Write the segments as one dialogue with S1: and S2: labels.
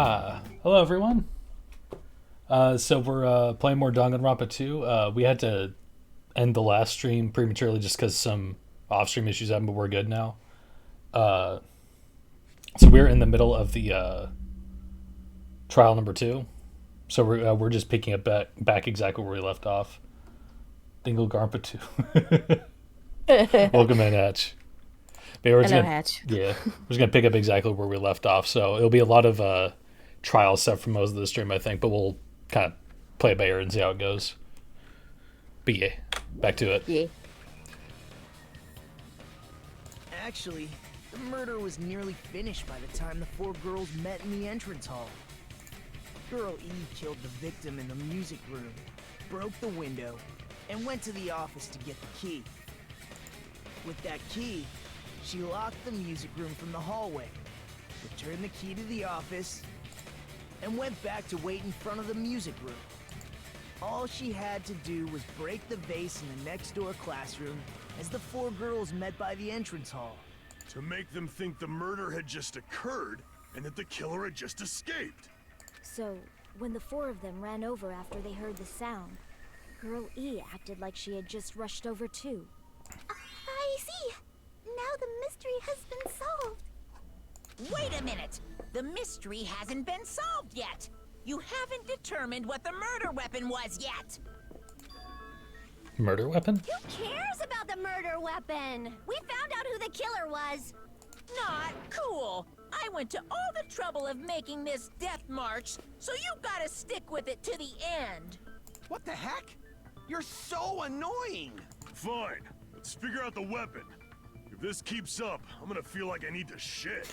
S1: Hello everyone. So we're playing more Danganronpa 2. We had to end the last stream prematurely just because some off-stream issues happened, but we're good now. Uh, so we're in the middle of the trial number 2. So we're just picking up back exactly where we left off. Danganronpa 2. Welcome in, Hatch.
S2: Hello, Hatch.
S1: Yeah, we're just gonna pick up exactly where we left off. So it'll be a lot of trial stuff for most of the stream, I think, but we'll kind of play it by ear and see how it goes. But yeah, back to it.
S2: Yeah.
S3: Actually, the murder was nearly finished by the time the four girls met in the entrance hall. Girl E killed the victim in the music room, broke the window, and went to the office to get the key. With that key, she locked the music room from the hallway, returned the key to the office, and went back to wait in front of the music room. All she had to do was break the vase in the next door classroom as the four girls met by the entrance hall.
S4: To make them think the murder had just occurred and that the killer had just escaped.
S5: So, when the four of them ran over after they heard the sound, Girl E acted like she had just rushed over too.
S6: I see. Now the mystery has been solved.
S7: Wait a minute! The mystery hasn't been solved yet! You haven't determined what the murder weapon was yet!
S1: Murder weapon?
S6: Who cares about the murder weapon? We found out who the killer was.
S7: Not cool! I went to all the trouble of making this death march, so you gotta stick with it to the end!
S8: What the heck? You're so annoying!
S4: Fine, let's figure out the weapon. If this keeps up, I'm gonna feel like I need to shit.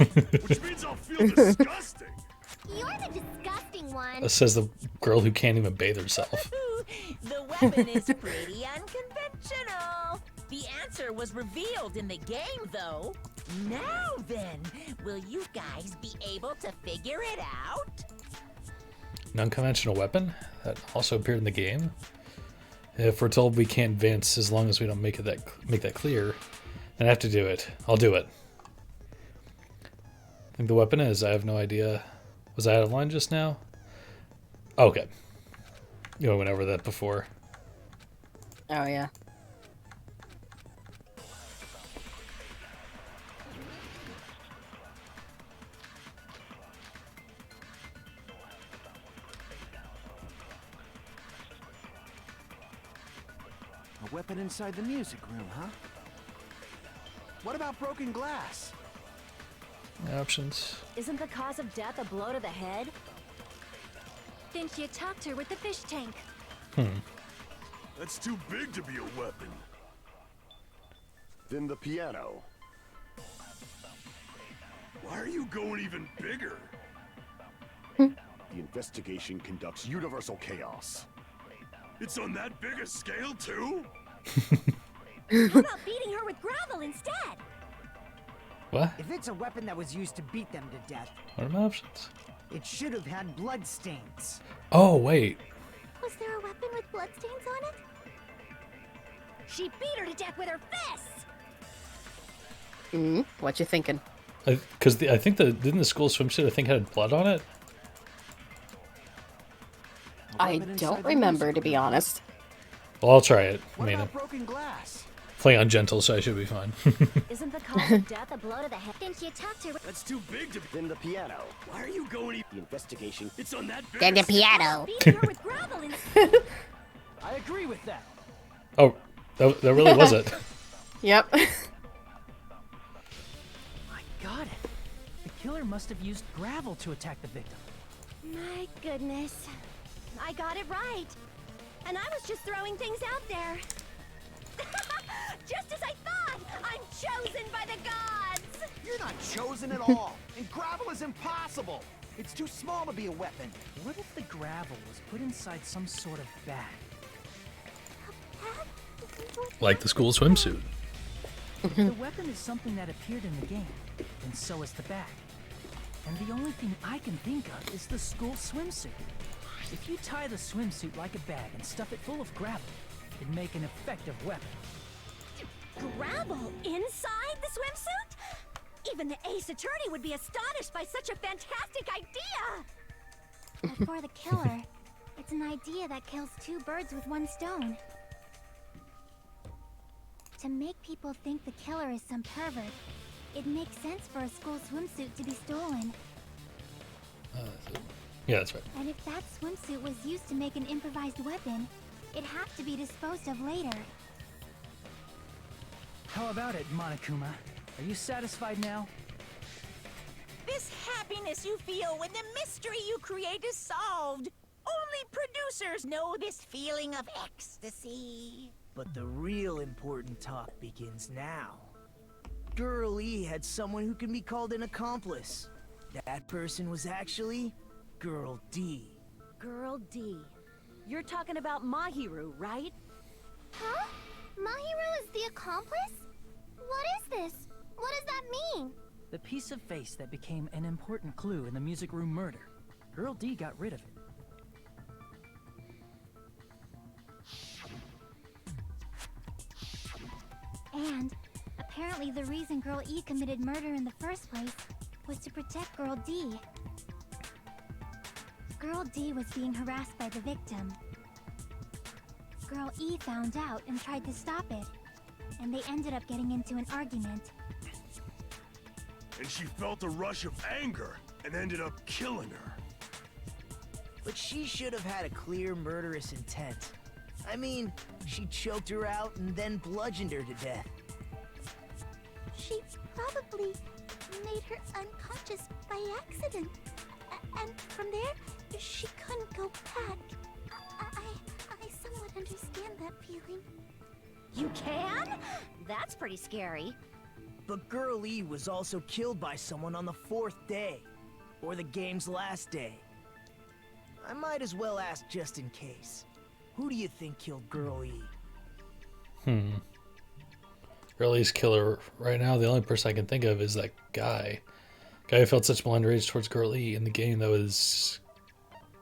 S4: Which means I'll feel disgusting.
S6: You're the disgusting one.
S1: That says the girl who can't even bathe herself.
S7: The weapon is pretty unconventional! The answer was revealed in the game, though. Now then, will you guys be able to figure it out?
S1: An unconventional weapon that also appeared in the game. If we're told we can't advance as long as we don't make that clear, then I have to do it. I'll do it. I think the weapon is. I have no idea. Was I out of line just now? Okay. You know, I went over that before.
S2: Oh, yeah.
S8: A weapon inside the music room, huh? What about broken glass?
S1: Options.
S5: Isn't the cause of death a blow to the head?
S6: Then she attacked her with the fish tank.
S4: That's too big to be a weapon.
S9: Then the piano.
S4: Why are you going even bigger?
S9: The investigation conducts universal chaos.
S4: It's on that big a scale, too?
S6: How about beating her with gravel instead?
S1: What?
S3: If it's a weapon that was used to beat them to death,
S1: What are my options?
S3: it should have had blood stains.
S1: Oh, wait.
S6: Was there a weapon with bloodstains on it? She beat her to death with her fists.
S2: What you thinking?
S1: Because I think didn't the school swimsuit, I think, had blood on it?
S2: I don't remember, to be honest.
S1: Well, I'll try it. I
S8: What
S1: mean,
S8: about broken glass?
S1: playing on gentle, so I should be fine.
S5: Isn't the cause of death a blow to the head?
S6: Then she attacked her with...
S4: That's too big to be.
S9: Then the piano.
S4: Why are you going
S9: The investigation.
S4: It's on that big
S2: Then
S4: a
S2: the piano.
S6: Beating her with gravel instead.
S3: I agree with that.
S1: Oh, that really was it.
S2: Yep.
S3: I got it. The killer must have used gravel to attack the victim.
S6: My goodness. I got it right. And I was just throwing things out there. Just as I thought! I'm chosen by the gods!
S8: You're not chosen at all, and gravel is impossible. It's too small to be a weapon.
S3: What if the gravel was put inside some sort of bag?
S1: Like the school swimsuit.
S3: The weapon is something that appeared in the game, and so is the bag. And the only thing I can think of is the school swimsuit. If you tie the swimsuit like a bag and stuff it full of gravel, it'd make an effective weapon.
S6: Gravel inside the swimsuit? Even the ace attorney would be astonished by such a fantastic idea! But for the killer, it's an idea that kills two birds with one stone. To make people think the killer is some pervert, it makes sense for a school swimsuit to be stolen.
S1: Yeah, that's right.
S6: And if that swimsuit was used to make an improvised weapon, it'd have to be disposed of later.
S3: How about it, Monokuma? Are you satisfied now?
S7: This happiness you feel when the mystery you create is solved. Only producers know this feeling of ecstasy.
S3: But the real important talk begins now. Girl E had someone who can be called an accomplice. That person was actually Girl D.
S5: Girl D. You're talking about Mahiru, right?
S6: Huh? Mahiru is the accomplice? What is this? What does that mean?
S3: The piece of face that became an important clue in the music room murder. Girl D got rid of it.
S6: And apparently the reason Girl E committed murder in the first place was to protect Girl D. Girl D was being harassed by the victim. Girl E found out and tried to stop it, and they ended up getting into an argument.
S4: And she felt a rush of anger and ended up killing her.
S3: But she should have had a clear murderous intent. I mean, she choked her out and then bludgeoned her to death.
S6: She probably made her unconscious by accident. And from there, she couldn't go back. I somewhat understand that feeling.
S5: You can? That's pretty scary.
S3: But Girl E was also killed by someone on the 4th day, or the game's last day. I might as well ask just in case. Who do you think killed Girl E?
S1: Girl E's killer right now, the only person I can think of is that guy. Guy who felt such blind rage towards Girl E in the game, that was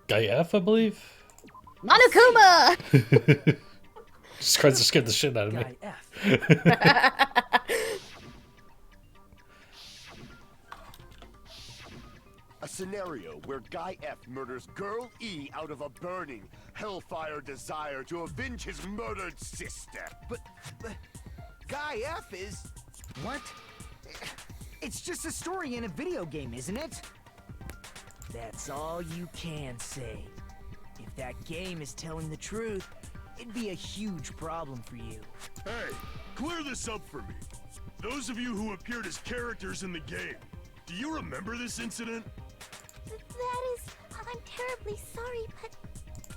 S1: Guy F, I believe?
S2: Monokuma!
S1: Just tries to scare the shit out of me.
S3: Guy F.
S9: A scenario where Guy F murders Girl E out of a burning, hellfire desire to avenge his murdered sister.
S8: But Guy F is... What? It's just a story in a video game, isn't it?
S3: That's all you can say. If that game is telling the truth, it'd be a huge problem for you.
S4: Hey, clear this up for me. Those of you who appeared as characters in the game, do you remember this incident?
S6: That is... I'm terribly sorry, but...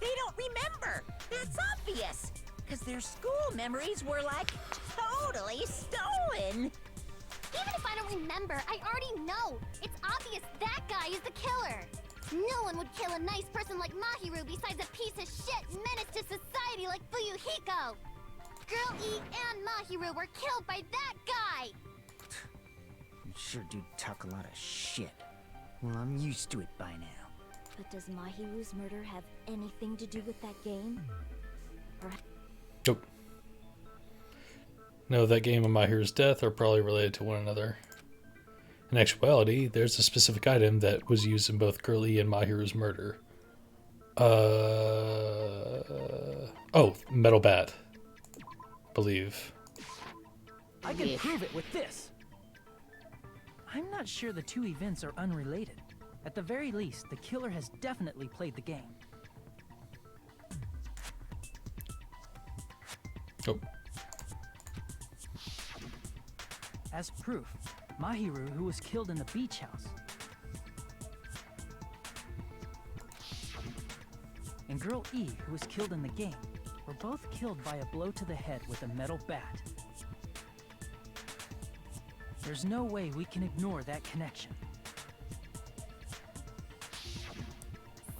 S7: They don't remember. That's obvious. Because their school memories were like totally stolen.
S6: Even if I don't remember, I already know. It's obvious that guy is the killer. No one would kill a nice person like Mahiru besides a piece of shit menace to society like Fuyuhiko. Girl E and Mahiru were killed by that guy.
S8: You sure do talk a lot of shit. Well, I'm used to it by now.
S5: But does Mahiru's murder have anything to do with that game? Or...
S1: Nope. No, that game and Mahiru's death are probably related to one another. In actuality, there's a specific item that was used in both Girl E and Mahiru's murder. Oh, metal bat. Believe.
S3: I can prove it with this. I'm not sure the two events are unrelated. At the very least, the killer has definitely played the game.
S1: Oh.
S3: As proof, Mahiru, who was killed in the beach house, and Girl E, who was killed in the game, were both killed by a blow to the head with a metal bat. There's no way we can ignore that connection.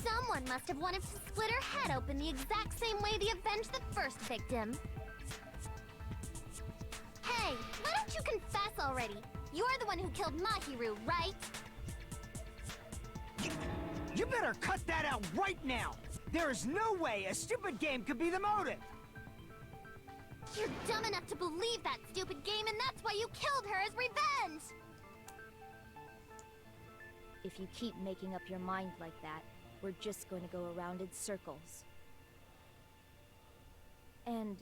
S6: Someone must have wanted to split her head open the exact same way they avenged the first victim. Hey, why don't you confess already? You're the one who killed Mahiru, right?
S8: You better cut that out right now! There is no way a stupid game could be the motive!
S6: You're dumb enough to believe that stupid game, and that's why you killed her as revenge!
S5: If you keep making up your mind like that, we're just going to go around in circles. And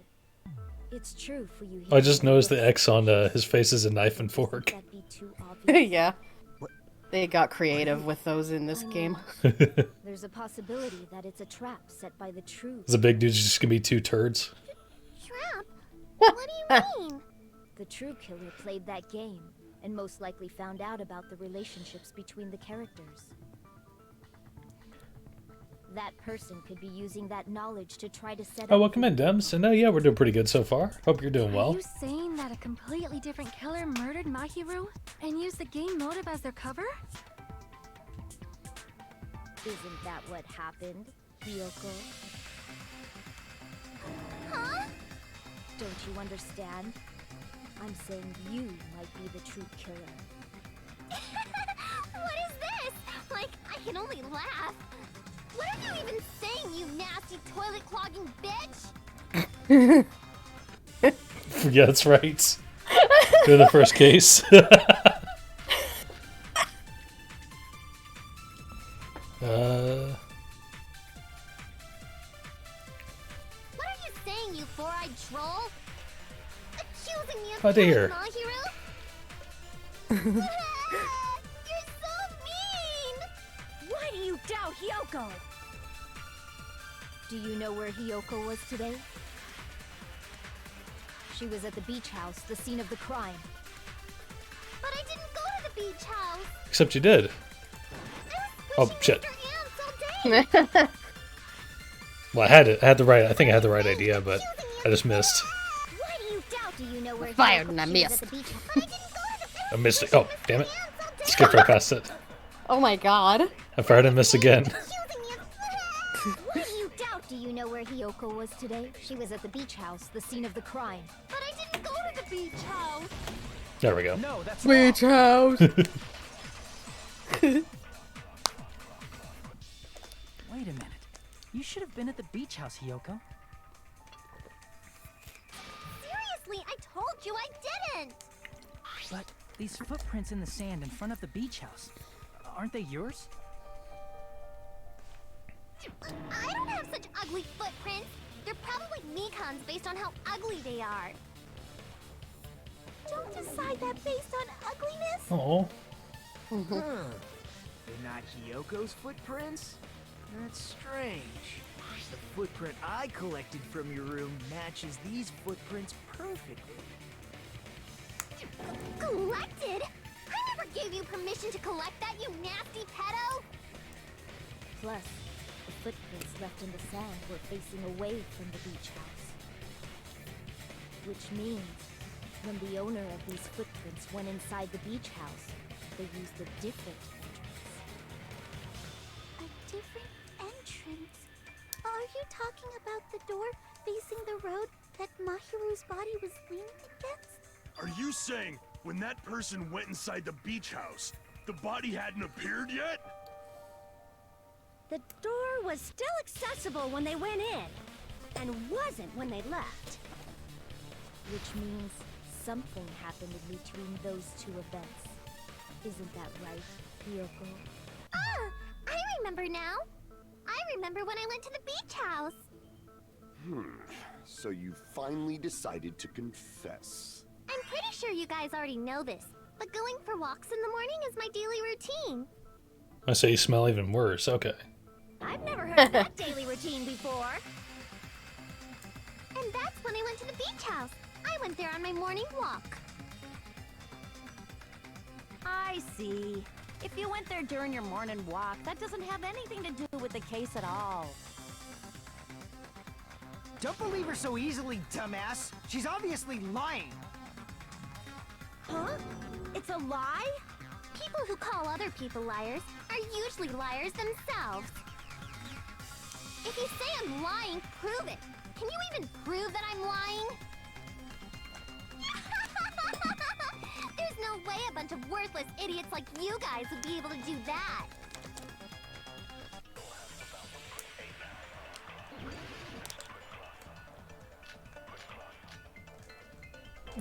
S5: it's true for you.
S1: I just noticed the X on his face is a knife and fork.
S5: That'd be too obvious.
S2: Yeah. They got creative with those in this game.
S5: There's a possibility that it's a trap set by the true.
S1: Is a big dude's just gonna be two turds?
S6: Trap? What do you mean?
S5: The true killer played that game, and most likely found out about the relationships between the characters. That person could be using that knowledge to try to set
S1: Oh,
S5: up
S1: welcome in, Dems. And yeah, we're doing pretty good so far. Hope you're doing
S10: Are
S1: well.
S10: you saying that a completely different killer murdered Mahiru and used the game motive as their cover?
S5: Isn't that what happened, Hiyoko?
S6: Huh?
S5: Don't you understand? I'm saying you might be the true killer.
S6: What is this? Like, I can only laugh. What are you even saying, you nasty toilet clogging bitch?
S1: Yeah, that's right. You're the first case.
S6: What are you saying, you four-eyed troll? Accusing me of
S1: Oh, dear.
S6: killing Mahiru? You're so mean!
S5: Why do you doubt Hiyoko? Do you know where Hiyoko was today? She was at the beach house, the scene of the crime.
S6: But I didn't go to the beach house.
S1: Except you did. Oh, shit. Well, I had the right. I think I had the right idea, but I just missed.
S5: Why do you doubt? Do you know where
S2: Fired
S5: Hiyoko
S2: and I
S5: was
S2: missed.
S5: at the beach house?
S1: I missed it. Oh, damn it. Skipped right past it.
S2: Oh my god.
S1: I fired and missed again.
S5: Why do you doubt? Do you know where Hiyoko was today? She was at the beach house, the scene of the crime.
S6: But I didn't go to the beach house.
S1: There we go.
S8: No, that's
S2: Beach house.
S3: Wait a minute. You should have been at the beach house, Hiyoko.
S6: Seriously, I told you I didn't.
S3: But these footprints in the sand in front of the beach house, aren't they yours?
S6: I don't have such ugly footprints. They're probably Mikan's based on how ugly they are. Don't decide that based on ugliness.
S1: Oh.
S8: They're not Hiyoko's footprints? That's strange. The footprint I collected from your room matches these footprints perfectly.
S6: Collected? I never gave you permission to collect that, you nasty pedo!
S5: Plus, the footprints left in the sand were facing away from the beach house. Which means, when the owner of these footprints went inside the beach house, they used a different entrance.
S6: A different entrance? Are you talking about the door facing the road that Mahiru's body was leaning against?
S4: Are you saying when that person went inside the beach house, the body hadn't appeared yet?
S5: The door was still accessible when they went in, and wasn't when they left. Which means something happened in between those two events. Isn't that right, Hiyoko?
S6: Ah, I remember now. I remember when I went to the beach house.
S9: So you finally decided to confess.
S6: I'm pretty sure you guys already know this, but going for walks in the morning is my daily routine.
S1: I say you smell even worse. Okay.
S5: I've never heard of that daily routine before.
S6: And that's when I went to the beach house. I went there on my morning walk.
S7: I see. If you went there during your morning walk, that doesn't have anything to do with the case at all.
S8: Don't believe her so easily, dumbass. She's obviously lying.
S7: Huh? It's a lie?
S6: People who call other people liars are usually liars themselves. If you say I'm lying, prove it. Can you even prove that I'm lying? There's no way a bunch of worthless idiots like you guys would be able to do that.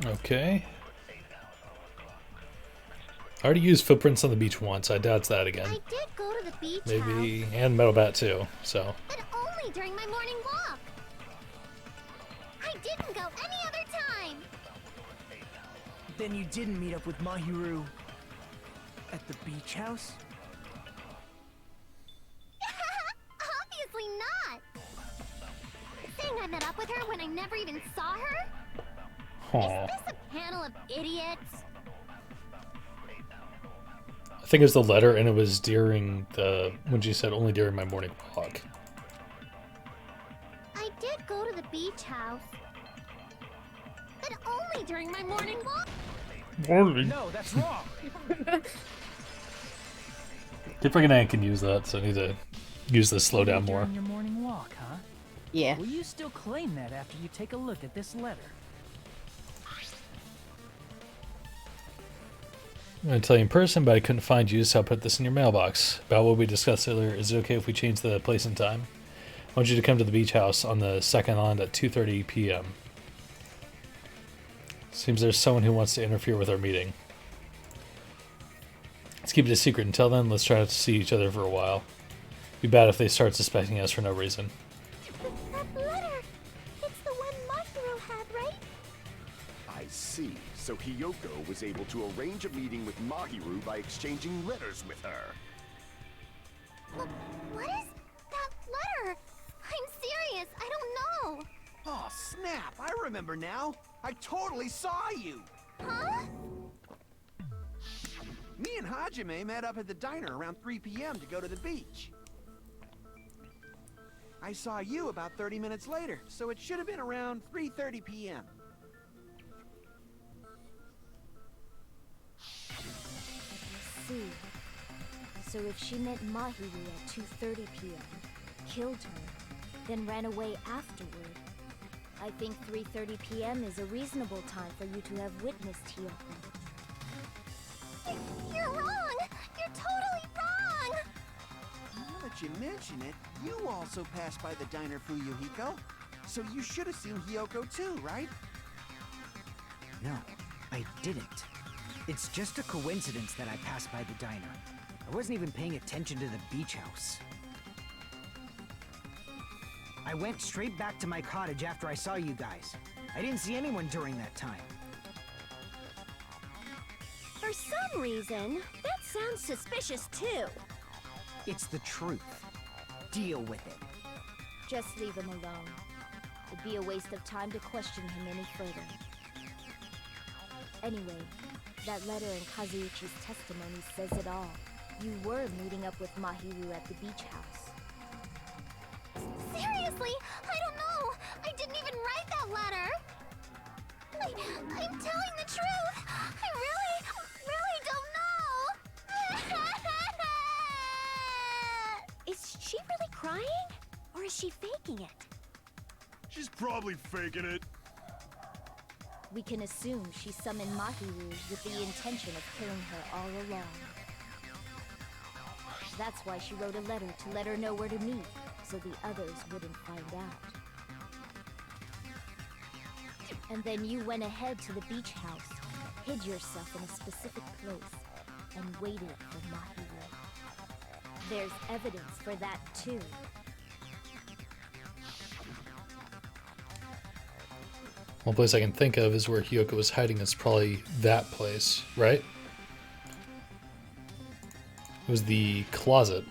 S1: Okay. I already used footprints on the beach once. I doubt it's that again.
S6: I did go to the beach
S1: Maybe,
S6: house,
S1: and Metal Bat too, so.
S6: but only during my morning walk. I didn't go any other time.
S8: Then you didn't meet up with Mahiru at the beach house?
S6: Obviously not. Saying I met up with her when I never even saw her?
S1: Aw.
S6: Is this a panel of idiots?
S1: I think it was the letter, and it was during when she said only during my morning walk.
S6: I did go to the beach house, but only during my morning walk.
S1: Morning.
S8: No, that's wrong.
S1: Keep freaking I can use that, so I need to use the slowdown more.
S8: During your morning walk, huh?
S2: Yeah.
S8: Will you still claim that after you take a look at this letter?
S1: I'm going to tell you in person, but I couldn't find you, so I'll put this in your mailbox. About what we discussed earlier, is it okay if we change the place and time? I want you to come to the beach house on the second island at 2:30 p.m. Seems there's someone who wants to interfere with our meeting. Let's keep it a secret until then. Let's try not to see each other for a while. Be bad if they start suspecting us for no reason.
S6: That letter! It's the one Mahiru had, right?
S9: I see. So Hiyoko was able to arrange a meeting with Mahiru by exchanging letters with her.
S6: What is that letter? I'm serious, I don't know.
S8: Oh, snap! I remember now. I totally saw you.
S6: Huh?
S8: Me and Hajime met up at the diner around 3 p.m. to go to the beach. I saw you about 30 minutes later, so it should have been around 3:30 p.m.
S5: See. So if she met Mahiru at 2:30 p.m., killed her, then ran away afterward, I think 3:30 p.m. is a reasonable time for you to have witnessed Hiyoko.
S6: You're wrong! You're totally wrong!
S8: Now that you mention it, you also passed by the diner, Fuyuhiko. So you should have seen Hiyoko too, right?
S3: No, I didn't. It's just a coincidence that I passed by the diner. I wasn't even paying attention to the beach house. I went straight back to my cottage after I saw you guys. I didn't see anyone during that time.
S5: For some reason, that sounds suspicious too.
S3: It's the truth. Deal with it.
S5: Just leave him alone. It'd be a waste of time to question him any further. Anyway, that letter in Kazuichi's testimony says it all. You were meeting up with Mahiru at the beach house.
S6: Seriously, I don't know. I didn't even write that letter. I'm telling the truth. I really don't know.
S5: Is she really crying? Or is she faking it?
S4: She's probably faking it.
S5: We can assume she summoned Mahiru with the intention of killing her all along. That's why she wrote a letter to let her know where to meet, so the others wouldn't find out. And then you went ahead to the beach house, hid yourself in a specific place, and waited for Mahiru. There's evidence for that too.
S1: One place I can think of is where Hiyoko was hiding. It's probably that place, right? It was the closet,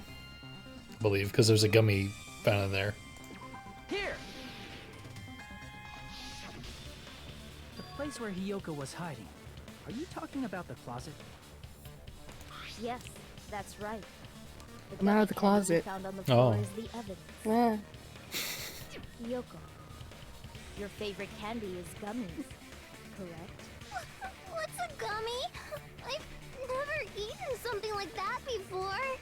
S1: I believe, because there's a gummy found in there.
S8: Here! The place where Hiyoko was hiding. Are you talking about the closet?
S5: Yes, that's right.
S2: I'm out of the
S5: gummy candy
S2: closet.
S5: found on the floor
S1: Oh.
S5: is the evidence.
S2: Yeah.
S5: Hiyoko, your favorite candy is gummies, correct?
S6: What's a gummy? I've never eaten something like that before.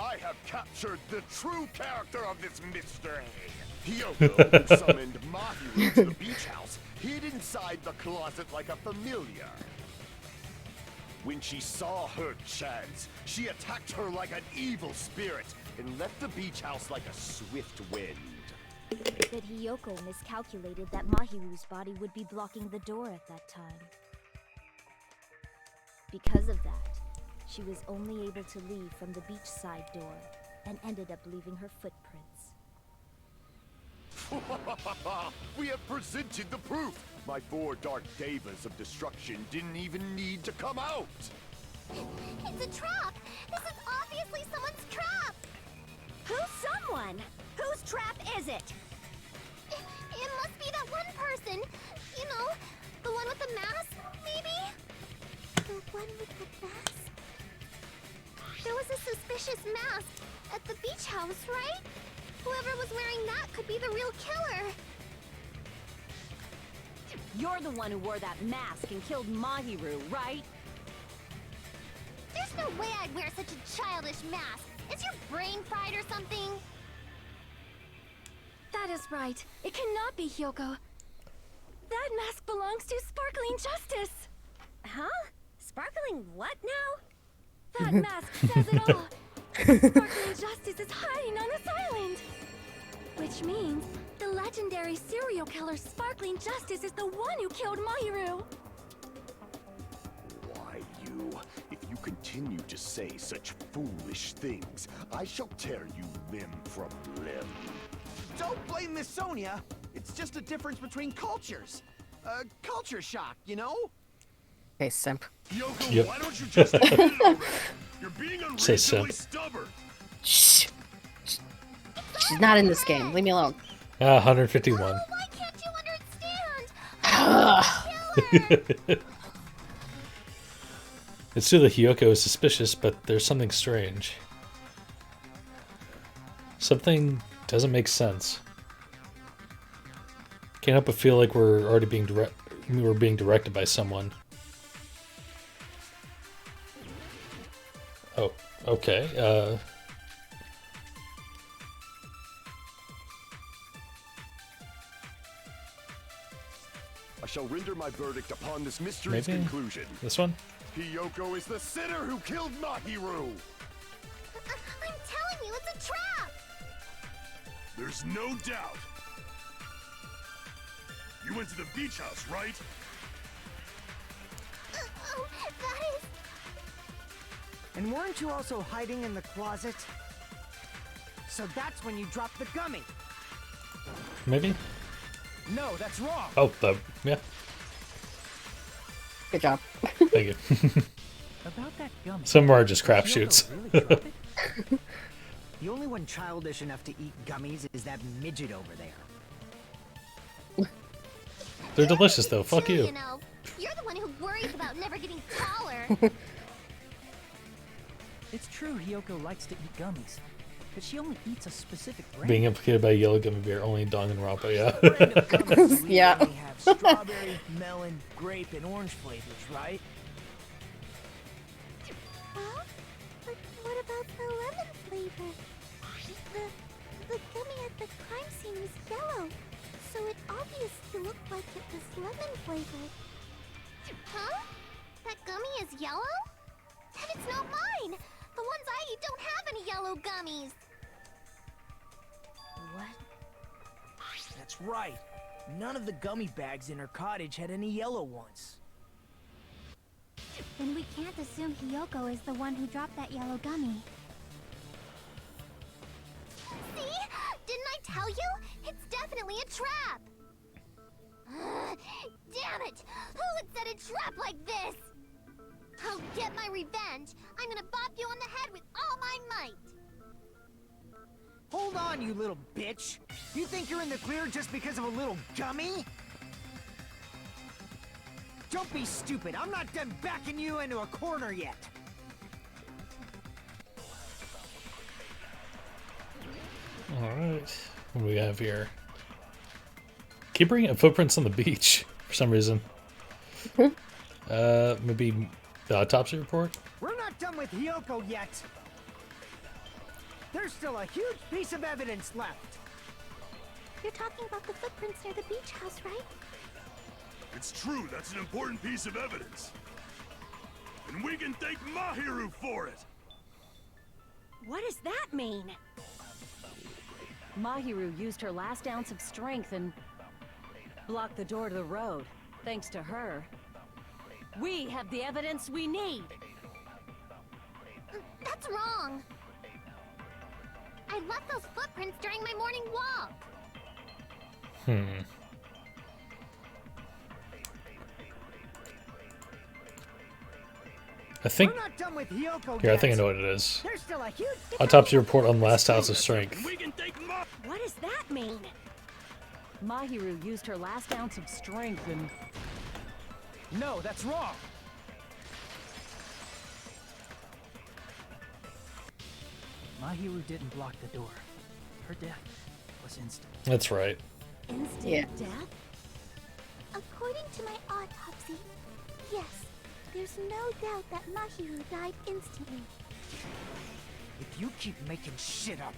S9: I have captured the true character of this mystery. Hiyoko, who summoned Mahiru to the beach house, hid inside the closet like a familiar. When she saw her chance, she attacked her like an evil spirit and left the beach house like a swift wind.
S5: But Hiyoko miscalculated that Mahiru's body would be blocking the door at that time. Because of that, she was only able to leave from the beachside door and ended up leaving her footprints.
S9: We have presented the proof! My 4 dark devas of destruction didn't even need to come out!
S6: It's a trap! This is obviously someone's trap!
S5: Who's someone? Whose trap is it?
S6: It must be that one person. You know, the one with the mask, maybe? The one with the mask? There was a suspicious mask at the beach house, right? Whoever was wearing that could be the real killer.
S5: You're the one who wore that mask and killed Mahiru, right?
S6: There's no way I'd wear such a childish mask. Is your brain fried or something?
S10: That is right. It cannot be Hyoko. That mask belongs to Sparkling Justice.
S5: Huh? Sparkling what now?
S10: That mask says it all. Sparkling Justice is hiding on this island. Which means the legendary serial killer Sparkling Justice is the one who killed Mahiru.
S9: Why, you? If you continue to say such foolish things, I shall tear you limb from limb.
S8: Don't blame Miss Sonia. It's just a difference between cultures. Culture shock, you know?
S2: Okay, simp.
S4: Yoko,
S1: Yep.
S4: why don't you just admit it already? You're being
S1: Say
S4: unreasonably
S1: simp.
S4: stubborn.
S2: Shh. She's not in this game. Leave me alone.
S1: 151.
S6: Why can't you understand? Killer!
S1: It's true that Hyoko is suspicious, but there's something strange. Something doesn't make sense. Can't help but feel like we're already being directed by someone. Oh, okay.
S9: I shall render my verdict upon this mystery's
S1: Maybe
S9: conclusion.
S1: this one?
S9: Hyoko is the sinner who killed Mahiru!
S6: I'm telling you, it's a trap!
S4: There's no doubt. You went to the beach house, right?
S6: Oh, that is...
S8: And weren't you also hiding in the closet? So that's when you dropped the gummy.
S1: Maybe?
S8: No, that's wrong.
S1: Oh, yeah.
S2: Good job.
S1: Thank you.
S8: About that gummy.
S1: Some are just
S8: Did Hyoko
S1: crapshoots.
S8: really drop it? The only one childish enough to eat gummies is that midget over there.
S1: They're delicious, though. Fuck
S6: Sure,
S1: you.
S6: You know, you're the one who worries about never getting taller.
S3: It's true Hyoko likes to eat gummies, but she only eats a specific brand.
S1: Being implicated by a yellow gummy bear only in Danganronpa, yeah.
S8: Brand of gummies we
S2: Yeah.
S8: only have strawberry, melon, grape, and orange flavors, right?
S6: Huh? But what about the lemon flavor? The gummy at the crime scene was yellow, so it obviously looked like it was lemon flavored. Huh? That gummy is yellow? Then it's not mine! The ones I eat don't have any yellow gummies!
S8: What? That's right. None of the gummy bags in her cottage had any yellow ones.
S6: Then we can't assume Hyoko is the one who dropped that yellow gummy. See? Didn't I tell you? It's definitely a trap! Damn it! Who would set a trap like this? I'll get my revenge! I'm gonna bop you on the head with all my might!
S8: Hold on, you little bitch! You think you're in the clear just because of a little gummy? Don't be stupid. I'm not done backing you into a corner yet.
S1: Alright. What do we have here? Keep bringing up footprints on the beach for some reason. Maybe the autopsy report?
S8: We're not done with Hyoko yet. There's still a huge piece of evidence left.
S6: You're talking about the footprints near the beach house, right?
S4: It's true, that's an important piece of evidence. And we can thank Mahiru for it!
S5: What does that mean?
S11: Mahiru used her last ounce of strength and blocked the door to the road. Thanks to her, We have the evidence we need.
S6: That's wrong. I left those footprints during my morning walk.
S1: I think.
S8: We're not done with Hiyoko
S1: Here, I think I
S8: yet.
S1: know what it is.
S8: There's still a huge
S1: Autopsy report on last ounce of strength.
S4: We can take more.
S11: What does that mean? Mahiru used her last ounce of strength and...
S8: No, that's wrong. Mahiru didn't block the door. Her death was instant.
S1: That's right.
S10: Instant
S2: Yeah.
S10: death?
S6: According to my autopsy, yes, there's no doubt that Mahiru died instantly.
S8: If you keep making shit up,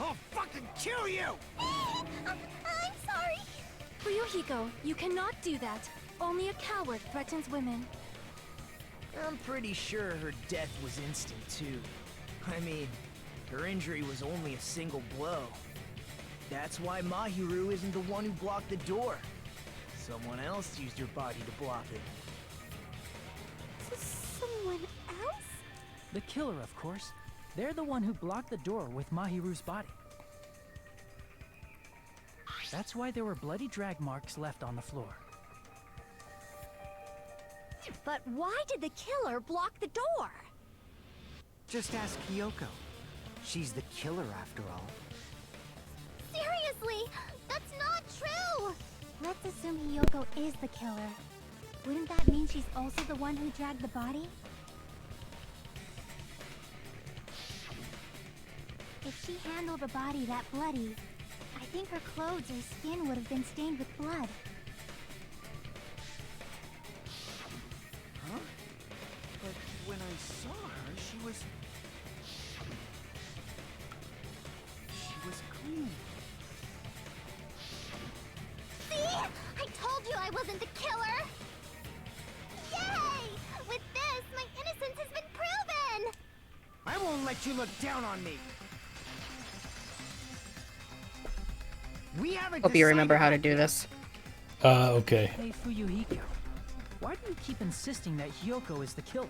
S8: I'll fucking kill you!
S6: I'm sorry.
S10: Fuyuhiko, you cannot do that. Only a coward threatens women.
S3: I'm pretty sure her death was instant too. I mean, her injury was only a single blow. That's why Mahiru isn't the one who blocked the door. Someone else used her body to block it.
S6: Someone else?
S8: The killer, of course. They're the one who blocked the door with Mahiru's body. That's why there were bloody drag marks left on the floor.
S5: But why did the killer block the door?
S8: Just ask Hiyoko. She's the killer after all.
S6: Seriously, that's not true. Let's assume Hiyoko is the killer. Wouldn't that mean she's also the one who dragged the body? If she handled a body that bloody, I think her clothes or skin would have been stained with blood.
S8: Huh? But when I saw her, she was clean.
S6: See? I told you I wasn't the killer! Yay! With this, my innocence has been proven!
S8: I won't let you look down on me. We haven't
S2: Hope you remember
S8: decided
S2: how to
S8: on
S2: do
S8: yet.
S2: this.
S1: Okay.
S8: Hey, Fuyuhiko. Why do you keep insisting that Hiyoko is the killer?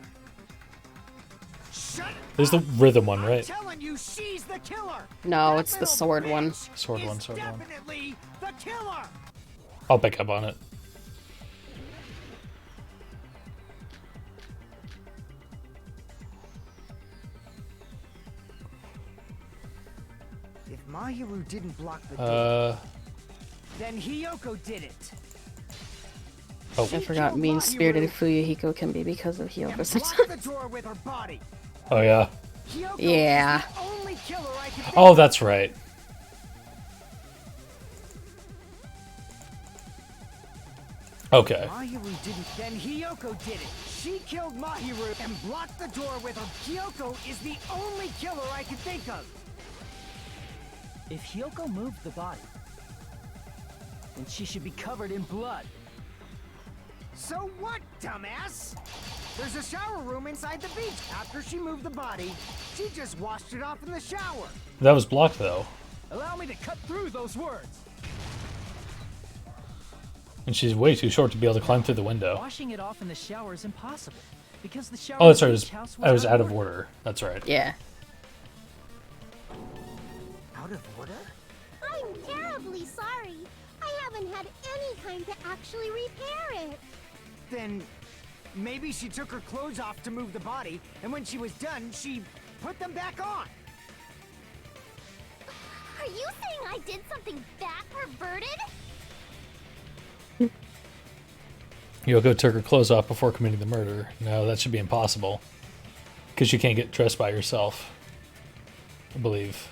S8: Shut
S1: There's the rhythm one,
S8: I'm
S1: right?
S8: telling you, she's the killer.
S2: No,
S8: That
S2: it's the
S8: little
S2: sword one.
S8: bitch
S1: Sword one,
S8: is
S1: sword one.
S8: definitely the killer.
S1: I'll pick up on it.
S8: If Mahiru didn't block the door, then Hiyoko did it.
S1: Oh.
S2: I forgot mean-spirited Fuyuhiko can be because of Hiyoko
S8: And
S2: sometimes.
S8: blocked the door with her body.
S1: Oh yeah.
S8: Hiyoko
S2: Yeah.
S8: is the only killer I can think
S1: Oh,
S8: of.
S1: that's right. Okay.
S8: Mahiru didn't, then Hiyoko did it. She killed Mahiru and blocked the door with her. Hiyoko is the only killer I can think of. If Hiyoko moved the body, then she should be covered in blood. So what, dumbass? There's a shower room inside the beach. After she moved the body, she just washed it off in the shower.
S1: That was blocked though.
S8: Allow me to cut through those words.
S1: And she's way too short to be able to climb through the window.
S8: Washing it off in the shower is impossible because the shower.
S1: Oh, that's right.
S8: in the beach house
S1: I was out of order. That's right.
S2: Yeah.
S8: Out of order?
S6: I'm terribly sorry. I haven't had any time to actually repair it.
S8: Then maybe she took her clothes off to move the body, and when she was done, she put them back on.
S6: Are you saying I did something that perverted?
S1: Yoko took her clothes off before committing the murder. No, that should be impossible. Because you can't get dressed by yourself. I believe.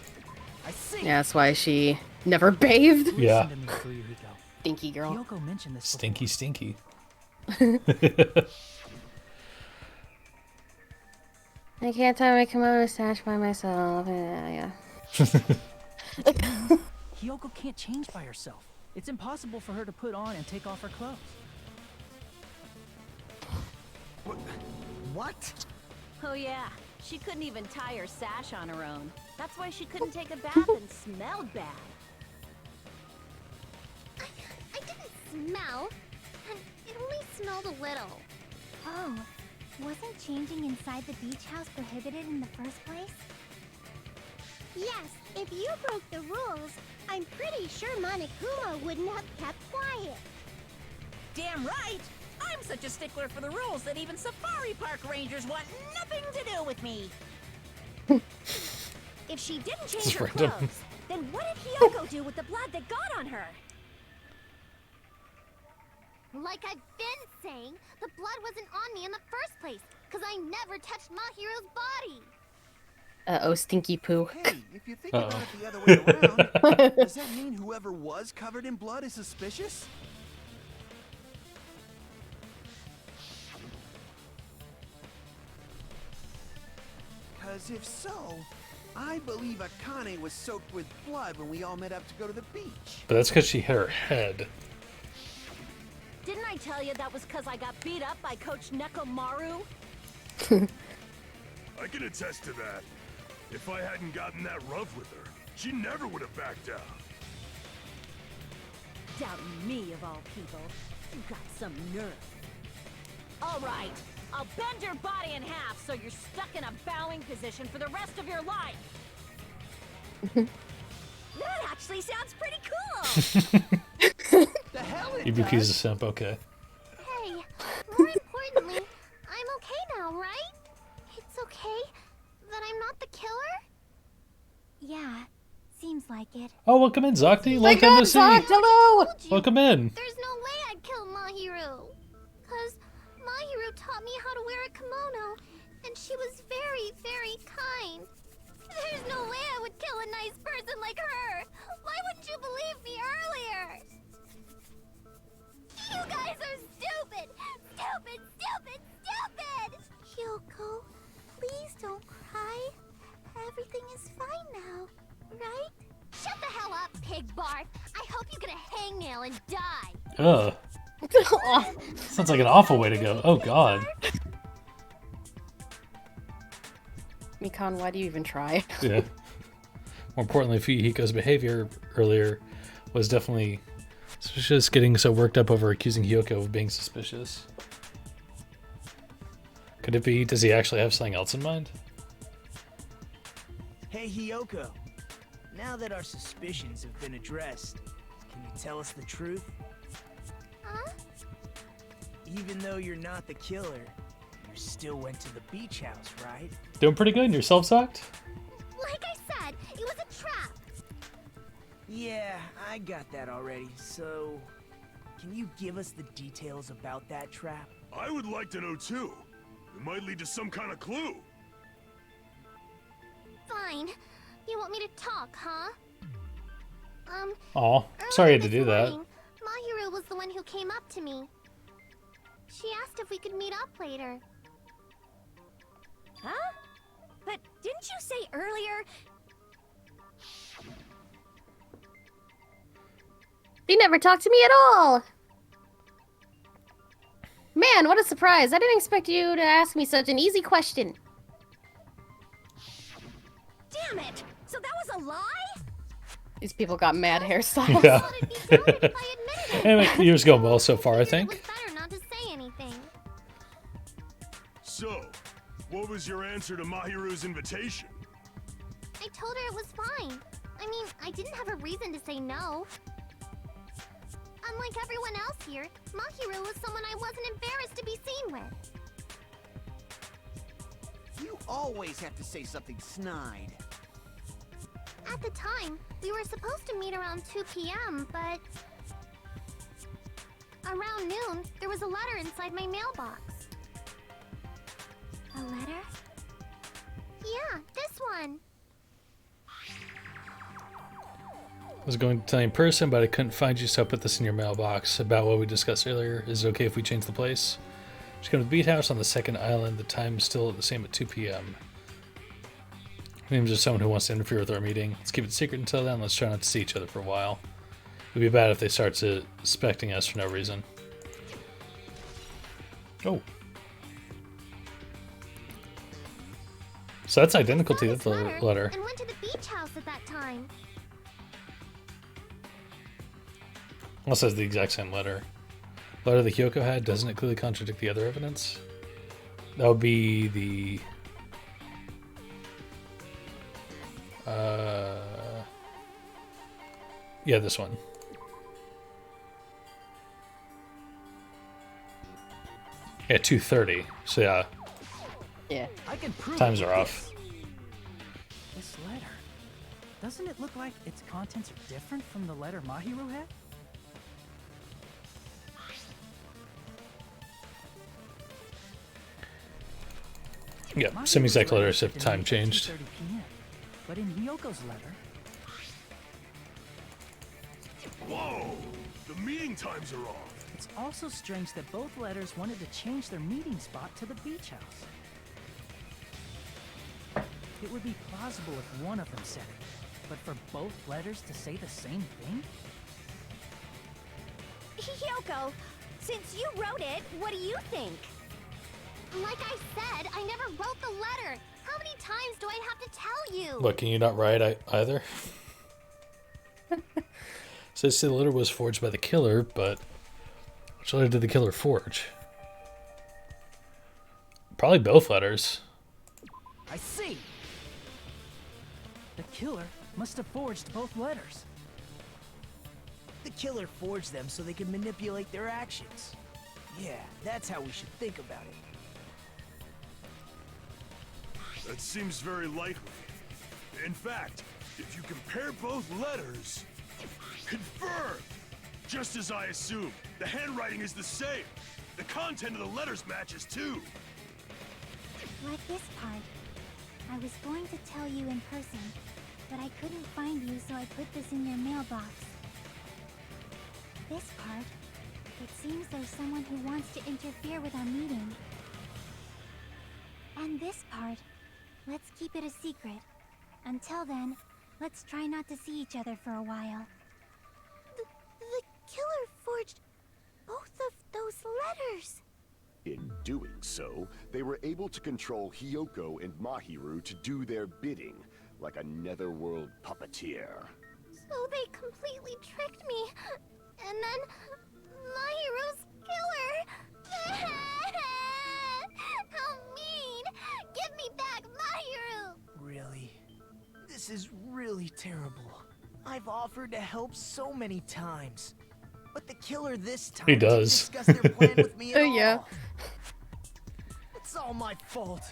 S8: I see.
S2: Yeah, that's why she never bathed.
S1: Yeah.
S8: Listen to me, Fuyuhiko.
S2: Stinky girl.
S8: Hiyoko mentioned this.
S1: Stinky, stinky.
S2: I can't tie my kimono stash by myself. Yeah.
S8: Hiyoko can't change by herself. It's impossible for her to put on and take off her clothes. What?
S11: Oh yeah, she couldn't even tie her sash on her own. That's why she couldn't take a bath and smelled bad.
S6: I didn't smell, and it only smelled a little. Oh, wasn't changing inside the beach house prohibited in the first place?
S5: Yes, if you broke the rules, I'm pretty sure Monokuma wouldn't have kept quiet.
S7: Damn right! I'm such a stickler for the rules that even safari park rangers want nothing to do with me.
S10: If she didn't
S1: This
S10: change
S1: is
S10: her
S1: random.
S10: clothes, then what did Hiyoko do with the blood that got on her?
S6: Like I've been saying, the blood wasn't on me in the first place, because I never touched Mahiru's body.
S2: Uh-oh, stinky poo.
S12: Hey, if you think about it the other way around, does that mean whoever was covered in blood is suspicious? Because if so, I believe Akane was soaked with blood when we all met up to go to the beach.
S1: But that's because she hit her head.
S11: Didn't I tell you that was because I got beat up by Coach Nekomaru?
S4: I can attest to that. If I hadn't gotten that rough with her, she never would have backed down.
S11: Doubting me of all people. You got some nerve. All right, I'll bend your body in half so you're stuck in a bowing position for the rest of your life.
S10: That actually sounds pretty cool.
S12: The hell it
S1: EVP's a
S12: does?
S1: simp, okay.
S6: Hey, more importantly, I'm okay now, right? It's okay that I'm not the killer?
S5: Yeah, seems like it.
S1: Oh, welcome in, Zakti. Long time no see.
S2: Hello!
S1: Welcome in.
S6: There's no way I'd kill Mahiru. Cause Mahiru taught me how to wear a kimono, and she was very, very kind. There's no way I would kill a nice person like her. Why wouldn't you believe me earlier? You guys are stupid! Stupid, stupid, stupid!
S5: Hyoko, please don't cry. Everything is fine now, right?
S6: Shut the hell up, pig barf! I hope you get a hangnail and die!
S1: Ugh. Sounds like an awful way to go. Oh, God.
S2: Mikan, why do you even try?
S1: Yeah. More importantly, Fuyuhiko's behavior earlier was definitely suspicious, getting so worked up over accusing Hyoko of being suspicious. Could it be, does he actually have something else in mind?
S3: Hey, Hiyoko. Now that our suspicions have been addressed, can you tell us the truth?
S6: Huh?
S3: Even though you're not the killer, you still went to the beach house, right?
S1: Doing pretty good. Yourself, Zoct?
S6: Like I said, it was a trap!
S3: Yeah, I got that already, so... Can you give us the details about that trap?
S4: I would like to know too. It might lead to some kind of clue.
S6: Fine. You want me to talk, huh?
S1: Aw, sorry you had to
S6: earlier
S1: do that.
S6: this morning, Mahiru was the one who came up to me. She asked if we could meet up later.
S10: Huh? But didn't you say earlier?
S2: He never talked to me at all! Man, what a surprise. I didn't expect you to ask me such an easy question.
S10: Damn it! So that was a lie?
S2: These people got mad hairstyles.
S1: Yeah.
S6: I thought it'd be rude if I admitted it.
S1: Anyway, the year's going well so far, I
S6: It was
S1: think.
S6: better not to say anything.
S4: So, what was your answer to Mahiru's invitation?
S6: I told her it was fine. I mean, I didn't have a reason to say no. Unlike everyone else here, Mahiru was someone I wasn't embarrassed to be seen with.
S12: You always have to say something snide.
S6: At the time, we were supposed to meet around 2 p.m., but... Around noon, there was a letter inside my mailbox.
S5: A letter?
S6: Yeah, this one.
S1: I was going to tell you in person, but I couldn't find you, so I put this in your mailbox. About what we discussed earlier. Is it okay if we change the place? Just come to the beach house on the second island. The time's still the same at 2 p.m. Names of someone who wants to interfere with our meeting. Let's keep it secret until then. Let's try not to see each other for a while. It would be bad if they start suspecting us for no reason. Oh. So that's identical to
S6: Saw
S1: the
S6: this
S1: letter.
S6: And went to the beach house at that time.
S1: Also has the exact same letter. Letter that Hyoko had, doesn't it clearly contradict the other evidence? That would be the... yeah, this one. Yeah, 2:30. So yeah,
S2: Yeah.
S8: I can prove
S1: times
S8: it
S1: are
S8: with
S1: off.
S8: This letter. Doesn't it look like its contents are different from the letter Mahiru had?
S1: Yeah,
S8: Mahiru's
S1: semi-exact
S8: letter
S1: letters
S8: said
S1: have
S8: to
S1: time
S8: meet at
S1: changed.
S8: 2:30 p.m., but in Hyoko's letter,
S4: Whoa! The meeting times are off.
S8: it's also strange that both letters wanted to change their meeting spot to the beach house. It would be plausible if one of them said it, but for both letters to say the same thing?
S5: Hyoko, since you wrote it, what do you think?
S6: Like I said, I never wrote the letter. How many times do I have to tell you?
S1: What, can you not write either? Says the letter was forged by the killer, but which letter did the killer forge? Probably both letters.
S8: I see! The killer must have forged both letters.
S3: The killer forged them so they could manipulate their actions. Yeah, that's how we should think about it.
S4: That seems very likely. In fact, if you compare both letters... Confirmed! Just as I assumed, the handwriting is the same. The content of the letters matches too.
S10: Like this part. I was going to tell you in person, but I couldn't find you, so I put this in your mailbox. This part. It seems there's someone who wants to interfere with our meeting. And this part. Let's keep it a secret. Until then, let's try not to see each other for a while.
S5: The killer forged both of those letters.
S9: In doing so, they were able to control Hyoko and Mahiru to do their bidding, like a netherworld puppeteer.
S6: So they completely tricked me. And then Mahiru's killer. How mean! Give me back Mahiru!
S3: Really? This is really terrible. I've offered to help so many times. But the killer this time
S1: He does.
S3: didn't discuss their plan with me at all.
S2: Yeah.
S3: It's all my fault.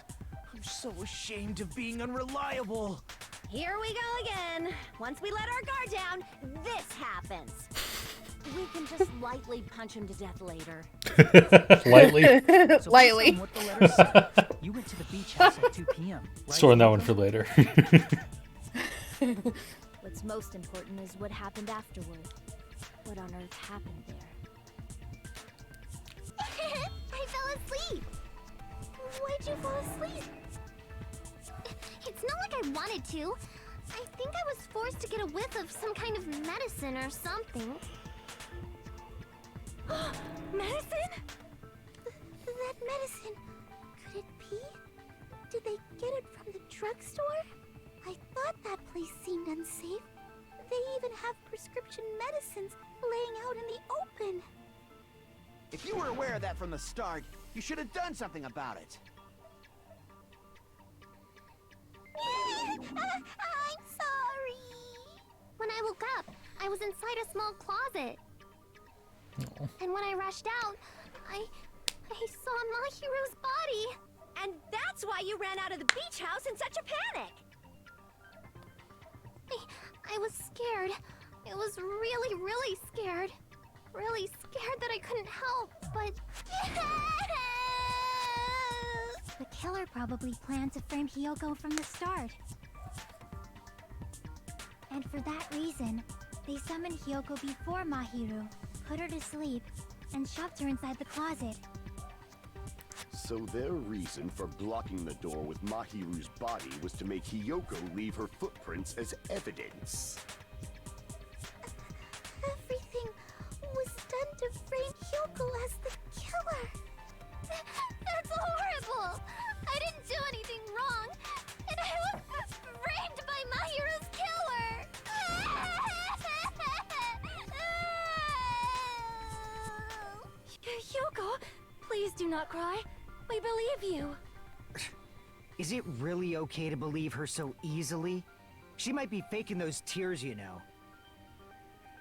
S3: I'm so ashamed of being unreliable.
S5: Here we go again. Once we let our guard down, this happens.
S11: We can just lightly punch him to death later.
S1: Lightly.
S8: So based
S2: Lightly.
S8: on what the letter said, you went to the beach house at 2 p.m. Right?
S1: Storing that one for later.
S5: What's most important is what happened afterward. What on earth happened there?
S6: I fell asleep.
S5: Why'd you fall asleep?
S6: It's not like I wanted to. I think I was forced to get a whiff of some kind of medicine or something.
S5: Medicine? That medicine. Could it be? Did they get it from the drugstore? I thought that place seemed unsafe. They even have prescription medicines laying out in the open.
S12: If you were aware of that from the start, you should have done something about it.
S6: I'm sorry. When I woke up, I was inside a small closet. And when I rushed out, I saw Mahiru's body.
S5: And that's why you ran out of the beach house in such a panic.
S6: I was scared. It was really, really scared. Really scared that I couldn't help, but...
S10: The killer probably planned to frame Hyoko from the start. And for that reason, they summoned Hyoko before Mahiru, put her to sleep, and shoved her inside the closet.
S9: So their reason for blocking the door with Mahiru's body was to make Hyoko leave her footprints as evidence.
S5: Everything was done to frame Hyoko as the killer.
S6: That's horrible! I didn't do anything wrong, and I was framed by Mahiru's killer!
S10: Hyoko, please do not cry. We believe you.
S8: Is it really okay to believe her so easily? She might be faking those tears, you know.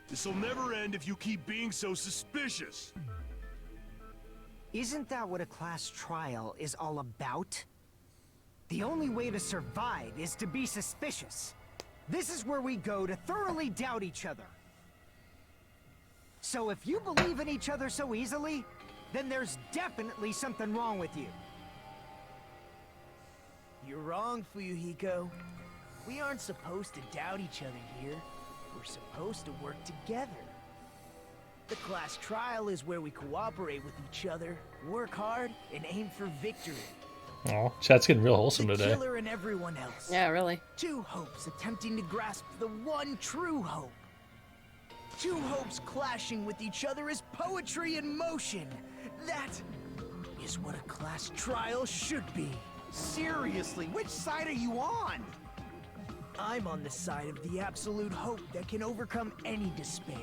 S4: This'll never end if you keep being so suspicious.
S8: Isn't that what a class trial is all about? The only way to survive is to be suspicious. This is where we go to thoroughly doubt each other. So if you believe in each other so easily, then there's definitely something wrong with you.
S3: You're wrong, Fuyuhiko. We aren't supposed to doubt each other here. We're supposed to work together. The class trial is where we cooperate with each other, work hard, and aim for victory.
S1: Oh, chat's getting real wholesome
S3: The
S1: today.
S3: killer and everyone else.
S2: Yeah, really.
S3: Two hopes attempting to grasp the one true hope. Two hopes clashing with each other is poetry in motion. That is what a class trial should be.
S12: Seriously, which side are you on?
S3: I'm on the side of the absolute hope that can overcome any despair.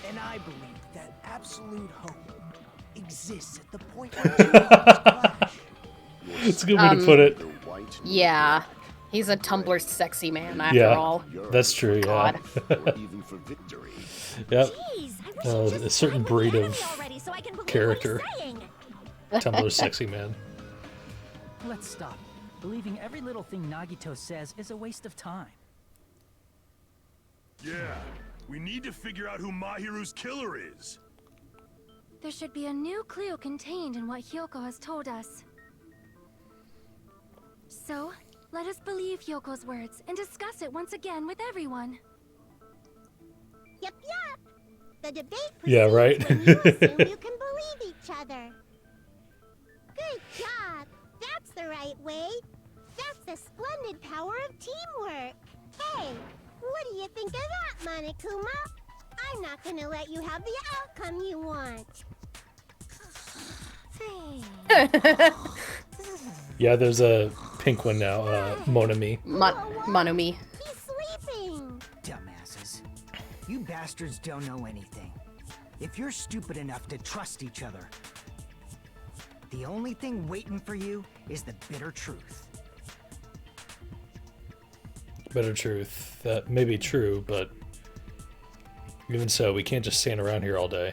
S3: And I believe that absolute hope exists at the point where two hopes clash.
S1: It's a good way to put it.
S2: Yeah. He's a Tumblr sexy man, after
S1: Yeah,
S2: all.
S1: that's true, yeah.
S2: God.
S9: Even for victory.
S1: Yep.
S5: Jeez, I wish you'd
S1: A
S5: just
S1: certain
S5: fight with
S1: breed
S5: the
S1: of
S5: enemy already so I can believe
S1: character.
S5: what he's saying.
S1: Tumblr sexy man.
S8: Let's stop. Believing every little thing Nagito says is a waste of time.
S4: Yeah, we need to figure out who Mahiru's killer is.
S10: There should be a new clue contained in what Hyoko has told us. So, let us believe Hyoko's words and discuss it once again with everyone.
S6: Yep, yep. The debate
S1: Yeah,
S6: proceeds
S1: right?
S6: when you assume you can believe each other. Good job. That's the right way. That's the splendid power of teamwork. Hey, what do you think of that, Monokuma? I'm not gonna let you have the outcome you want.
S1: Yeah, there's a pink one now, Monami.
S2: Monami.
S6: He's sleeping.
S8: Dumbasses. You bastards don't know anything. If you're stupid enough to trust each other, the only thing waiting for you is the bitter truth.
S1: Bitter truth. That may be true, but even so, we can't just stand around here all day.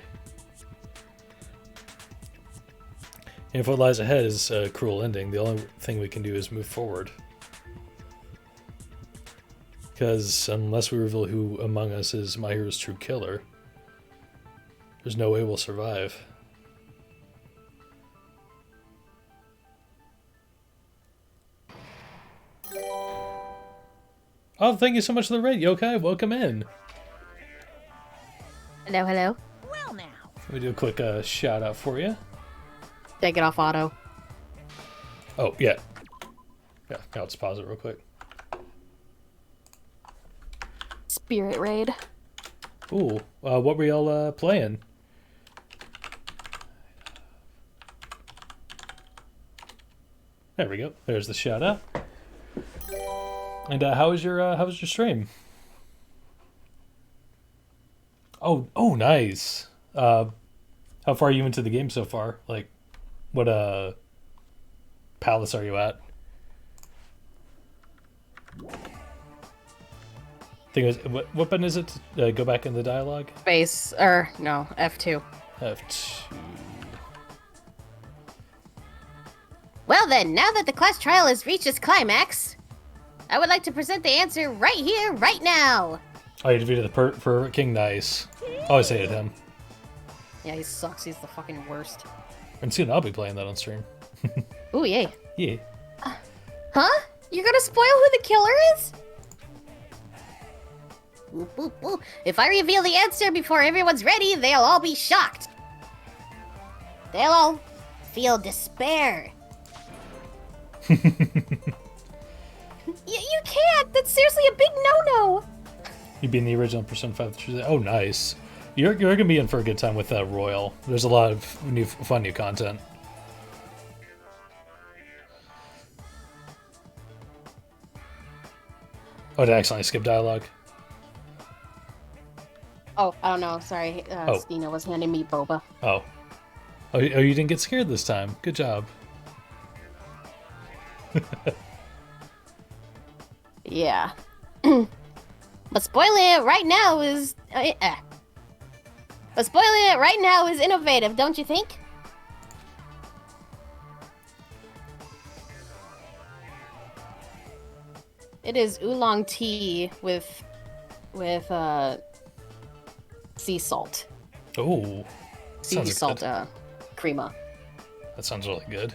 S1: And if what lies ahead is a cruel ending, the only thing we can do is move forward. Because unless we reveal who among us is Mahiru's true killer, there's no way we'll survive. Oh, thank you so much for the raid, Yokai. Welcome in.
S2: Hello, hello.
S7: Well now.
S1: Let me do a quick shout out for you.
S2: Take it off auto.
S1: Oh, yeah. Yeah, I'll just pause it real quick.
S2: Spirit raid.
S1: Ooh, what were y'all playing? There we go. There's the shout out. And how was your stream? Oh, nice. How far are you into the game so far? Like, what palace are you at? Thing is, what button is it to go back in the dialogue?
S2: Space, or no, F2.
S1: F2.
S2: Well then, now that the class trial has reached its climax, I would like to present the answer right here, right now.
S1: Oh, you defeated the Pervert King. Nice. Always hated him.
S2: Yeah, he sucks. He's the fucking worst.
S1: And soon I'll be playing that on stream.
S2: Ooh, yay.
S1: Yeah.
S2: Huh? You're gonna spoil who the killer is? Ooh, ooh, ooh. If I reveal the answer before everyone's ready, they'll all be shocked. They'll all feel despair. You can't! That's seriously a big no-no!
S1: You being the original Persona 5 Tuesday. Oh, nice. You're gonna be in for a good time with Royal. There's a lot of fun new content. Oh, did I accidentally skip dialogue?
S2: Oh, I don't know. Sorry.
S1: Oh.
S2: Stina was handing me boba.
S1: Oh. Oh, you didn't get scared this time. Good job.
S2: Yeah. But spoiling it right now is... But spoiling it right now is innovative, don't you think? It is oolong tea with sea salt.
S1: Oh.
S2: Sea salt crema.
S1: That sounds really good.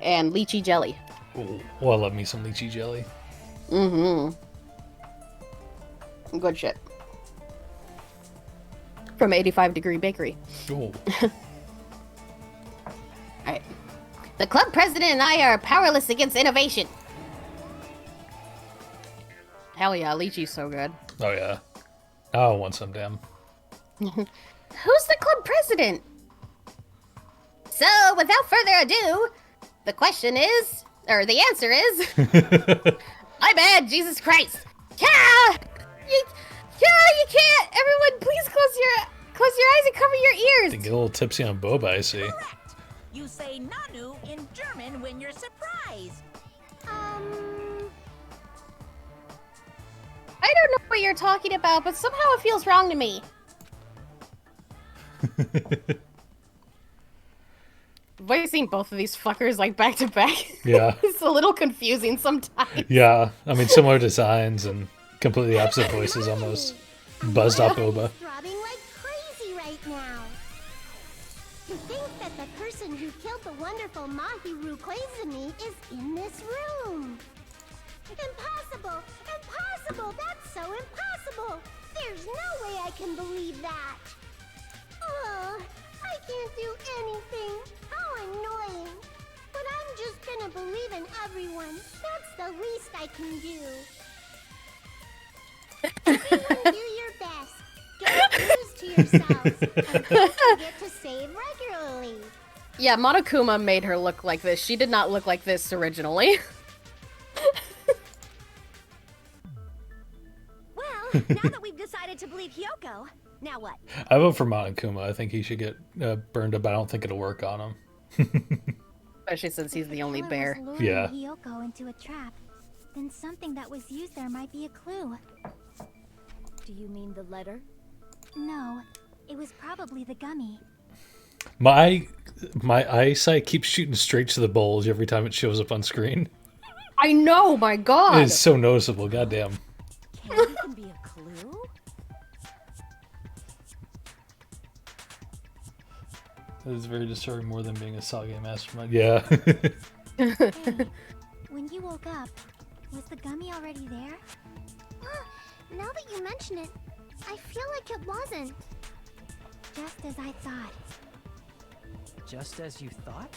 S2: And lychee jelly.
S1: Oh, I love me some lychee jelly.
S2: Mm-hmm. Good shit. From 85 Degree Bakery.
S1: Oh.
S2: Alright. The club president and I are powerless against innovation. Hell yeah, lychee's so good.
S1: Oh yeah. I want some, damn.
S2: Who's the club president? So, without further ado, the question is, or the answer is, my bad, Jesus Christ. Yeah! You can't! Everyone, please close your eyes and cover your ears!
S1: They get a little tipsy on boba, I see.
S7: Correct. You say Nanu in German when you're surprised.
S2: I don't know what you're talking about, but somehow it feels wrong to me. Voicing both of these fuckers like back to back.
S1: Yeah.
S2: It's a little confusing sometimes.
S1: Yeah, I mean similar designs and completely opposite voices almost. Buzzed off boba.
S6: Throbbing like crazy right now. To think that the person who killed the wonderful Mahiru Koizumi is in this room. Impossible! Impossible! That's so impossible! There's no way I can believe that! Ugh, I can't do anything! How annoying! But I'm just gonna believe in everyone. That's the least I can do. Everyone do your best. Don't lose to yourselves. And don't forget to save regularly.
S2: Yeah, Monokuma made her look like this. She did not look like this originally.
S5: Well, now that we've decided to believe Hyoko, now what?
S1: I vote for Monokuma. I think he should get burned up. I don't think it'll work on him.
S2: Especially since he's the only bear.
S10: Yeah. Hyoko into a trap. Then something that was used there might be a clue.
S11: Do you mean the letter?
S10: No, it was probably the gummy.
S1: My eyesight keeps shooting straight to the bulge every time it shows up on screen.
S2: I know, my god!
S1: It's so noticeable, goddamn.
S11: Candy can be a clue?
S1: That is very disturbing, more than being a Sage mastermind. Yeah.
S10: Hey, when you woke up, was the gummy already there?
S6: Now that you mention it, I feel like it wasn't.
S10: Just as I thought.
S8: Just as you thought?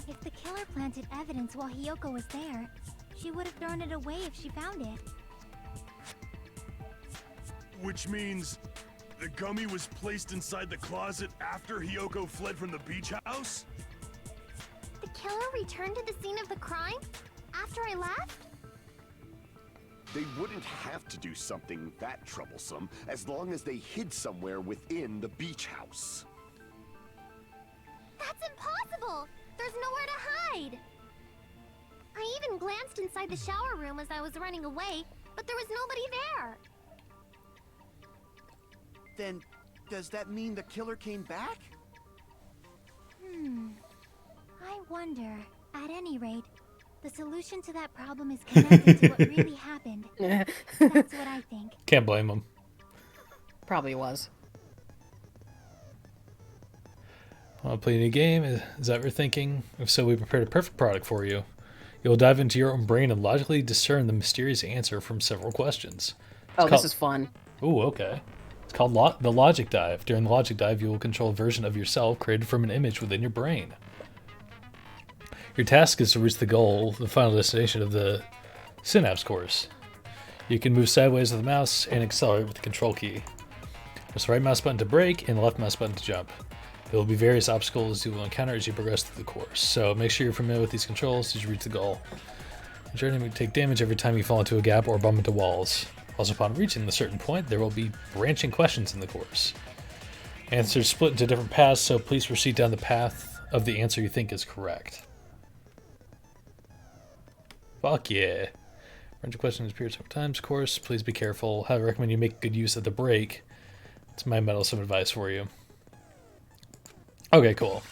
S10: If the killer planted evidence while Hyoko was there, she would have thrown it away if she found it.
S4: Which means the gummy was placed inside the closet after Hyoko fled from the beach house?
S6: The killer returned to the scene of the crime after I left?
S9: They wouldn't have to do something that troublesome as long as they hid somewhere within the beach house.
S6: That's impossible! There's nowhere to hide! I even glanced inside the shower room as I was running away, but there was nobody there.
S12: Then, does that mean the killer came back?
S10: I wonder. At any rate, the solution to that problem is connected to what really happened. That's what I think.
S1: Can't blame him.
S2: Probably was.
S1: Want to play a new game? Is that what you're thinking? If so, we prepared a perfect product for you. You'll dive into your own brain and logically discern the mysterious answer from several questions.
S2: This is fun.
S1: Ooh, okay. It's called the Logic Dive. During the Logic Dive, you will control a version of yourself created from an image within your brain. Your task is to reach the goal, the final destination of the Synapse course. You can move sideways with the mouse and accelerate with the control key. Press the right mouse button to brake and the left mouse button to jump. There will be various obstacles you will encounter as you progress through the course, so make sure you're familiar with these controls as you reach the goal. The journey may take damage every time you fall into a gap or bump into walls. Also, upon reaching a certain point, there will be branching questions in the course. Answers split into different paths, so please proceed down the path of the answer you think is correct. Fuck yeah. Random question appeared several times, of course. Please be careful. I recommend you make good use of the break. It's my meddlesome advice for you. Okay, cool.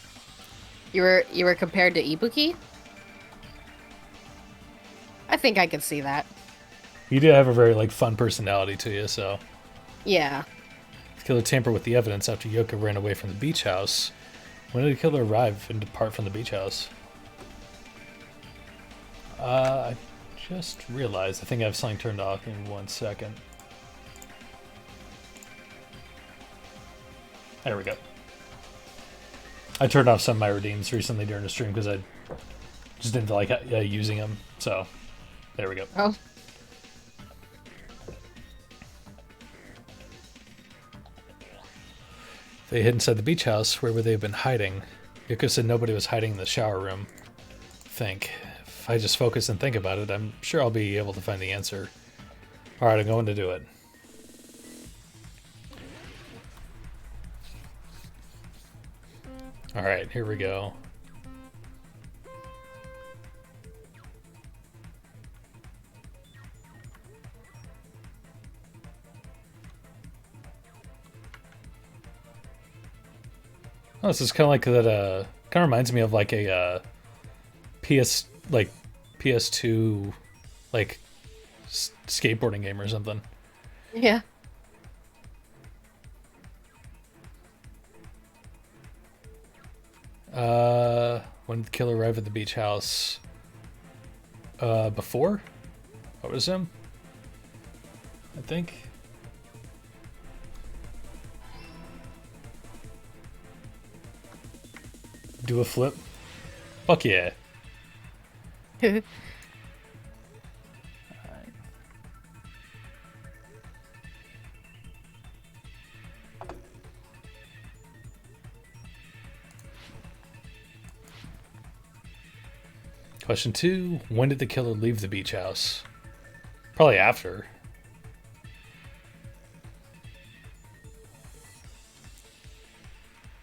S2: You were compared to Ibuki? I think I could see that.
S1: You did have a very fun personality to you, so.
S2: Yeah.
S1: The killer tampered with the evidence after Yoko ran away from the beach house. When did the killer arrive and depart from the beach house? I just realized. I think I have something turned off in 1 second. There we go. I turned off some of my redeems recently during the stream because I just didn't feel like using them. So, there we go.
S2: Oh.
S1: If they hid inside the beach house, where would they have been hiding? Yoko said nobody was hiding in the shower room. If I just focus and think about it, I'm sure I'll be able to find the answer. Alright, I'm going to do it. Alright, here we go. Oh, this is kind of like that, kind of reminds me of like a PS2, skateboarding game or something.
S2: Yeah.
S1: When did the killer arrive at the beach house? Before? What was him? I think. Do a flip? Fuck yeah. Question 2. When did the killer leave the beach house? Probably after.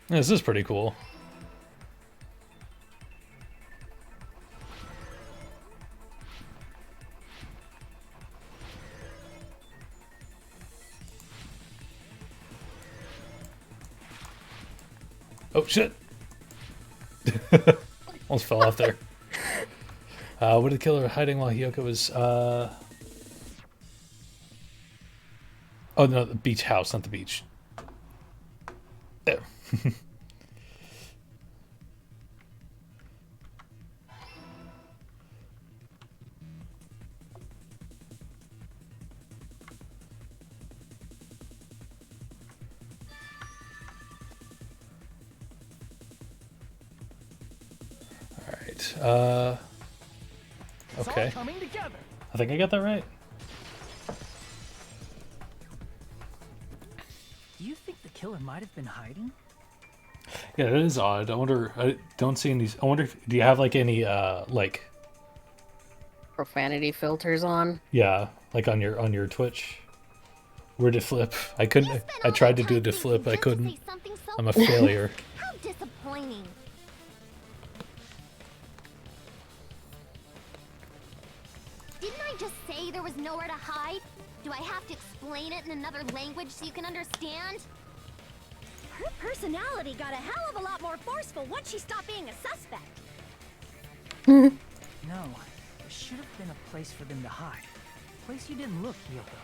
S1: This is pretty cool. Oh shit! Almost fell off there. What did the killer hiding while Hiyoko was, Oh no, the beach house, not the beach. There. Alright, okay.
S8: Coming together.
S1: I think I got that right.
S8: Do you think the killer might have been hiding?
S1: Yeah, it is odd. I wonder, I don't see any, I wonder if, do you have any,
S2: Profanity filters on?
S1: yeah, on your Twitch? Where to flip? I couldn't, I tried to do the flip, I couldn't. I'm a failure.
S6: How disappointing. Didn't I just say there was nowhere to hide? Do I have to explain it in another language so you can understand?
S5: Her personality got a hell of a lot more forceful once she stopped being a suspect.
S8: No, there should have been a place for them to hide. A place you didn't look, Yoko.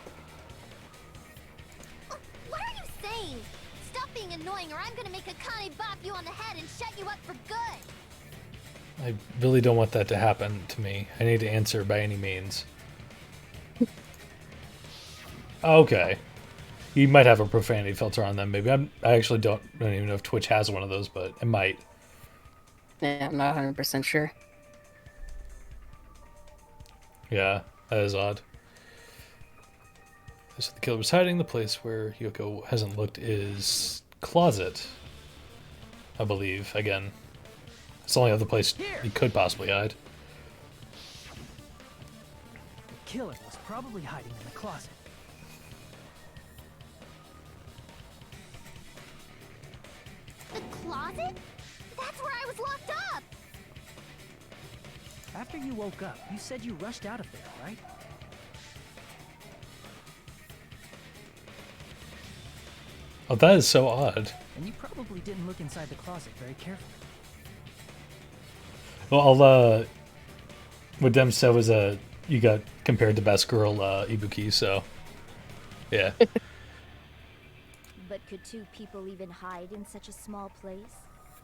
S6: What are you saying? Stop being annoying or I'm gonna make Akane bop you on the head and shut you up for good.
S1: I really don't want that to happen to me. I need to answer by any means. Okay. You might have a profanity filter on them, maybe. I actually don't even know if Twitch has one of those, but it might.
S2: Yeah, I'm not 100% sure.
S1: Yeah, that is odd. So the killer was hiding. The place where Yoko hasn't looked is closet, I believe. Again, it's the only other place he could possibly hide.
S8: The killer was probably hiding in the closet.
S6: closet? That's where I was locked up!
S8: After you woke up, you said you rushed out of there, right?
S1: Oh, that is so odd.
S8: And you probably didn't look inside the closet very carefully.
S1: Well, what Dem said was you got compared to Best Girl Ibuki, so yeah.
S5: But could two people even hide in such a small place?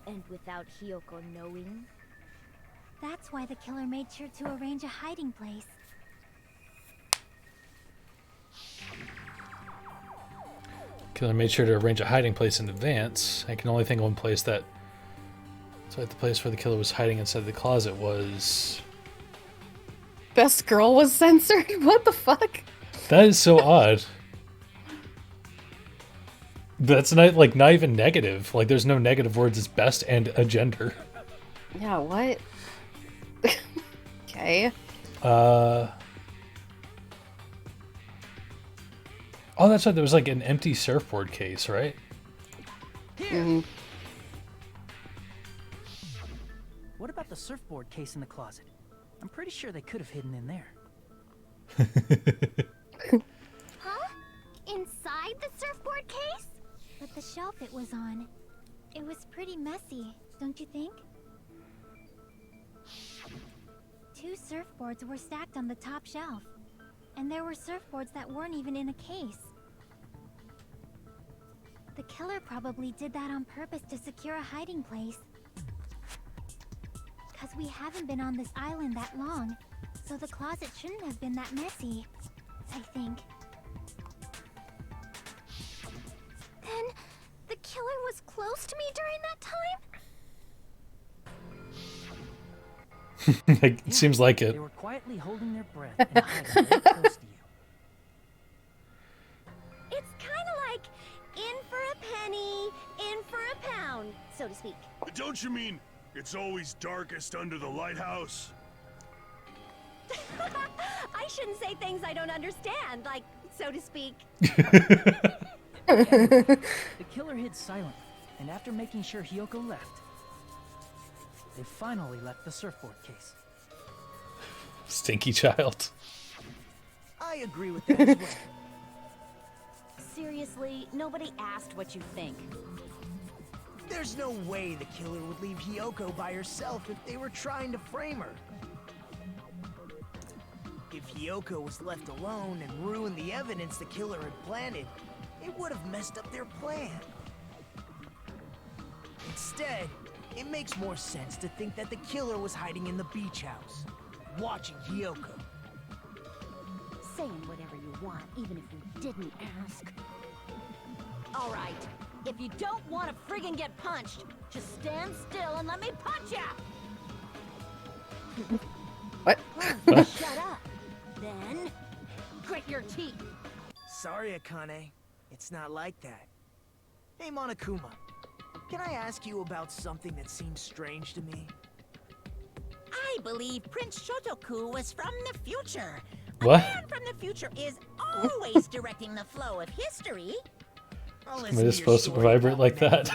S5: And without Hiyoko knowing?
S10: That's why the killer made sure to arrange a hiding place.
S1: Killer made sure to arrange a hiding place in advance. I can only think of one place that. So the place where the killer was hiding inside the closet was.
S2: Best Girl was censored? What the fuck?
S1: That is so odd. That's not even negative. Like, there's no negative words. It's best and a gender.
S2: Yeah, what? Okay.
S1: Oh, that's right. There was like an empty surfboard case, right?
S2: Mm-hmm.
S8: What about the surfboard case in the closet? I'm pretty sure they could have hidden in there.
S6: Huh? Inside the surfboard case?
S10: But the shelf it was on, it was pretty messy, don't you think? 2 surfboards were stacked on the top shelf. And there were surfboards that weren't even in a case. The killer probably did that on purpose to secure a hiding place. 'Cause we haven't been on this island that long, so the closet shouldn't have been that messy, I think.
S6: Then, the killer was close to me during that time?
S1: It seems like it.
S8: They were quietly holding their breath and hiding very close to you.
S5: It's kind of like in for a penny, in for a pound, so to speak.
S4: Don't you mean it's always darkest under the lighthouse?
S5: I shouldn't say things I don't understand, like, so to speak.
S8: The killer hid silently, and after making sure Hiyoko left, they finally left the surfboard case.
S1: Stinky child.
S3: I agree with that as well.
S7: Seriously, nobody asked what you think.
S3: There's no way the killer would leave Hiyoko by herself if they were trying to frame her. If Hiyoko was left alone and ruined the evidence the killer had planted, it would have messed up their plan. Instead, it makes more sense to think that the killer was hiding in the beach house, watching Hiyoko.
S7: Saying whatever you want, even if we didn't ask. All right, if you don't want to friggin' get punched, just stand still and let me punch ya!
S2: What?
S7: Shut up. Then, grit your teeth.
S3: Sorry, Akane. It's not like that. Hey, Monokuma. Can I ask you about something that seems strange to me?
S7: I believe Prince Shotoku was from the future.
S1: What?
S7: A man from the future is always directing the flow of history.
S3: I'll
S1: Am I
S3: listen to
S1: just
S3: your
S1: supposed to
S3: story
S1: vibrate
S3: about
S1: like
S3: that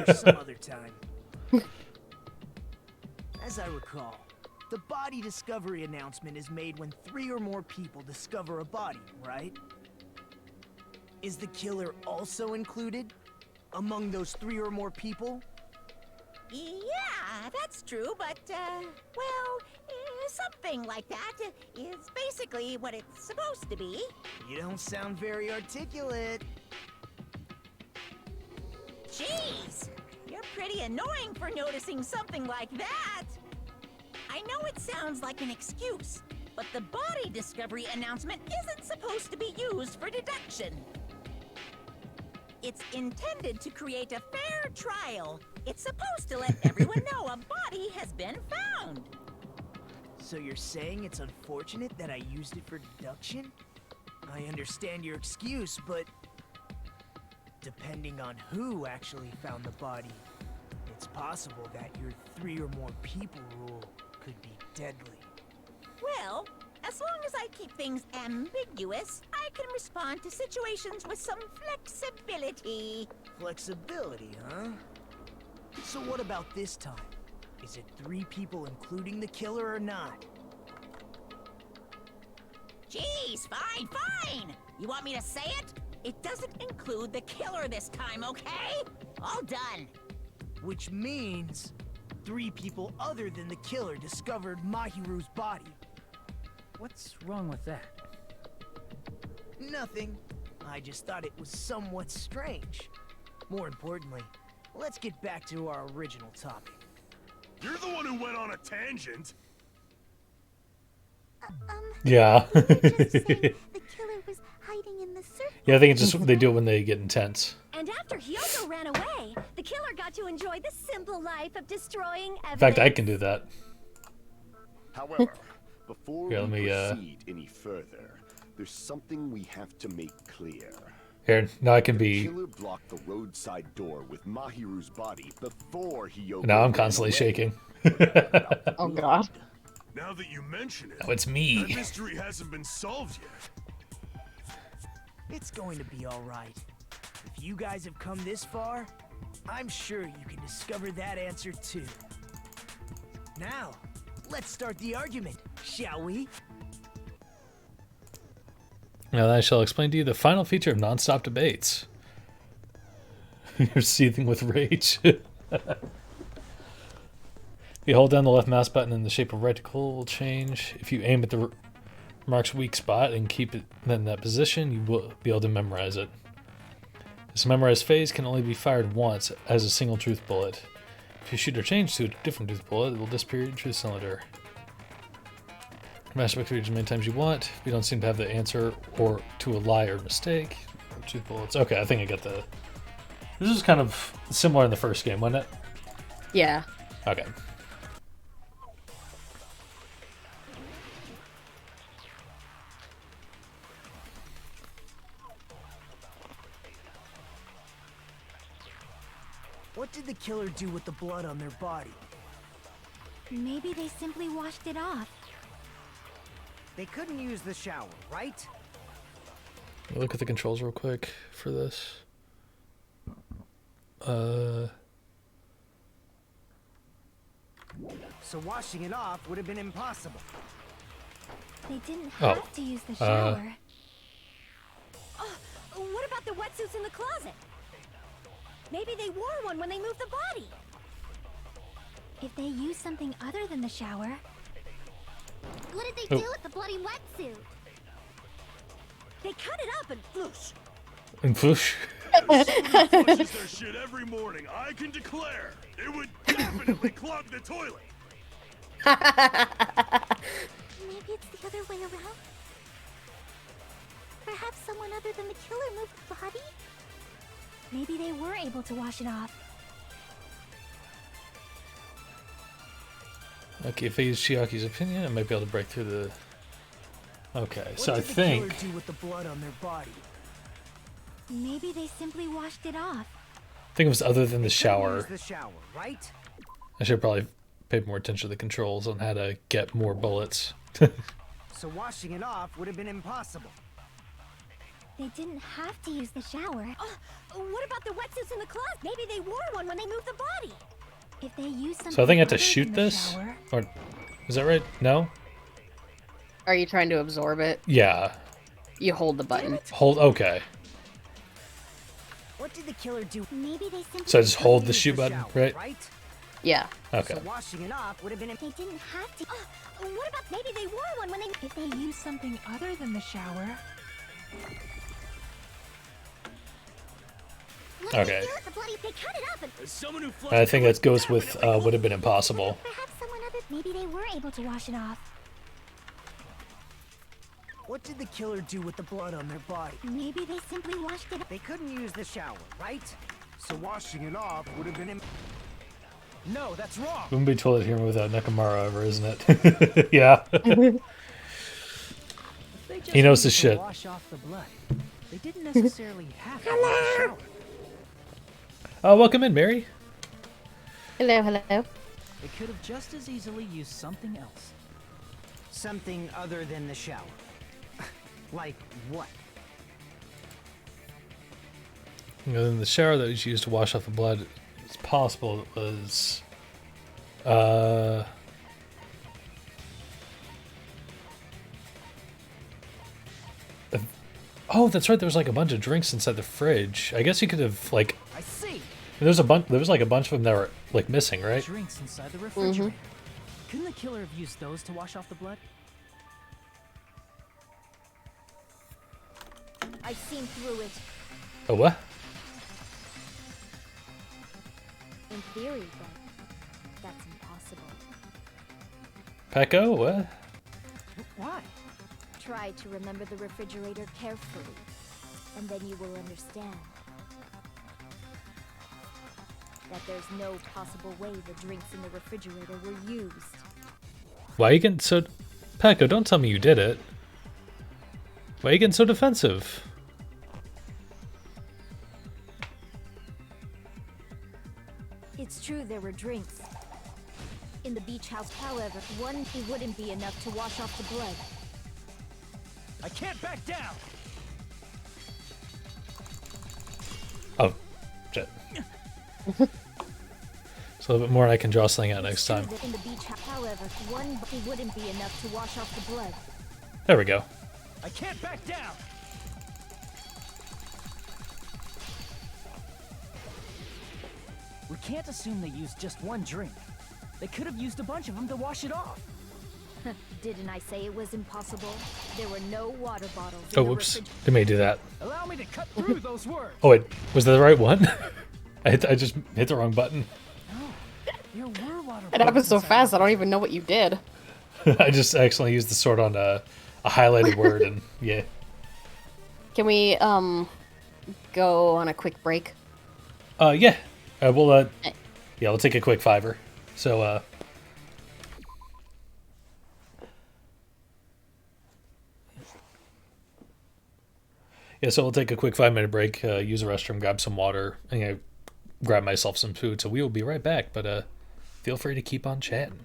S1: that?
S3: some other time. As I recall, the body discovery announcement is made when 3 or more people discover a body, right? Is the killer also included among those 3 or more people?
S7: Yeah, that's true, but, something like that is basically what it's supposed to be.
S3: You don't sound very articulate.
S7: Jeez, you're pretty annoying for noticing something like that. I know it sounds like an excuse, but the body discovery announcement isn't supposed to be used for deduction. It's intended to create a fair trial. It's supposed to let everyone know a body has been found.
S3: So you're saying it's unfortunate that I used it for deduction? I understand your excuse, but depending on who actually found the body, it's possible that your 3 or more people rule could be deadly.
S7: Well, as long as I keep things ambiguous, I can respond to situations with some flexibility.
S3: Flexibility, huh? So what about this time? Is it 3 people including the killer or not?
S7: Jeez, fine. You want me to say it? It doesn't include the killer this time, okay? All done.
S3: Which means 3 people other than the killer discovered Mahiru's body.
S8: What's wrong with that?
S3: Nothing. I just thought it was somewhat strange. More importantly, let's get back to our original topic.
S4: You're the one who went on a tangent.
S1: Yeah.
S6: Just saying the killer was hiding in the circle.
S1: Yeah, I think it's just they do it when they get intense.
S5: And after Hyoko ran away, the killer got to enjoy the simple life of destroying evidence.
S1: In fact, I can do that.
S9: However, before
S1: Here,
S9: we
S1: let me,
S9: proceed any further, there's something we have to make clear.
S1: Here, now I can
S9: The
S1: be.
S9: killer blocked the roadside door with Mahiru's body before Hyoko
S1: Now I'm
S9: ran
S1: constantly
S9: away.
S1: shaking.
S13: Oh god.
S4: Now that you mention it,
S1: Oh, it's me.
S4: that mystery hasn't been solved yet.
S3: It's going to be all right. If you guys have come this far, I'm sure you can discover that answer too. Now, let's start the argument, shall we?
S1: Now I shall explain to you the final feature of non-stop debates. You're seething with rage. You hold down the left mouse button in the shape of reticle will change. If you aim at the mark's weak spot and keep it in that position, you will be able to memorize it. This memorized phase can only be fired once as a single truth bullet. If you shoot or change to a different truth bullet, it will disappear your truth cylinder. Mash back as many times you want. If you don't seem to have the answer or to a lie or mistake, truth bullets. Okay, I think I got the. This is kind of similar in the first game, wasn't it?
S13: Yeah.
S1: Okay.
S3: What did the killer do with the blood on their body?
S10: Maybe they simply washed it off.
S8: They couldn't use the shower, right?
S1: Let me look at the controls real quick for this.
S8: So washing it off would have been impossible.
S10: They didn't have to use the shower.
S5: What about the wetsuits in the closet? Maybe they wore one when they moved the body.
S10: If they used something other than the shower,
S6: What did they do with the bloody wetsuit?
S5: They cut it up and floosh.
S1: And flush.
S4: Flushes their shit every morning. I can declare it would definitely clog the toilet.
S6: Maybe it's the other way around? Perhaps someone other than the killer moved the body?
S10: maybe they were able to wash it off.
S1: Okay, if I use Chiaki's opinion, I might be able to break through the... Okay, so I
S3: What did the
S1: think...
S3: killer do with the blood on their body?
S10: Maybe they simply washed it off.
S1: I think it was other than the shower.
S8: The shower, right?
S1: I should probably pay more attention to the controls on how to get more bullets.
S8: So washing it off would have been impossible.
S10: They didn't have to use the shower.
S5: What about the wetsuits in the closet? Maybe they wore one when they moved the body.
S10: If they used something
S1: So I think I have to
S10: other
S1: shoot
S10: than the
S1: this?
S10: shower-
S1: Or is that right? No?
S13: Are you trying to absorb it?
S1: Yeah.
S13: You hold the button.
S1: Hold, okay.
S3: What did the killer do?
S10: Maybe they simply
S1: So I just hold the
S8: Use
S1: shoot button,
S8: shower,
S1: right?
S13: Yeah.
S1: Okay.
S8: So washing it off would have been
S10: They didn't have to.
S5: What about maybe they wore one when they...
S10: If they used something other than the shower,
S6: What did
S1: Okay.
S6: they do with the bloody?
S5: They cut it up and...
S4: As someone who flushed
S1: I think
S4: toilets
S1: that goes with
S4: definitely
S1: would have been impossible.
S10: perhaps someone other. Maybe they were able to wash it off.
S3: What did the killer do with the blood on their body?
S10: Maybe they simply washed it.
S8: They couldn't use the shower, right? So washing it off would have been No, that's wrong.
S1: Wouldn't be toilet humor without Nekomara ever, isn't it? Yeah.
S8: They just
S1: He knows
S8: needed
S1: his
S8: to
S1: shit.
S8: Wash off the blood. They didn't necessarily have to use the shower.
S1: Oh, welcome in, Mary.
S13: Hello, hello.
S8: They could have just as easily used something else. Something other than the shower. Like what?
S1: And then the shower that was used to wash off the blood It's possible it was. Uh. Oh, that's right. There was like a bunch of drinks inside the fridge. I guess you could have like.
S8: I see.
S1: There was a bunch. There was like a bunch of them that were like missing, right?
S8: Drinks inside the refrigerator. Couldn't the killer have used those to wash off the blood?
S5: I've seen through it.
S1: Oh what?
S5: In theory, but that's impossible.
S1: Pecco, what?
S8: Why?
S5: Try to remember the refrigerator carefully, and then you will understand that there's no possible way the drinks in the refrigerator were used.
S1: Why are you getting so... Pecco, don't tell me you did it. Why are you getting so defensive?
S5: It's true there were drinks in the beach house. However, one wouldn't be enough to wash off the blood.
S8: I can't back down.
S1: Oh, shit. It's a little bit more and I can draw something out next time.
S5: In the beach house, however, one wouldn't be enough to wash off the blood.
S1: There we go.
S8: I can't back down. We can't assume they used just one drink. They could have used a bunch of them to wash it off.
S5: Didn't I say it was impossible? There were no water bottles.
S1: Oh, whoops. They may do that.
S8: Allow me to cut through those words.
S1: Oh, wait. Was that the right one? I just hit the wrong button.
S8: There were water
S13: It happened so fast, I don't even know what you did.
S1: I just accidentally used the sword on a highlighted word, and yeah.
S13: Can we, go on a quick break?
S1: Yeah. We'll take a quick fiver. So, yeah, so we'll take a quick 5-minute break, use the restroom, grab some water, and grab myself some food. So we will be right back, but feel free to keep on chatting.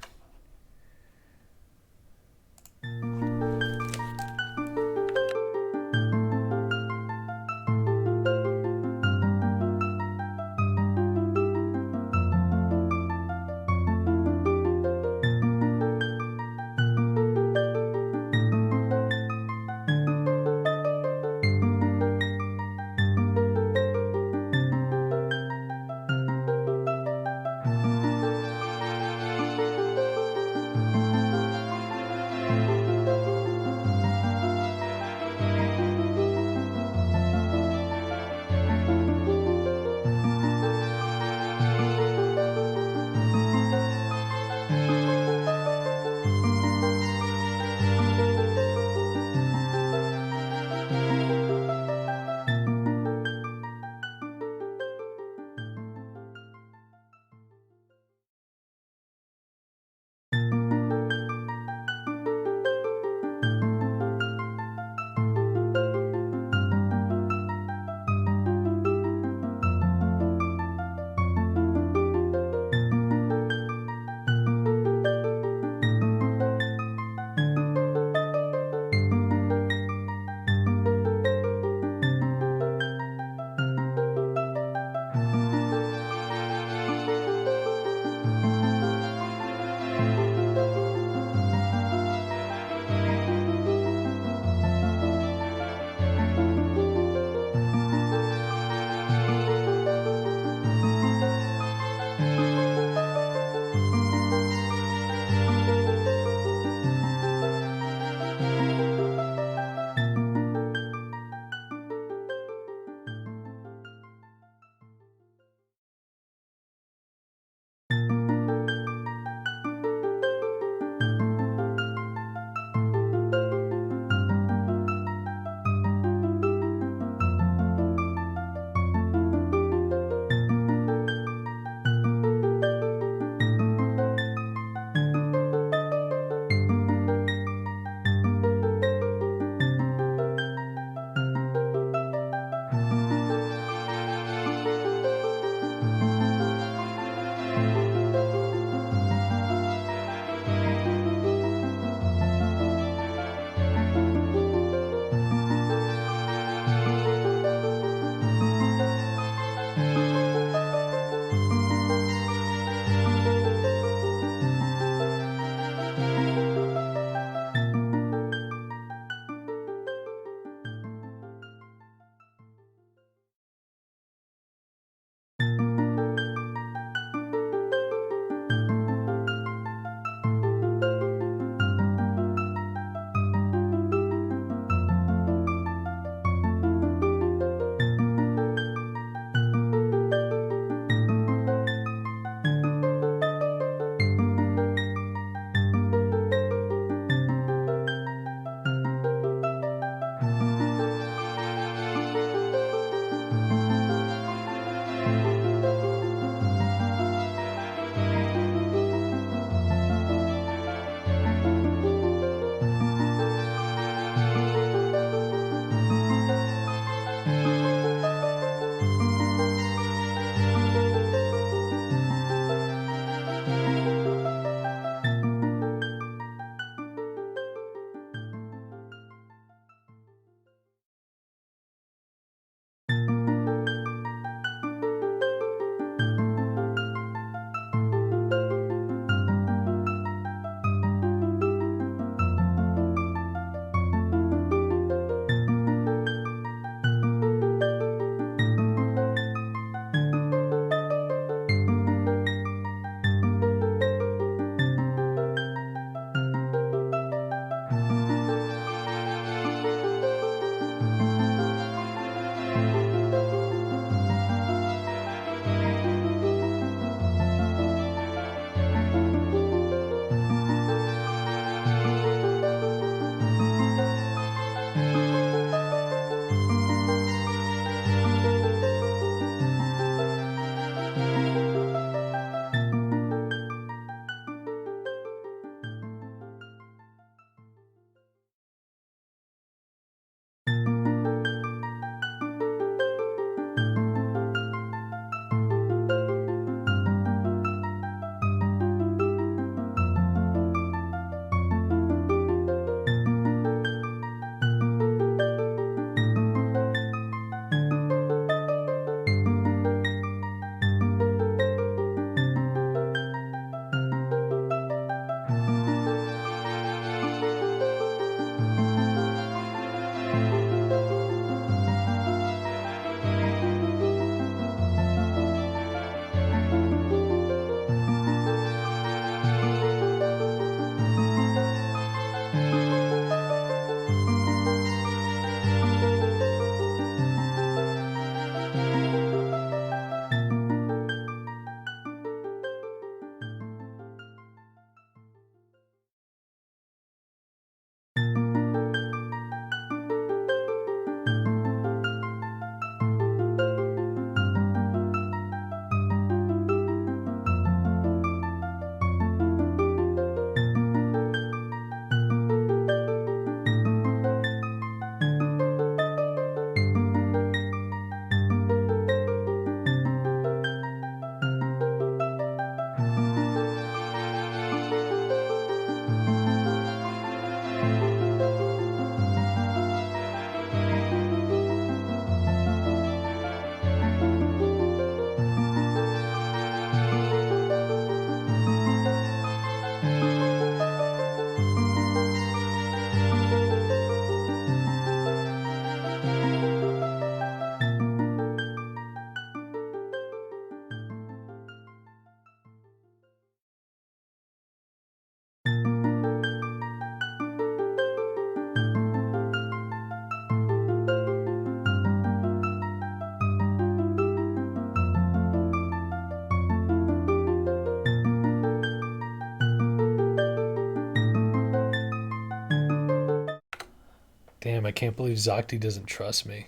S1: Damn, I can't believe Zakti doesn't trust me.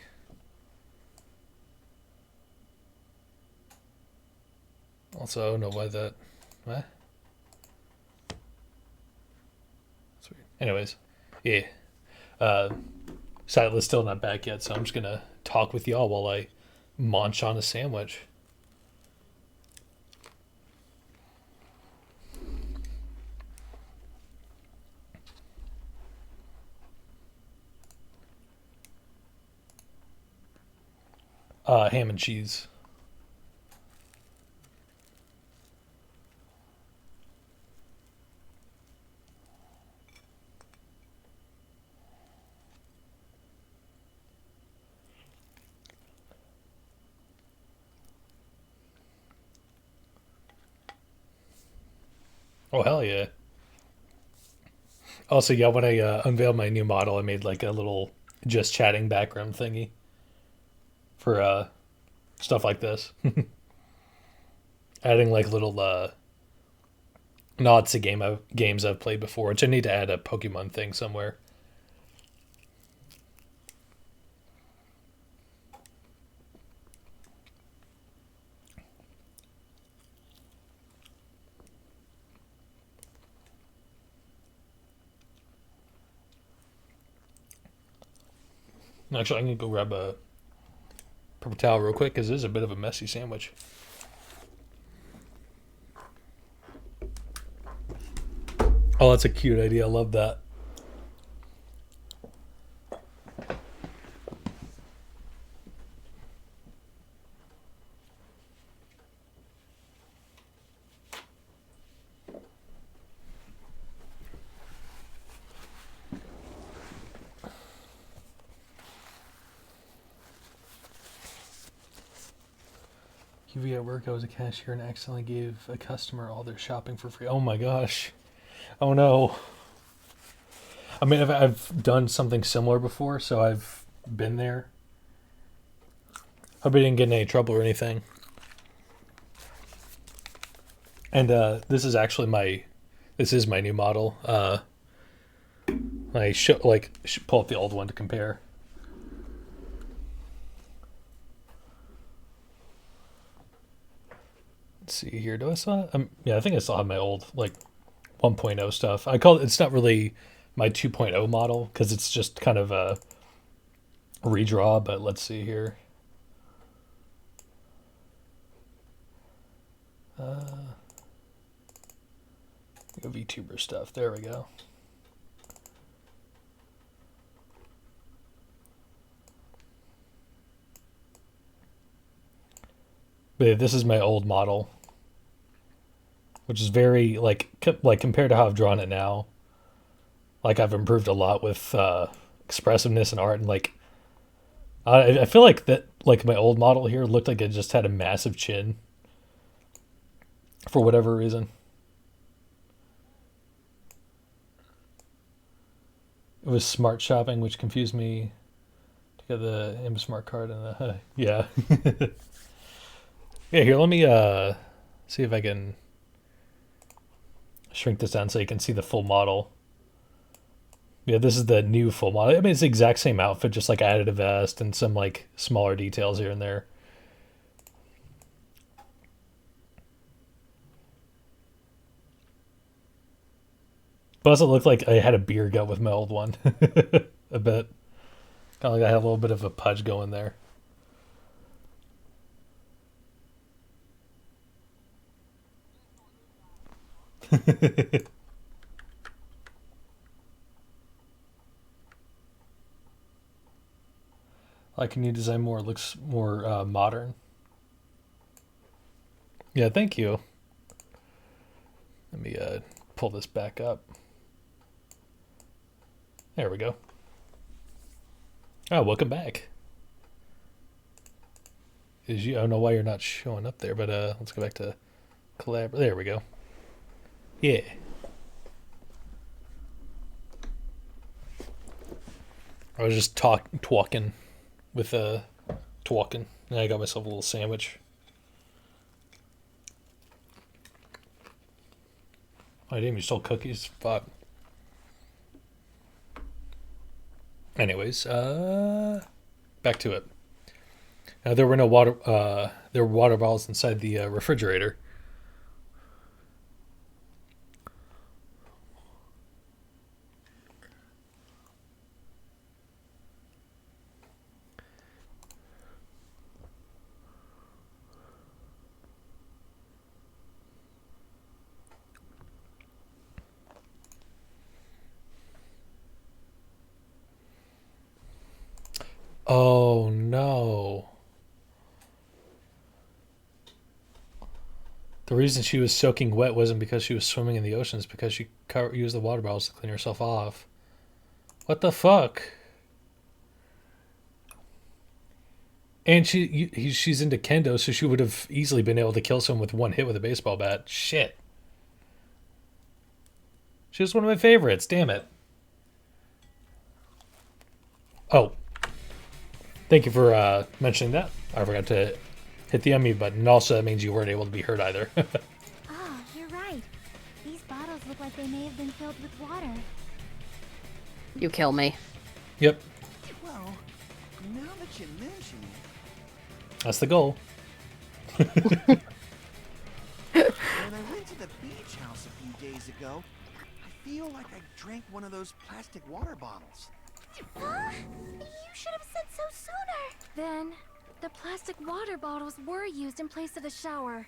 S1: Also, I don't know why that... What? That's weird. Anyways, yeah. Sila's still not back yet, so I'm just gonna talk with y'all while I munch on a sandwich. Ham and cheese. Oh, hell yeah. Also, yeah, when I unveiled my new model, I made like a little just chatting background thingy for stuff like this. Adding like little nods to games I've played before, which I need to add a Pokemon thing somewhere. Actually, I'm going to go grab a paper towel real quick because this is a bit of a messy sandwich. Oh, that's a cute idea. I love that. Hughie at work, I was a cashier and accidentally gave a customer all their shopping for free. Oh my gosh. Oh no. I mean, I've done something similar before, so I've been there. Hope I didn't get in any trouble or anything. And this is actually my new model. I pull up the old one to compare. Let's see here. Do I still have, yeah, I think I still have my old like 1.0 stuff. It's not really my 2.0 model because it's just kind of a redraw, but let's see here. VTuber stuff. There we go. But yeah, this is my old model, which is very like compared to how I've drawn it now. Like I've improved a lot with expressiveness and art, and like I feel like that like my old model here looked like it just had a massive chin for whatever reason. It was smart shopping, which confused me to get the M Smart card and the yeah. Yeah, here, let me see if I can shrink this down so you can see the full model. Yeah, this is the new full model. I mean, it's the exact same outfit, just like added a vest and some like smaller details here and there. Plus, it looked like I had a beer gut with my old one. A bit. Kind of like I had a little bit of a pudge going there. Like, can you design more? It looks more modern. Yeah, thank you. Let me pull this back up. There we go. Oh, welcome back. I don't know why you're not showing up there, but let's go back to collab. There we go. Yeah. I was just talking with talking, and I got myself a little sandwich. Oh, damn, you stole cookies? Fuck. Anyways, back to it. There were no water. There were water bottles inside the refrigerator. Oh no. The reason she was soaking wet wasn't because she was swimming in the ocean, it's because she used the water bottles to clean herself off. What the fuck? And she's into kendo, so she would have easily been able to kill someone with one hit with a baseball bat. Shit. She was one of my favorites, damn it. Oh. Thank you for mentioning that. I forgot to hit the unmute button. Also, that means you weren't able to be heard either.
S6: Oh, you're right. These bottles look like they may have been filled with water.
S13: You kill me.
S1: Yep.
S12: Well, now that you mention it,
S1: That's the goal.
S12: when I went to the beach house a few days ago, I feel like I drank one of those plastic water bottles.
S10: Huh? You should have said so sooner. Then, the plastic water bottles were used in place of the shower.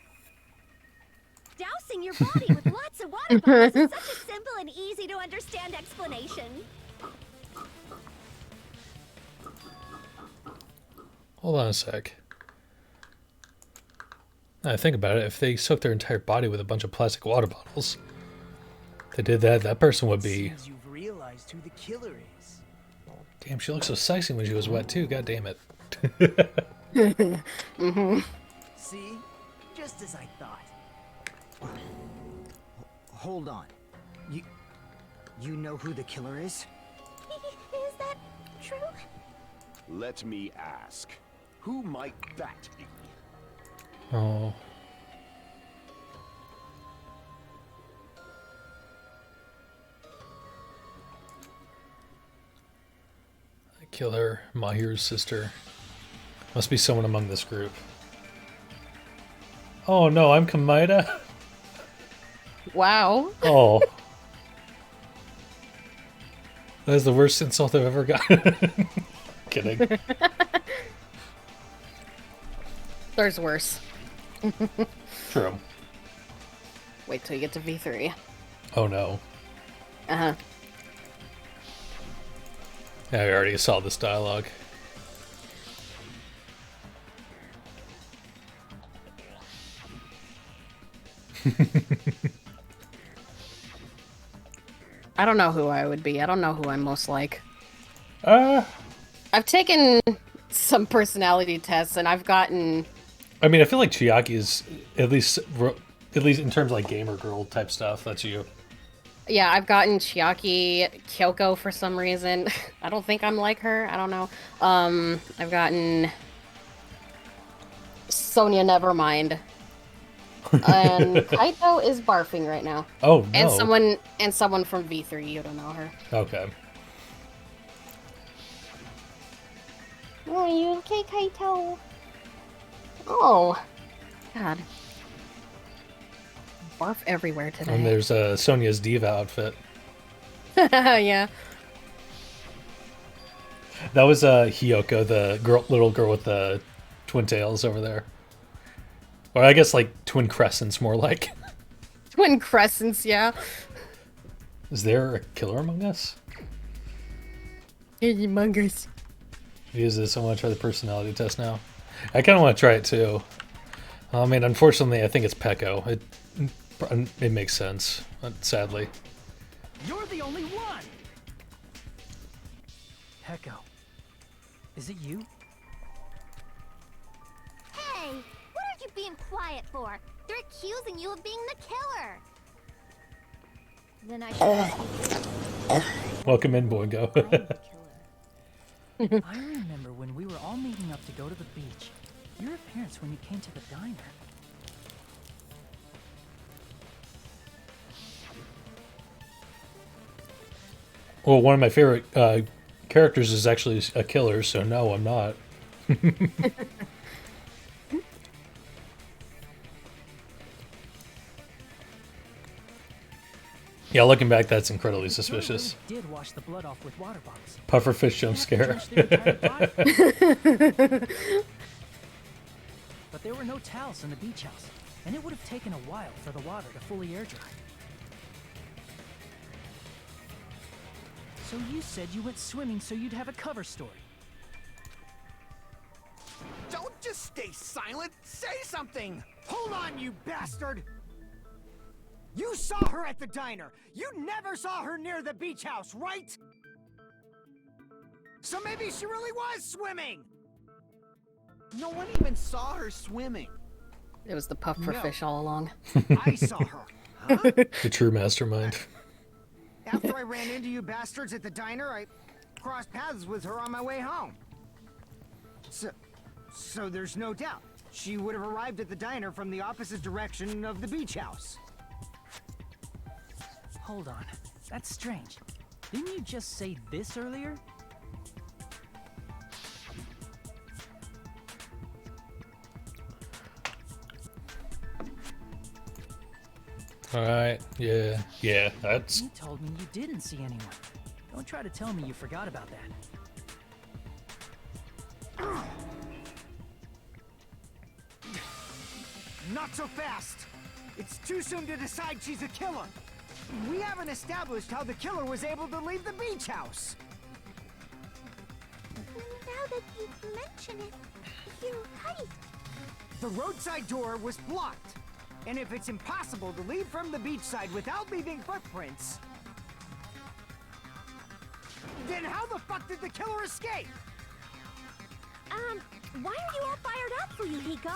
S5: Dousing your body with lots of water bottles is such a simple and easy to understand explanation.
S1: Hold on a sec. Now I think about it, if they soaked their entire body with a bunch of plastic water bottles, if they did that, that person would be...
S3: Seems you've realized who the killer is.
S1: Damn, she looked so sexy when she was wet too, god damn it.
S13: Mm-hmm.
S3: See? Just as I thought.
S8: Hold on. You know who the killer is?
S5: Is that true?
S9: Let me ask. Who might that be?
S1: Oh. Killer, Mahiru's sister. Must be someone among this group. Oh no, I'm Kamaida?
S13: Wow.
S1: Oh. That is the worst insult I've ever gotten. Kidding.
S13: There's worse.
S1: True.
S13: Wait till you get to V3.
S1: Oh no.
S13: Uh-huh.
S1: Yeah, I already saw this dialogue.
S13: I don't know who I would be. I don't know who I'm most like.
S1: I've
S13: taken some personality tests and I've gotten...
S1: I mean, I feel like Chiaki is at least in terms of like gamer girl type stuff. That's you.
S13: Yeah, I've gotten Chiaki, Kyoko for some reason. I don't think I'm like her. I don't know. I've gotten Sonia Nevermind. And Kaito is barfing right now.
S1: Oh no.
S13: And someone from V3. You don't know her.
S1: Okay.
S13: Are you okay, Kaito? Oh, God. Barf everywhere today.
S1: And there's Sonia's diva outfit.
S13: Yeah.
S1: That was Hiyoko, the little girl with the twin tails over there. Or I guess like twin crescents, more like.
S13: Twin crescents, yeah.
S1: Is there a killer among us?
S13: Among us.
S1: Use this. I want to try the personality test now. I kind of want to try it too. I mean, unfortunately, I think it's Pecco. It makes sense, sadly.
S8: You're the only one! Pecco. Is it you?
S6: Hey, what are you being quiet for? They're accusing you of being the killer.
S5: Then I should
S1: Welcome in, Boingo.
S8: I remember when we were all meeting up to go to the beach. Your appearance when you came to the diner.
S1: Well, one of my favorite characters is actually a killer, so no, I'm not. Yeah, looking back, that's incredibly suspicious.
S3: Really did wash the blood off with water bottles.
S1: Pufferfish jump scare.
S3: But there were no towels in the beach house, and it would have taken a while for the water to fully air dry. So you said you went swimming so you'd have a cover story.
S12: Don't just stay silent. Say something.
S8: Hold on, you bastard! You saw her at the diner. You never saw her near the beach house, right? So maybe she really was swimming.
S12: No one even saw her swimming.
S13: It was the pufferfish all along.
S8: I saw her. Huh?
S1: The true mastermind.
S8: After I ran into you bastards at the diner, I crossed paths with her on my way home. So there's no doubt. She would have arrived at the diner from the opposite direction of the beach house.
S3: Hold on. That's strange. Didn't you just say this earlier?
S1: Alright, yeah, that's...
S3: You told me you didn't see anyone. Don't try to tell me you forgot about that.
S8: Not so fast! It's too soon to decide she's a killer. We haven't established how the killer was able to leave the beach house.
S6: Now that you mention it, you're right.
S8: The roadside door was blocked. And if it's impossible to leave from the beachside without leaving footprints, then how the fuck did the killer escape?
S5: Why are you all fired up, Fuyuhiko?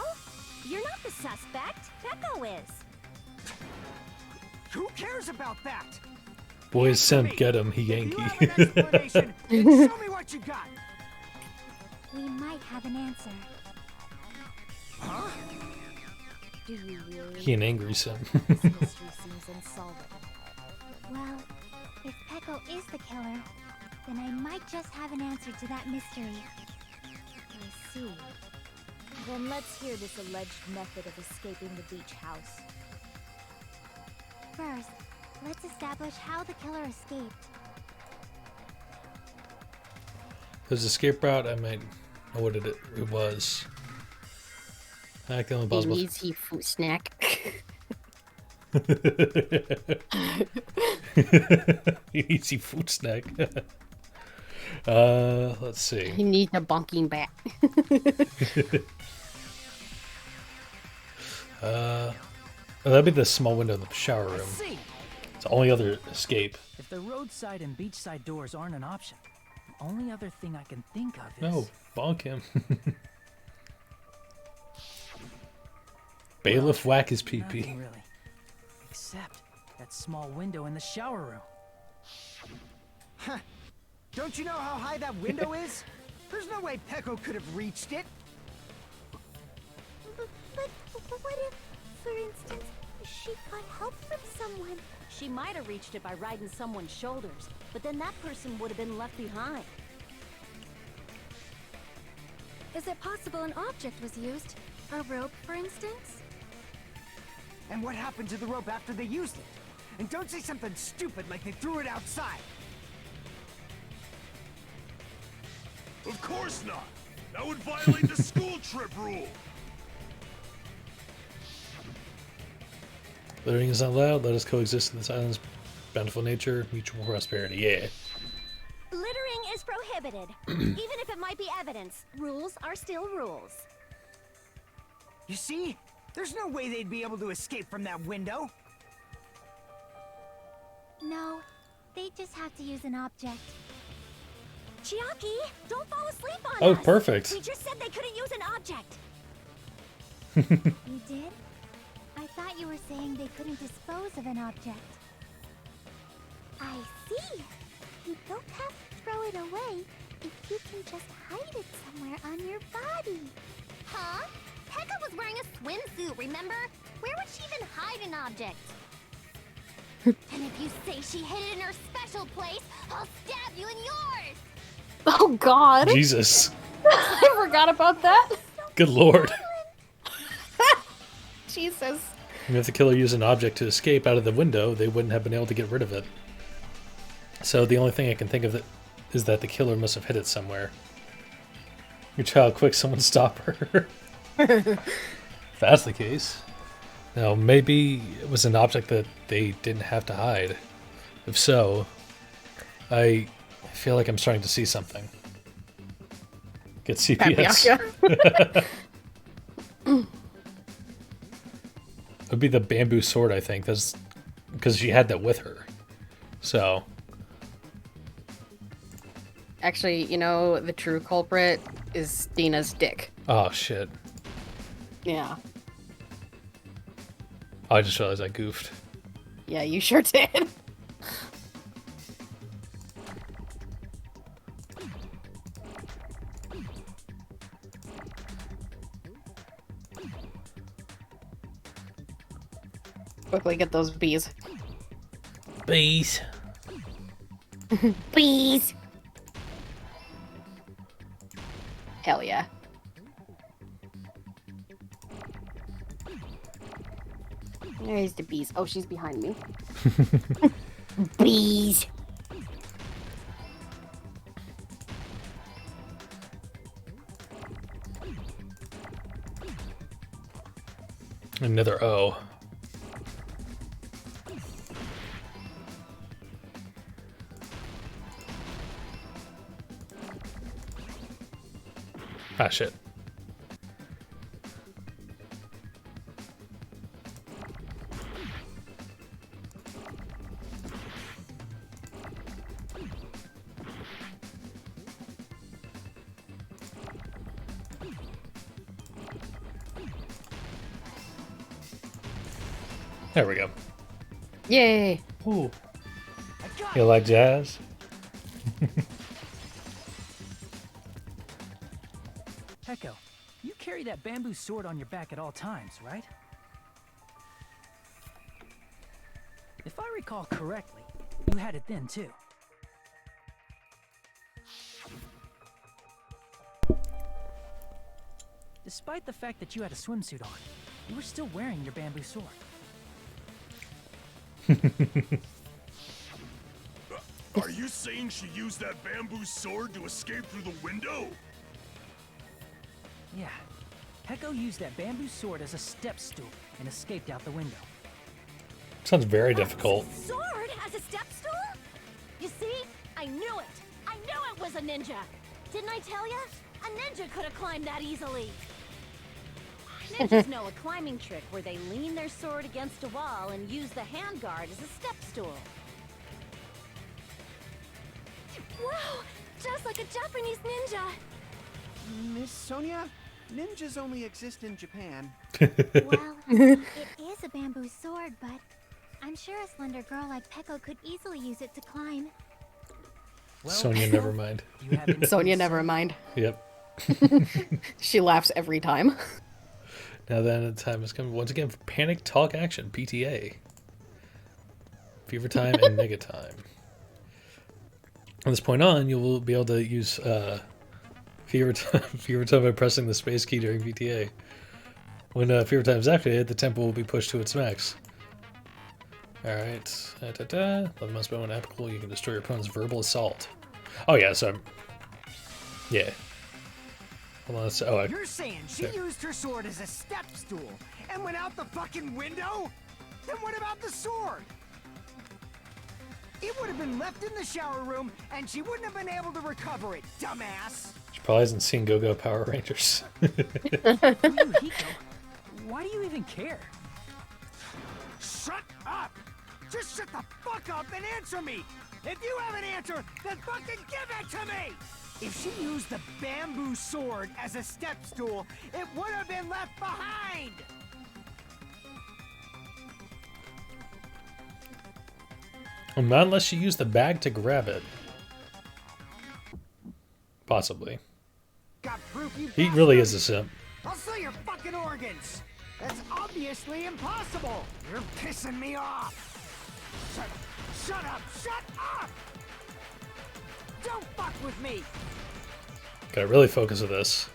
S5: You're not the suspect. Peko is.
S8: Who cares about that?
S1: Boys Simp, get him, he Yankee.
S8: If you have an explanation, then show me what you got.
S5: We might have an answer.
S8: Huh?
S5: Do you really?
S1: He an angry Simp.
S5: This mystery seems unsolvable. Well, if Peko is the killer, then I might just have an answer to that mystery. I see. Then let's hear this alleged method of escaping the beach house. First, let's establish how the killer escaped.
S1: His escape route, I might know what it was.
S13: Easy food snack.
S1: Easy food snack. Let's see.
S13: He needs a bonking bat.
S1: That'd be the small window in the shower room. It's the only other escape.
S3: If the roadside and beachside doors aren't an option, the only other thing I can think of is...
S1: No, bonk him. Bailiff whack his pee-pee.
S3: Nothing really. Except that small window in the shower room.
S8: Huh. Don't you know how high that window is? There's no way Peko could have reached it.
S5: But what if, for instance, she got help from someone?
S11: She might have reached it by riding someone's shoulders, but then that person would have been left behind.
S10: Is it possible an object was used? A rope, for instance?
S8: And what happened to the rope after they used it? And don't say something stupid like they threw it outside.
S4: Of course not! That would violate the school trip rule!
S1: Littering is not allowed. Let us coexist in this island's bountiful nature, mutual prosperity. Yeah.
S5: Littering is prohibited. Even if it might be evidence, rules are still rules.
S8: You see? There's no way they'd be able to escape from that window.
S5: No, they just have to use an object. Chiaki, don't fall asleep on us!
S1: Oh, perfect.
S5: We just said they couldn't use an object. You did? I thought you were saying they couldn't dispose of an object. I see. You don't have to throw it away if you can just hide it somewhere on your body.
S6: Huh? Pekka was wearing a swimsuit, remember? Where would she even hide an object? And if you say she hid it in her special place, I'll stab you in yours!
S13: Oh God.
S1: Jesus.
S13: I forgot about that.
S1: Good lord.
S13: Jesus.
S1: If the killer used an object to escape out of the window, they wouldn't have been able to get rid of it. So the only thing I can think of is that the killer must have hid it somewhere. Your child, quick, someone stop her. If that's the case. Now, maybe it was an object that they didn't have to hide. If so, I feel like I'm starting to see something. Get CPS. It would be the bamboo sword, I think. That's because she had that with her. So.
S13: Actually, you know, the true culprit is Dina's dick.
S1: Oh, shit.
S13: Yeah.
S1: Oh, I just realized I goofed.
S13: Yeah, you sure did. Quickly get those bees.
S1: Bees.
S13: Bees. Hell yeah. There's the bees. Oh, she's behind me. Bees.
S1: Another O. Ah, shit. There we go.
S13: Yay.
S1: Ooh. You like jazz?
S8: Echo, you carry that bamboo sword on your back at all times, right? If I recall correctly, you had it then too. Despite the fact that you had a swimsuit on, you were still wearing your bamboo sword.
S4: Are you saying she used that bamboo sword to escape through the window?
S8: Yeah. Heko used that bamboo sword as a step stool and escaped out the window.
S1: Sounds very difficult.
S11: Sword as a step stool? You see? I knew it! I knew it was a ninja! Didn't I tell ya? A ninja could have climbed that easily! Ninjas know a climbing trick where they lean their sword against a wall and use the handguard as a step stool.
S10: Wow! Just like a Japanese ninja!
S12: Miss Sonia, ninjas only exist in Japan.
S6: Well, it is a bamboo sword, but I'm sure a slender girl like Peko could easily use it to climb.
S8: Well,
S1: Sonia, never mind.
S13: Sonia, never mind.
S1: Yep.
S13: She laughs every time.
S1: Now then, the time has come once again for Panic Talk Action, PTA. Fever Time and Nega Time. From this point on, you will be able to use Fever Time by pressing the space key during PTA. When Fever Time is activated, the tempo will be pushed to its max. Alright. 11 months by when applicable, you can destroy your opponent's verbal assault. Oh yeah, so... Yeah. Hold on, oh,
S8: You're saying she used her sword as a step stool and went out the fucking window? Then what about the sword? It would have been left in the shower room and she wouldn't have been able to recover it, dumbass!
S1: She probably hasn't seen Go-Go Power Rangers.
S8: Hiko, why do you even care? Shut up! Just shut the fuck up and answer me! If you have an answer, then fucking give it to me! If she used the bamboo sword as a step stool, it would have been left behind!
S1: Well, not unless she used the bag to grab it. Possibly.
S8: Got proof, you
S1: He really is a simp.
S8: I'll sell your fucking organs! That's obviously impossible! You're pissing me off! Shut up! Shut up! Don't fuck with me!
S1: Gotta really focus with this.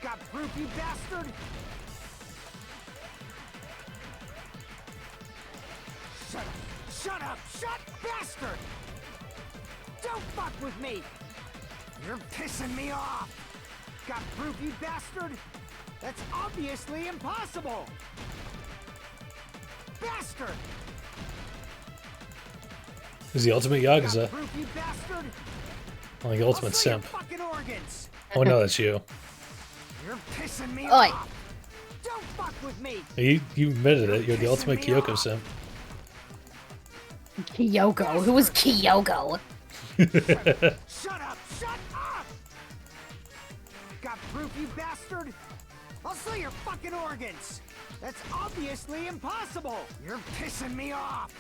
S8: Got proof, you bastard? Shut up! Shut up! Shut, bastard! Don't fuck with me! You're pissing me off! Got proof, you bastard? That's obviously impossible! Bastard!
S1: Who's the ultimate Yakuza?
S8: Got proof, you bastard?
S1: Only the ultimate
S8: I'll see your
S1: simp.
S8: fucking organs!
S1: Oh no, that's you.
S8: You're pissing me
S13: Oi.
S8: off! Don't fuck with me!
S1: You admitted it. You're the ultimate Kyoko simp.
S13: Kyoko? Who was Kyoko?
S8: Shut up! Shut up! Got proof, you bastard? I'll see your fucking organs! That's obviously impossible! You're pissing me off!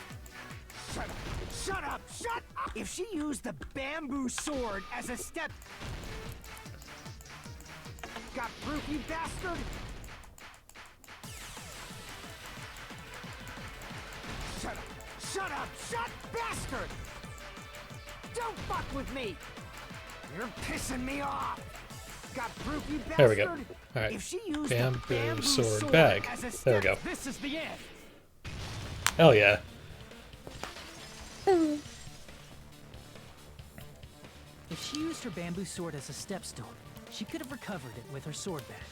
S8: Shut up! Shut up! Shut up! If she used the bamboo sword as a step... Got proof, you bastard? Shut up! Shut up! Shut, bastard! Don't fuck with me! You're pissing me off! Got proof, you bastard?
S1: There we go. Alright.
S8: If she used
S1: Bamboo sword bag.
S8: as a step,
S1: There we go.
S8: This is the end.
S1: Hell yeah.
S3: If she used her bamboo sword as a stepstone, she could have recovered it with her sword bag.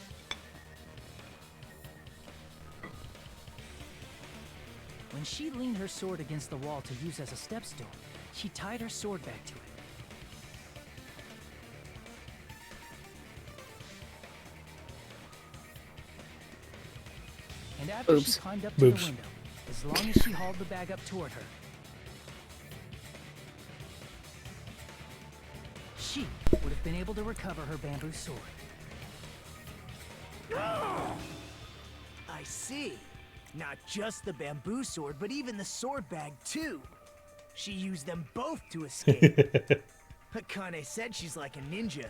S3: When she leaned her sword against the wall to use as a stepstone, she tied her sword bag to it. And after she climbed up to the window, as long as she hauled the bag up toward her, she would have been able to recover her bamboo sword. I see. Not just the bamboo sword, but even the sword bag too. She used them both to escape. Akane said she's like a ninja,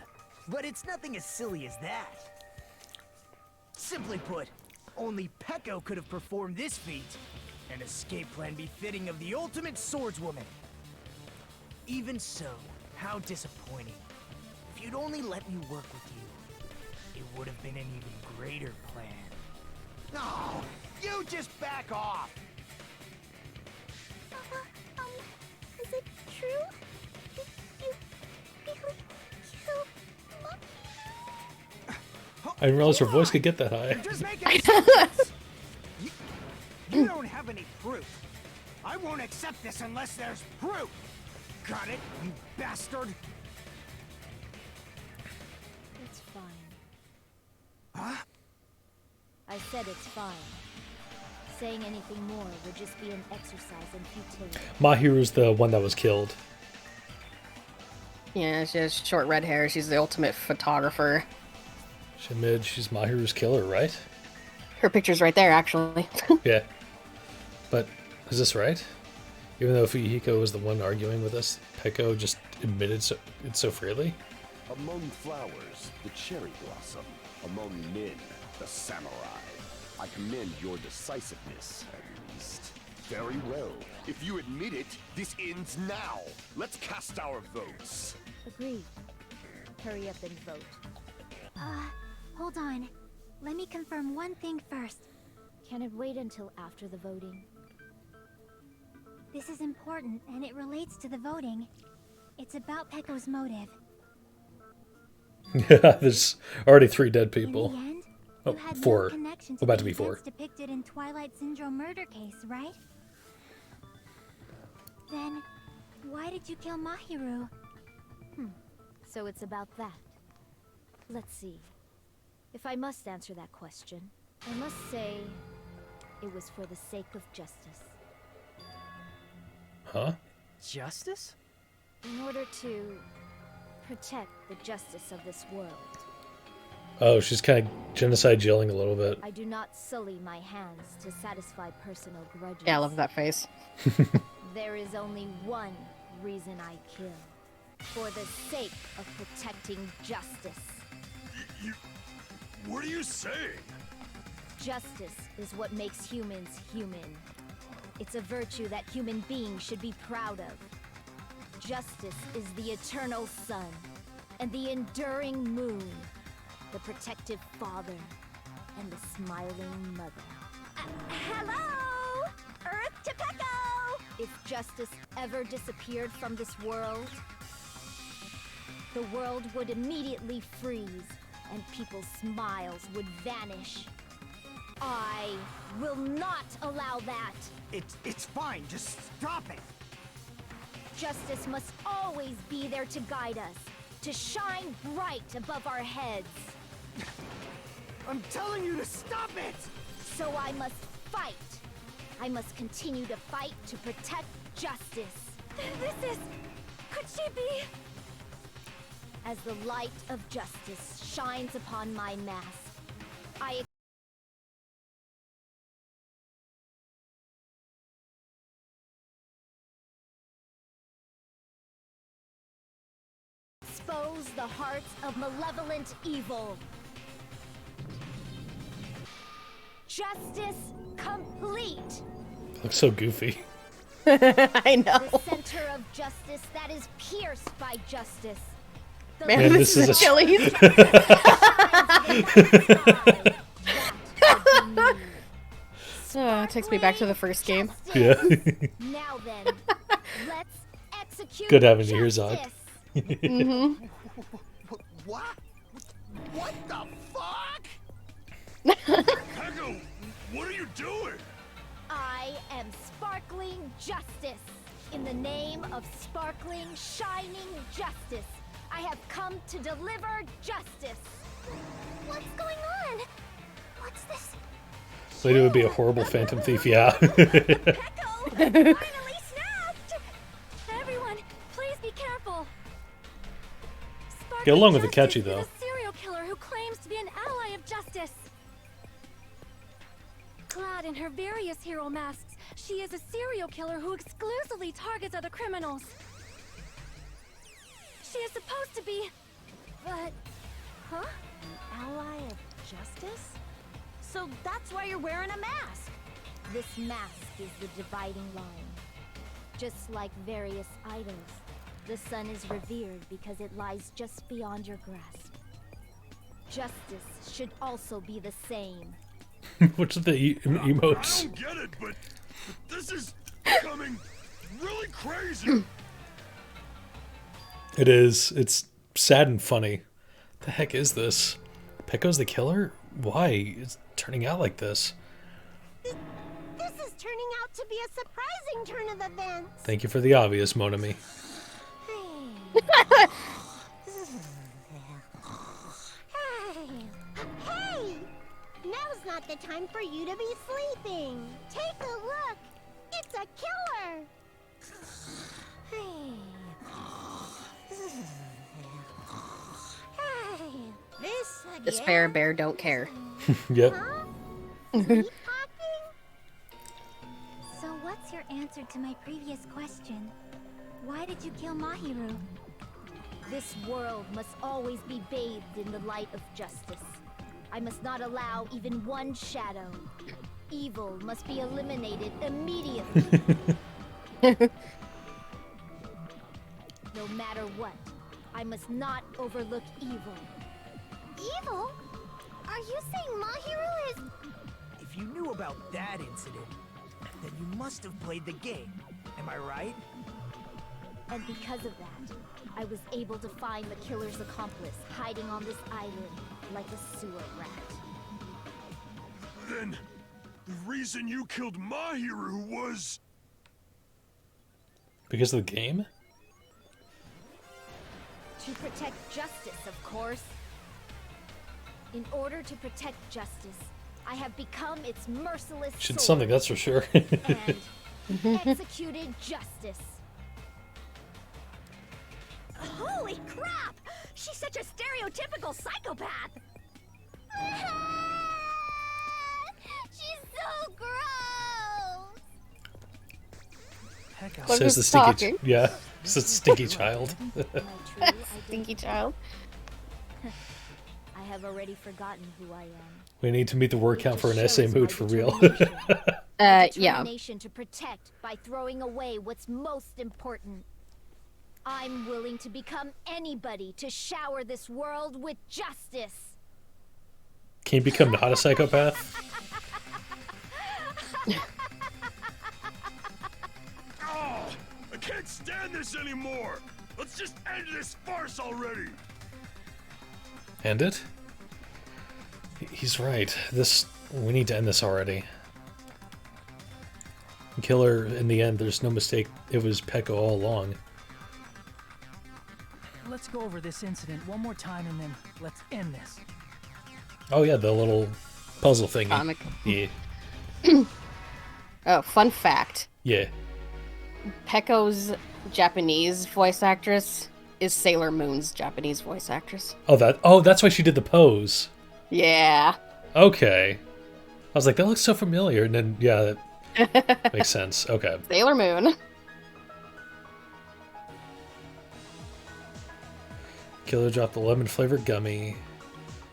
S3: but it's nothing as silly as that. Simply put, only Peko could have performed this feat. An escape plan befitting of the ultimate swordswoman. Even so, how disappointing. If you'd only let me work with you, it would have been an even greater plan.
S9: No, you just back off.
S6: Is it true? Did you really kill Monkey?
S1: I didn't realize her voice could get that high.
S8: Just make it you don't have any proof. I won't accept this unless there's proof. Got it, you bastard?
S5: It's fine.
S8: Huh?
S5: I said it's fine. Saying anything more would just be an exercise in futility.
S1: Mahiru's the one that was killed.
S13: Yeah, she has short red hair. She's the ultimate photographer.
S1: Shimid, she's Mahiru's killer, right?
S13: Her picture's right there, actually.
S1: Yeah. But is this right? Even though Fuyuhiko was the one arguing with us, Peko just admitted it so freely?
S9: Among flowers, the cherry blossom. Among men, the samurai. I commend your decisiveness, at least. Very well. If you admit it, this ends now. Let's cast our votes.
S5: Agreed. Hurry up and vote.
S6: Hold on. Let me confirm one thing first.
S5: Can it wait until after the voting?
S6: This is important, and it relates to the voting. It's about Peko's motive.
S1: Yeah, there's already 3 dead people.
S6: In the end,
S1: Oh,
S6: you had
S1: 4.
S6: no connection to
S1: About
S6: the
S1: to be 4.
S6: events depicted in Twilight Syndrome murder case, right? Then, why did you kill Mahiru?
S5: So it's about that. Let's see. If I must answer that question, I must say it was for the sake of justice.
S1: Huh?
S3: Justice?
S5: In order to protect the justice of this world.
S1: Oh, she's kind of genocide yelling a little bit.
S5: I do not sully my hands to satisfy personal grudges.
S13: Yeah, I love that face.
S5: There is only one reason I kill. For the sake of protecting justice.
S4: What are you saying?
S5: Justice is what makes humans human. It's a virtue that human beings should be proud of. Justice is the eternal sun, and the enduring moon, the protective father, and the smiling mother.
S11: Hello! Earth to Pecco!
S5: If justice ever disappeared from this world, the world would immediately freeze, and people's smiles would vanish. I will not allow that!
S8: It's fine, just stop it!
S5: Justice must always be there to guide us, to shine bright above our heads.
S8: I'm telling you to stop it!
S5: So I must fight. I must continue to fight to protect justice.
S11: This is... Could she be...
S5: As the light of justice shines upon my mask, I expose the hearts of malevolent evil. Justice complete.
S1: Looks so goofy.
S13: I know.
S5: The center of justice that is pierced by justice. The
S13: Man, this is a Chili's. It takes me back to the first game.
S1: Yeah.
S5: Now then, let's execute.
S1: Good having you here, Zog.
S9: What? What the fuck?
S4: Pecco, what are you doing?
S5: I am sparkling justice. In the name of sparkling, shining justice, I have come to deliver justice.
S6: What's going on? What's this?
S1: Lady would be a horrible Phantom Thief, yeah.
S11: Pecco! Finally snapped! Everyone, please be careful.
S1: Get along with the
S11: Justice
S1: catchy, though.
S11: is a serial killer who claims to be an ally of justice. Clad in her various hero masks, she is a serial killer who exclusively targets other criminals. She is supposed to be... but...
S5: Huh? An ally of justice? So that's why you're wearing a mask. This mask is the dividing line. Just like various idols, the sun is revered because it lies just beyond your grasp. Justice should also be the same.
S1: What's with the emotes?
S4: I don't get it, but this is becoming really crazy.
S1: It is. It's sad and funny. The heck is this? Pecco's the killer? Why? It's turning out like this.
S6: This is turning out to be a surprising turn of events.
S1: Thank you for the obvious, Monami.
S6: Hey! Now's not the time for you to be sleeping. Take a look. It's a killer.
S5: This again?
S13: Despair Bear don't care.
S1: Yep.
S6: So what's your answer to my previous question? Why did you kill Mahiru?
S5: This world must always be bathed in the light of justice. I must not allow even one shadow. Evil must be eliminated immediately. No matter what, I must not overlook evil.
S6: Evil? Are you saying Mahiru is...
S3: If you knew about that incident, then you must have played the game. Am I right?
S5: And because of that, I was able to find the killer's accomplice hiding on this island like a sewer rat.
S4: Then, the reason you killed Mahiru was...
S1: Because of the game?
S5: To protect justice, of course. In order to protect justice, I have become its merciless
S1: Should
S5: sword
S1: something, that's for sure.
S5: and executed justice.
S11: Holy crap! She's such a stereotypical psychopath!
S6: She's so gross!
S3: Pecco.
S1: Says the stinky. Yeah, says the stinky child.
S13: Stinky child.
S5: I have already forgotten who I am.
S1: We need to meet the word count for an essay mood for real.
S13: Yeah.
S5: Determination to protect by throwing away what's most important.
S11: I'm willing to become anybody to shower this world with justice.
S1: Can you become not a psychopath?
S4: Oh, I can't stand this anymore! Let's just end this farce already!
S1: End it? He's right. We need to end this already. Killer, in the end, there's no mistake. It was Pekka all along.
S8: Let's go over this incident one more time and then let's end this.
S1: Oh yeah, the little puzzle thingy.
S13: Comic.
S1: Yeah.
S13: Oh, fun fact.
S1: Yeah.
S13: Pekko's Japanese voice actress is Sailor Moon's Japanese voice actress.
S1: Oh, that's why she did the pose.
S13: Yeah.
S1: Okay. I was like, that looks so familiar, and then yeah, that makes sense. Okay.
S13: Sailor Moon.
S1: Killer dropped the lemon-flavored gummy.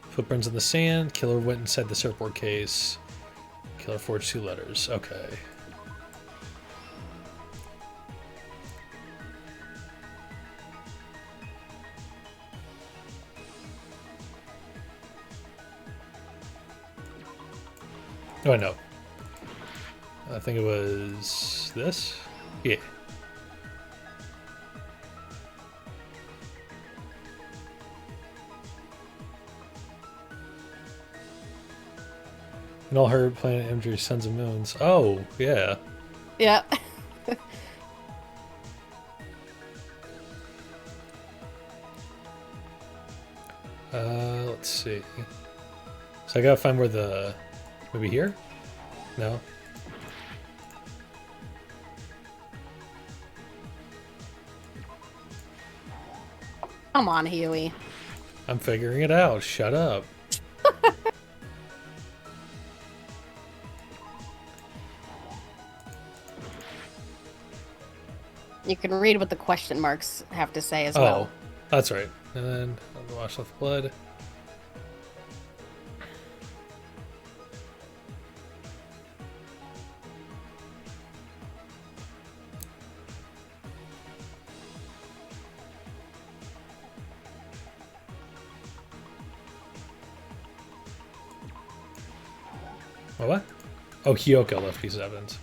S1: Footprints in the sand. Killer went inside the surfboard case. Killer forged 2 letters. Okay. Oh, I know. I think it was this? Yeah. And all her planet imagery, Suns and Moons. Oh, yeah.
S13: Yeah.
S1: Let's see. So I gotta find where the... Maybe here? No?
S13: Come on, Huey.
S1: I'm figuring it out. Shut up.
S13: You can read what the question marks have to say as
S1: Oh,
S13: well.
S1: that's right. And then I'll wash off the blood. Oh, what? Oh, Hyoko left piece of evidence.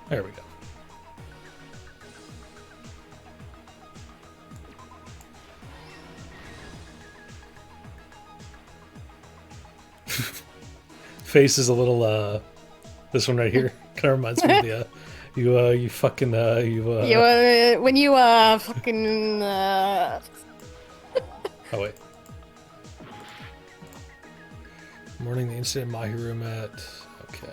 S1: There we go. Face is a little, this one right here kind of reminds me of the, you fucking,
S13: When you, fucking,
S1: Oh, wait. Morning the incident Mahiru met. Okay.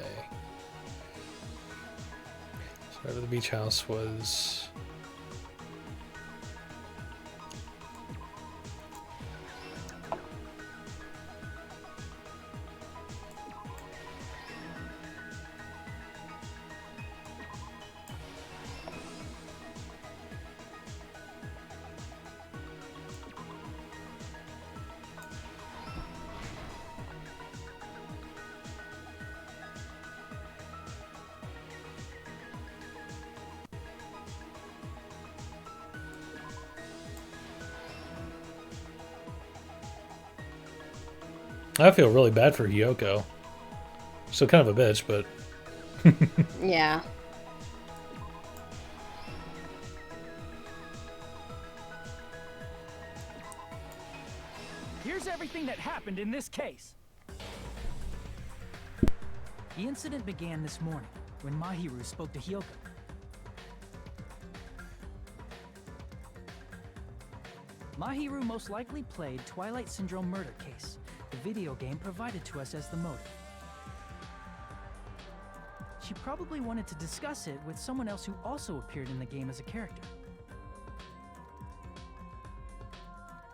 S1: So whatever the beach house was. I feel really bad for Hyoko. Still kind of a bitch, but...
S13: yeah.
S8: Here's everything that happened in this case. The incident began this morning when Mahiru spoke to Hyoko. Mahiru most likely played Twilight Syndrome Murder Case, the video game provided to us as the motive. She probably wanted to discuss it with someone else who also appeared in the game as a character.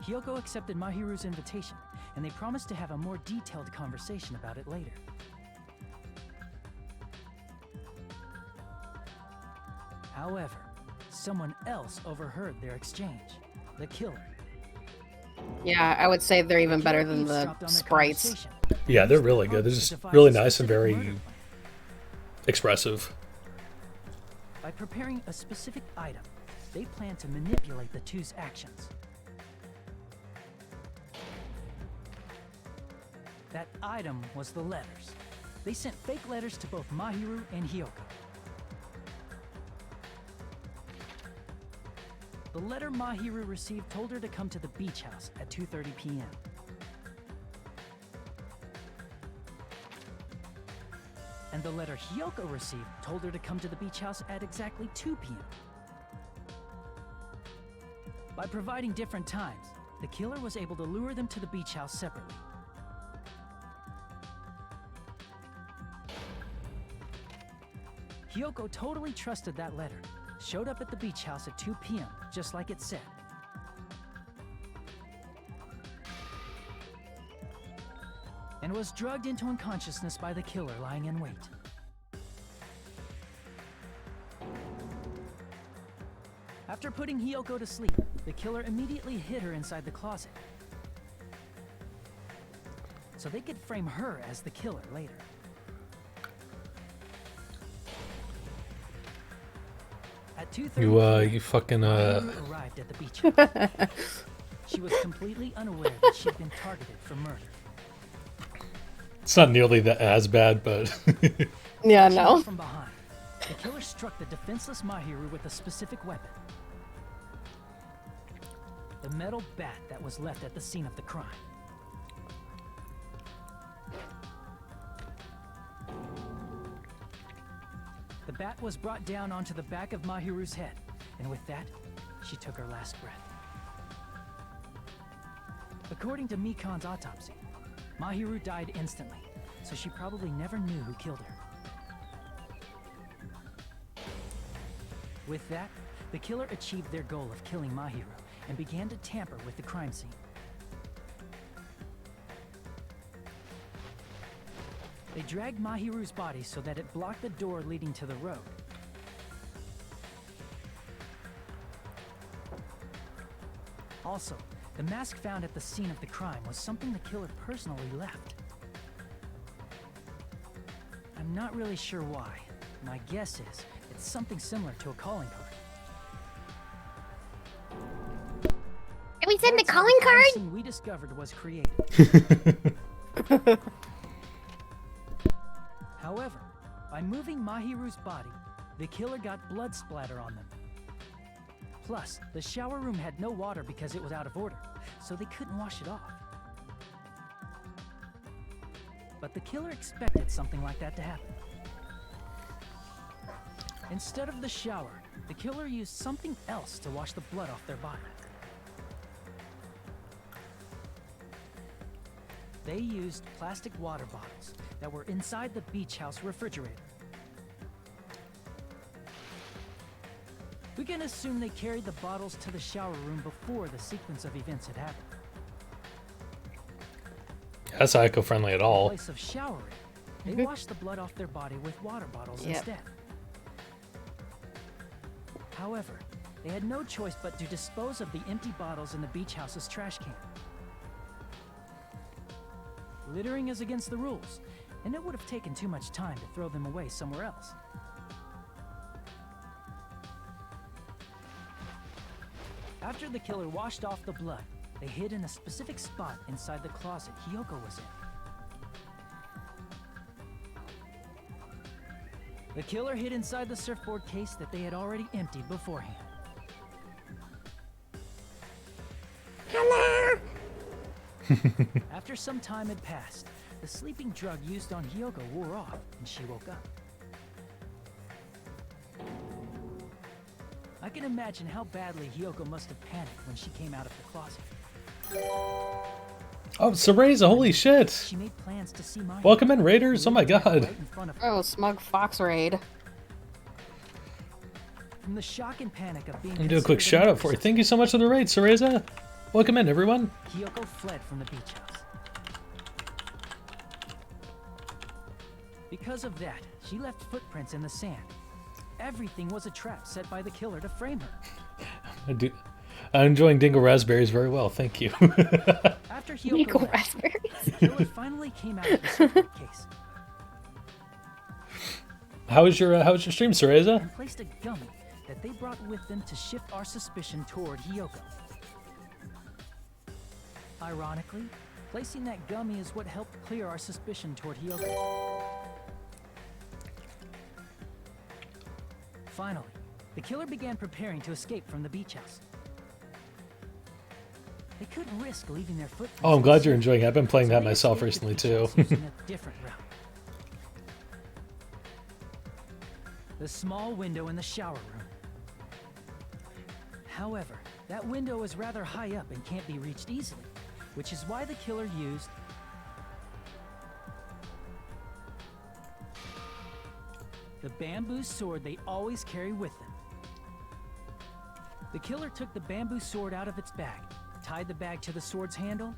S8: Hyoko accepted Mahiru's invitation, and they promised to have a more detailed conversation about it later. However, someone else overheard their exchange, the killer.
S13: Yeah, I would say they're even
S8: The
S13: better
S8: killer
S13: than the
S8: eavesdropped on their
S13: sprites.
S8: conversation.
S1: Yeah, they're really good. They're just really nice and very expressive.
S8: By preparing a specific item, they plan to manipulate the two's actions. That item was the letters. They sent fake letters to both Mahiru and Hiyoko. The letter Mahiru received told her to come to the beach house at 2:30 p.m. And the letter Hiyoko received told her to come to the beach house at exactly 2 p.m. By providing different times, the killer was able to lure them to the beach house separately. Hiyoko totally trusted that letter, showed up at the beach house at 2 p.m., just like it said. And was drugged into unconsciousness by the killer lying in wait. After putting Hiyoko to sleep, the killer immediately hid her inside the closet, so they could frame her as the killer later. At 2:30
S1: You fucking
S8: Mahiru arrived at the beach house. She was completely unaware that she'd been targeted for murder.
S1: It's not nearly that as bad, but
S13: Yeah,
S8: She
S13: no.
S8: was from behind. The killer struck the defenseless Mahiru with a specific weapon. The metal bat that was left at the scene of the crime. The bat was brought down onto the back of Mahiru's head, and with that, she took her last breath. According to Mikan's autopsy, Mahiru died instantly, so she probably never knew who killed her. With that, the killer achieved their goal of killing Mahiru and began to tamper with the crime scene. They dragged Mahiru's body so that it blocked the door leading to the road. Also, the mask found at the scene of the crime was something the killer personally left. I'm not really sure why. My guess is it's something similar to a calling card.
S2: Can we send the
S8: That's how
S2: calling
S8: crime
S2: card?
S8: scene we discovered was created. However, by moving Mahiru's body, the killer got blood splatter on them. Plus, the shower room had no water because it was out of order, so they couldn't wash it off. But the killer expected something like that to happen. Instead of the shower, the killer used something else to wash the blood off their body. They used plastic water bottles that were inside the beach house refrigerator. We can assume they carried the bottles to the shower room before the sequence of events had happened.
S1: that's not eco-friendly at
S8: In
S1: all.
S8: place of showering, they washed the blood off their body with water bottles
S13: Yep.
S8: instead. However, they had no choice but to dispose of the empty bottles in the beach house's trash can. Littering is against the rules, and it would have taken too much time to throw them away somewhere else. After the killer washed off the blood, they hid in a specific spot inside the closet Hiyoko was in. The killer hid inside the surfboard case that they had already emptied beforehand.
S2: Hello.
S8: After some time had passed, the sleeping drug used on Hiyoko wore off, and she woke up. I can imagine how badly Hiyoko must have panicked when she came out of the closet.
S1: Oh, Cereza, holy shit!
S8: She made plans to see Maya.
S1: Welcome in, Raiders! Oh my god.
S8: Right in front of her.
S13: Oh, Smug Fox Raid.
S8: From the shock and panic of being
S1: I'm gonna do a quick
S8: considered
S1: shout out for you. Thank you so much for the raid, Cereza. Welcome in, everyone.
S8: Hiyoko fled from the beach house. Because of that, she left footprints in the sand. Everything was a trap set by the killer to frame her.
S1: I'm enjoying Dingle Raspberries very well, thank you.
S8: After
S13: Dingle
S8: Hyoko left,
S13: raspberries.
S8: the killer finally came out of the secret case
S1: How was your stream, Cereza?
S8: and placed a gummy that they brought with them to shift our suspicion toward Hyoko. Ironically, placing that gummy is what helped clear our suspicion toward Hyoko. Finally, the killer began preparing to escape from the beach house. They couldn't risk leaving their footprints.
S1: Oh, I'm
S8: in
S1: glad
S8: the
S1: you're
S8: snow,
S1: enjoying it. I've been playing
S8: so
S1: that
S8: they
S1: myself
S8: escaped the
S1: recently
S8: beach
S1: too.
S8: house using a different route. The small window in the shower room. However, that window is rather high up and can't be reached easily, which is why the killer used the bamboo sword they always carry with them. The killer took the bamboo sword out of its bag, tied the bag to the sword's handle,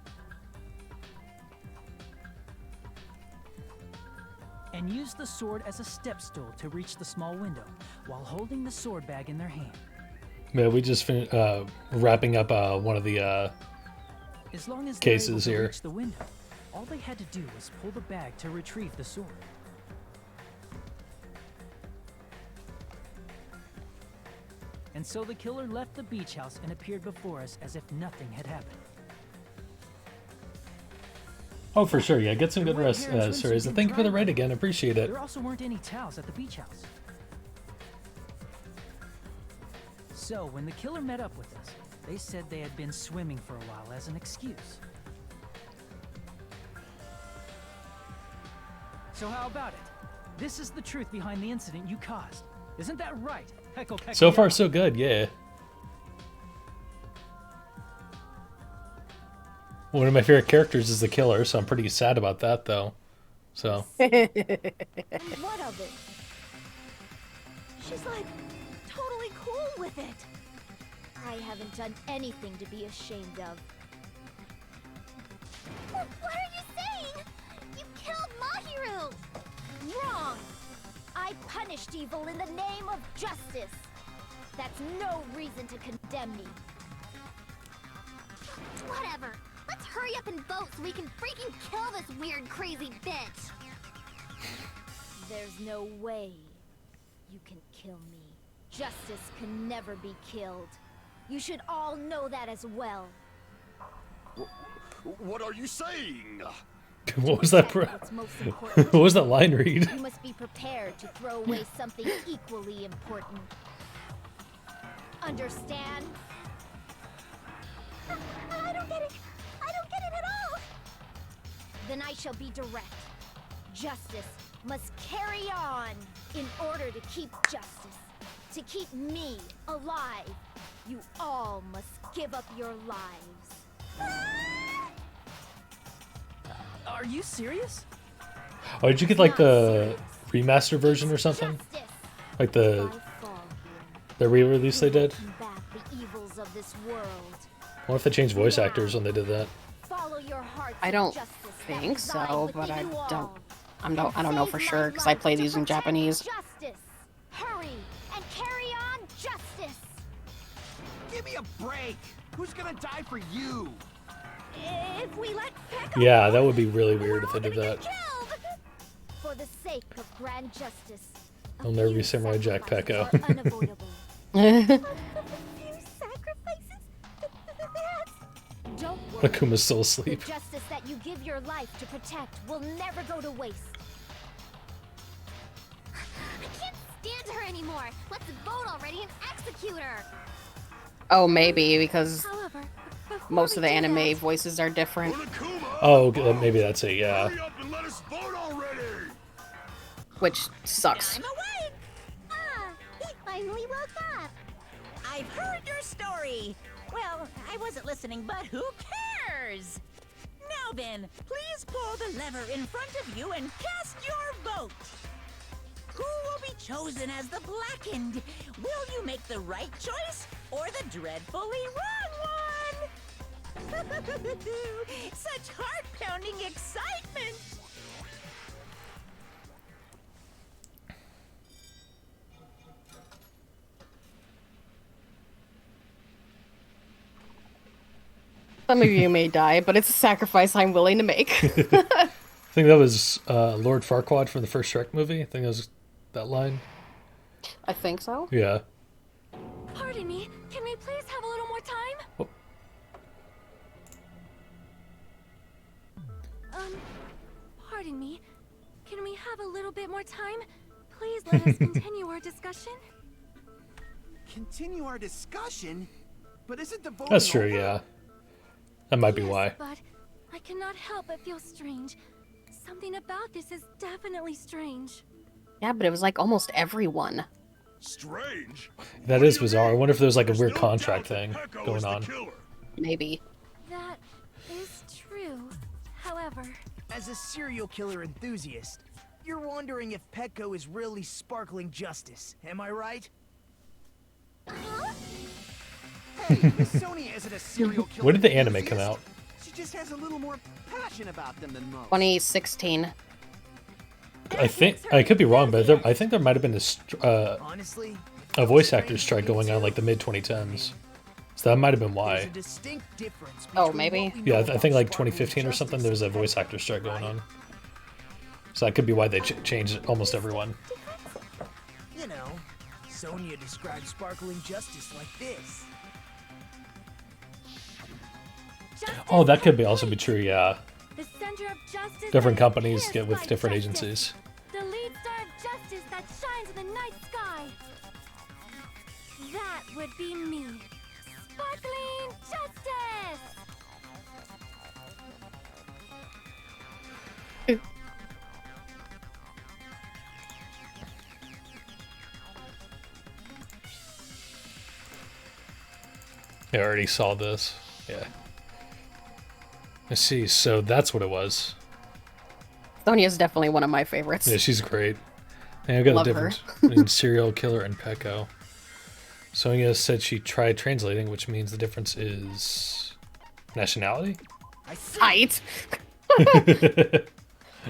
S8: and used the sword as a step stool to reach the small window while holding the sword bag in their hand.
S1: Yeah, we just finished wrapping up one of the
S8: As long as
S1: cases
S8: they were able to
S1: here.
S8: reach the window, all they had to do was pull the bag to retrieve the sword. And so the killer left the beach house and appeared before us as if nothing had happened.
S1: Oh, for sure. Yeah, get some good
S8: Their
S1: rest,
S8: wet hair and swimsuits
S1: Cereza.
S8: didn't
S1: Thank you for the
S8: dry
S1: raid
S8: well.
S1: again. Appreciate it.
S8: There also weren't any towels at the beach house. So, when the killer met up with us, they said they had been swimming for a while as an excuse. So how about it? This is the truth behind the incident you caused. Isn't that right, Peko Peko?
S1: So far, so good. Yeah. One of my favorite characters is the killer, so I'm pretty sad about that, though. So.
S5: And what of it? She's like totally cool with it. I haven't done anything to be ashamed of.
S6: What are you saying? You killed Mahiru!
S5: Wrong! I punished evil in the name of justice. That's no reason to condemn me.
S6: Whatever. Let's hurry up and vote so we can freaking kill this weird, crazy bitch.
S5: There's no way you can kill me. Justice can never be killed. You should all know that as well.
S9: What are you saying?
S1: What was that?
S5: What's most important.
S1: What was that line read?
S5: You must be prepared to throw away something equally important. Understand?
S6: I don't get it. I don't get it at all.
S5: Then I shall be direct. Justice must carry on in order to keep justice. To keep me alive, you all must give up your lives.
S8: Are you serious?
S1: Oh, did you get like the remaster version or something?
S5: Justice.
S1: Like the
S5: I fall
S1: the re-release they did?
S5: combat the evils of this world.
S1: I wonder if they changed voice actors when they did that.
S5: Follow your hearts
S13: I
S5: of
S13: don't
S5: justice that
S13: think
S5: reside
S13: so,
S5: within
S13: but I
S5: you
S13: don't.
S5: all.
S13: I don't know for sure because I play these in Japanese.
S5: Justice. Hurry and carry on justice.
S12: Give me a break! Who's gonna die for you?
S5: If we let Peko
S1: Yeah, that would be really weird if they did that.
S5: killed, for the sake of grand justice,
S1: I'll never be Samurai Jack
S5: sacrifices
S1: Peko.
S5: are unavoidable. A few sacrifices? Don't worry.
S1: Akuma's still asleep.
S5: The justice that you give your life to protect will never go to waste.
S6: I can't stand her anymore. Let's vote already and execute her.
S13: Oh, maybe because
S6: However,
S13: most of the anime voices are different.
S1: Oh, maybe that's it. Yeah.
S4: Hurry up and let us vote already!
S13: Which sucks.
S7: I'm awake!
S6: ah, he finally woke up.
S7: I've heard your story. Well, I wasn't listening, but who cares? Now then, please pull the lever in front of you and cast your vote. Who will be chosen as the blackened? Will you make the right choice or the dreadfully wrong one? Such heart-pounding excitement!
S13: Some of you may die, but it's a sacrifice I'm willing to make.
S1: I think that was Lord Farquaad from the first Shrek movie. I think that was that line.
S13: I think so.
S1: Yeah.
S10: Pardon me, can we please have a little more time?
S1: Oh.
S10: Pardon me, can we have a little bit more time? Please let us continue our discussion.
S12: Continue our discussion? But isn't the vote
S1: That's true,
S12: over?
S1: yeah. That might be
S10: Yes,
S1: why.
S10: but I cannot help but feel strange. Something about this is definitely strange.
S13: Yeah, but it was like almost everyone.
S4: Strange?
S1: That is bizarre. I wonder if there's like a
S4: There's
S1: weird
S4: no
S1: contract
S4: doubt that
S1: thing
S4: Pecco
S1: going
S4: is the
S1: on.
S4: killer.
S13: Maybe.
S10: That is true. However,
S3: As a serial killer enthusiast, you're wondering if Petco is really sparkling justice, am I right?
S12: Hey, Miss Sonia isn't a serial killer.
S1: When did the anime come
S12: enthusiast.
S1: out?
S12: She just has a little more passion about them than most.
S13: 2016.
S1: I think I could be wrong, but I think there might have been
S3: Honestly,
S1: a voice actor strike going on like the mid 2010s. So that might have been
S3: there's
S1: why.
S3: a distinct difference
S13: Oh,
S3: between
S13: maybe.
S3: what we
S1: Yeah,
S3: know
S1: I
S3: about
S1: think like
S3: sparkling
S1: 2015 or something. There was a voice
S3: justice
S1: actor strike going
S3: right?
S1: on. So that could be why they changed almost everyone.
S3: You know, Sonia describes sparkling justice like this.
S1: Oh, that could be also be true. Yeah,
S10: the center of justice
S1: different
S10: that is
S1: companies
S10: pierced
S1: get with
S10: by
S1: different
S10: justice.
S1: agencies.
S10: The lead star of justice that shines in the night sky. That would be me. Sparkling justice!
S1: I already saw this. Yeah. I see. So that's what it was.
S13: Sonia's definitely one of my favorites.
S1: Yeah, she's great. And I got
S13: Love
S1: the
S13: her.
S1: difference between serial killer and Pecco. Sonia said she tried translating, which means the difference is nationality.
S13: Right.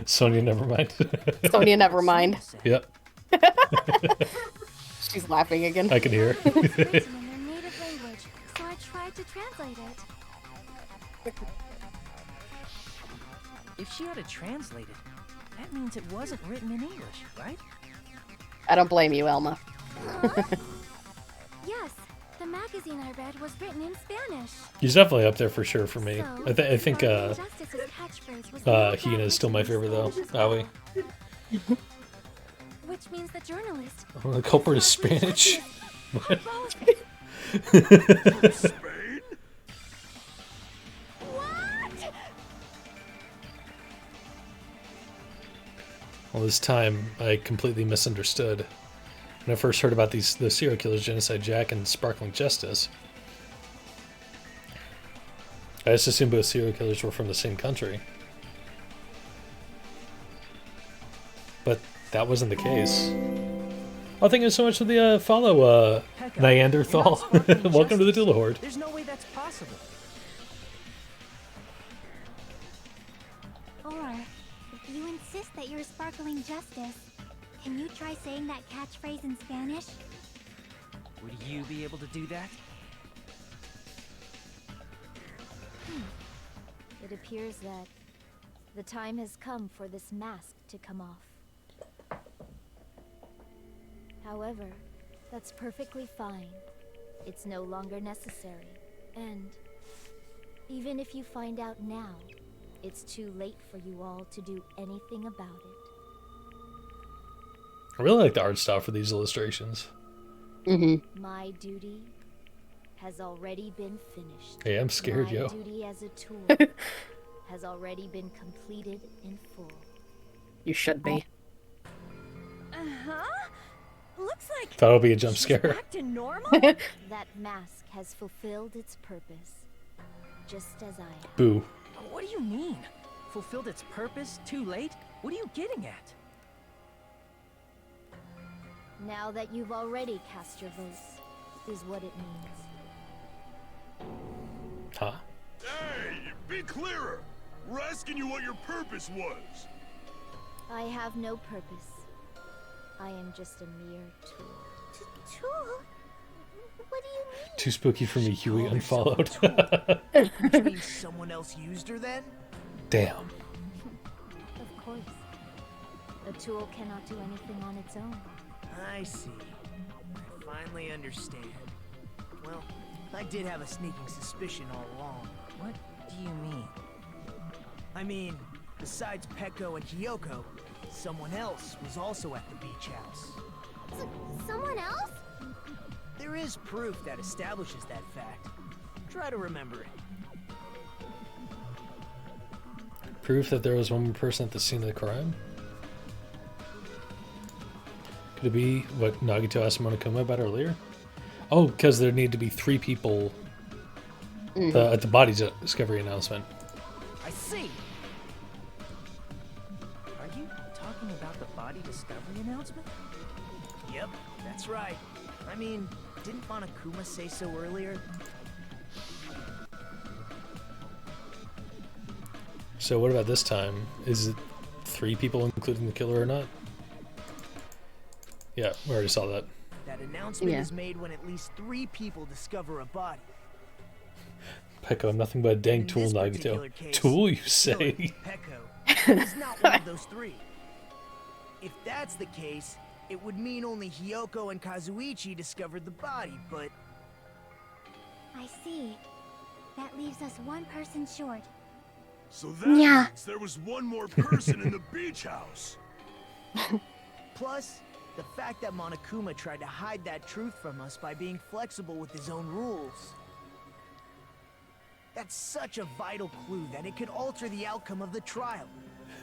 S1: Sonia, never mind.
S13: Sonia, never mind.
S1: Yep,
S13: She's laughing again.
S1: I can hear.
S10: It was written in their native language, so I tried to translate it.
S3: If she had it translated, that means it wasn't written in English, right?
S13: I don't blame you, Elma.
S10: Yes, the magazine I read was written in Spanish.
S1: He's definitely up there for sure for me.
S10: So,
S1: I think
S10: Sparkling Justice's catchphrase was not
S1: Hina is still my favorite though.
S10: Spanish,
S1: Aoi.
S10: which means the journalist.
S1: Oh, the culprit is Spanish. What?
S4: Spain?
S1: All this time, I completely misunderstood. When I first heard about the serial killers, Genocide Jack and Sparkling Justice, I just assumed both serial killers were from the same country. But that wasn't the case. Oh, thank you so much for the follow,
S3: Pecco,
S1: Neanderthal.
S3: you're not sparkling
S1: Welcome to the
S3: justice.
S1: Dula Horde.
S3: There's no way that's possible.
S6: Or, if you insist that you're sparkling justice, can you try saying that catchphrase in Spanish?
S3: Would you be able to do that?
S5: It appears that the time has come for this mask to come off. However, that's perfectly fine. It's no longer necessary. And even if you find out now, it's too late for you all to do anything about it.
S1: I really like the art style for these illustrations.
S13: Mm-hmm.
S5: My duty has already been finished.
S1: Hey, I'm scared,
S5: My
S1: yo.
S5: duty as a tool has already been completed in full.
S13: You should be.
S5: Uh-huh. Looks like
S1: Thought it'll be a jump
S5: she's
S1: scare.
S5: back to normal. That mask has fulfilled its purpose, just as I have.
S1: Boo.
S3: What do you mean? Fulfilled its purpose too late? What are you getting at?
S5: Now that you've already cast your votes, is what it means.
S1: Huh?
S4: Hey, be clearer. We're asking you what your purpose was.
S5: I have no purpose. I am just a mere tool.
S6: Tool? What do you mean?
S1: Too spooky for me, Hughie unfollowed.
S3: Which means someone else used her then?
S1: Damn.
S10: Of course. A tool cannot do anything on its own.
S3: I see. I finally understand. Well, I did have a sneaking suspicion all along.
S7: What do you mean?
S3: I mean, besides Peko and Kyoko, someone else was also at the beach house.
S6: Someone else?
S3: There is proof that establishes that fact. Try to remember it.
S1: Proof that there was one more person at the scene of the crime? Could it be what Nagito asked Monokuma about earlier? Oh, because there need to be 3 people at the body discovery announcement.
S3: I see. Are you talking about the body discovery announcement? Yep, that's right. I mean, didn't Monokuma say so earlier?
S1: So what about this time? Is it 3 people including the killer or not? Yeah, we already saw that.
S3: That announcement is made when at least 3 people discover a body.
S1: Peko, I'm nothing but a dang tool, Nagito. Tool, you say?
S3: Peko is not one of those 3. If that's the case, it would mean only Hyoko and Kazuichi discovered the body, but...
S10: I see. That leaves us one person short.
S4: So that means there was one more person in the beach house.
S3: Plus, the fact that Monokuma tried to hide that truth from us by being flexible with his own rules. That's such a vital clue that it could alter the outcome of the trial.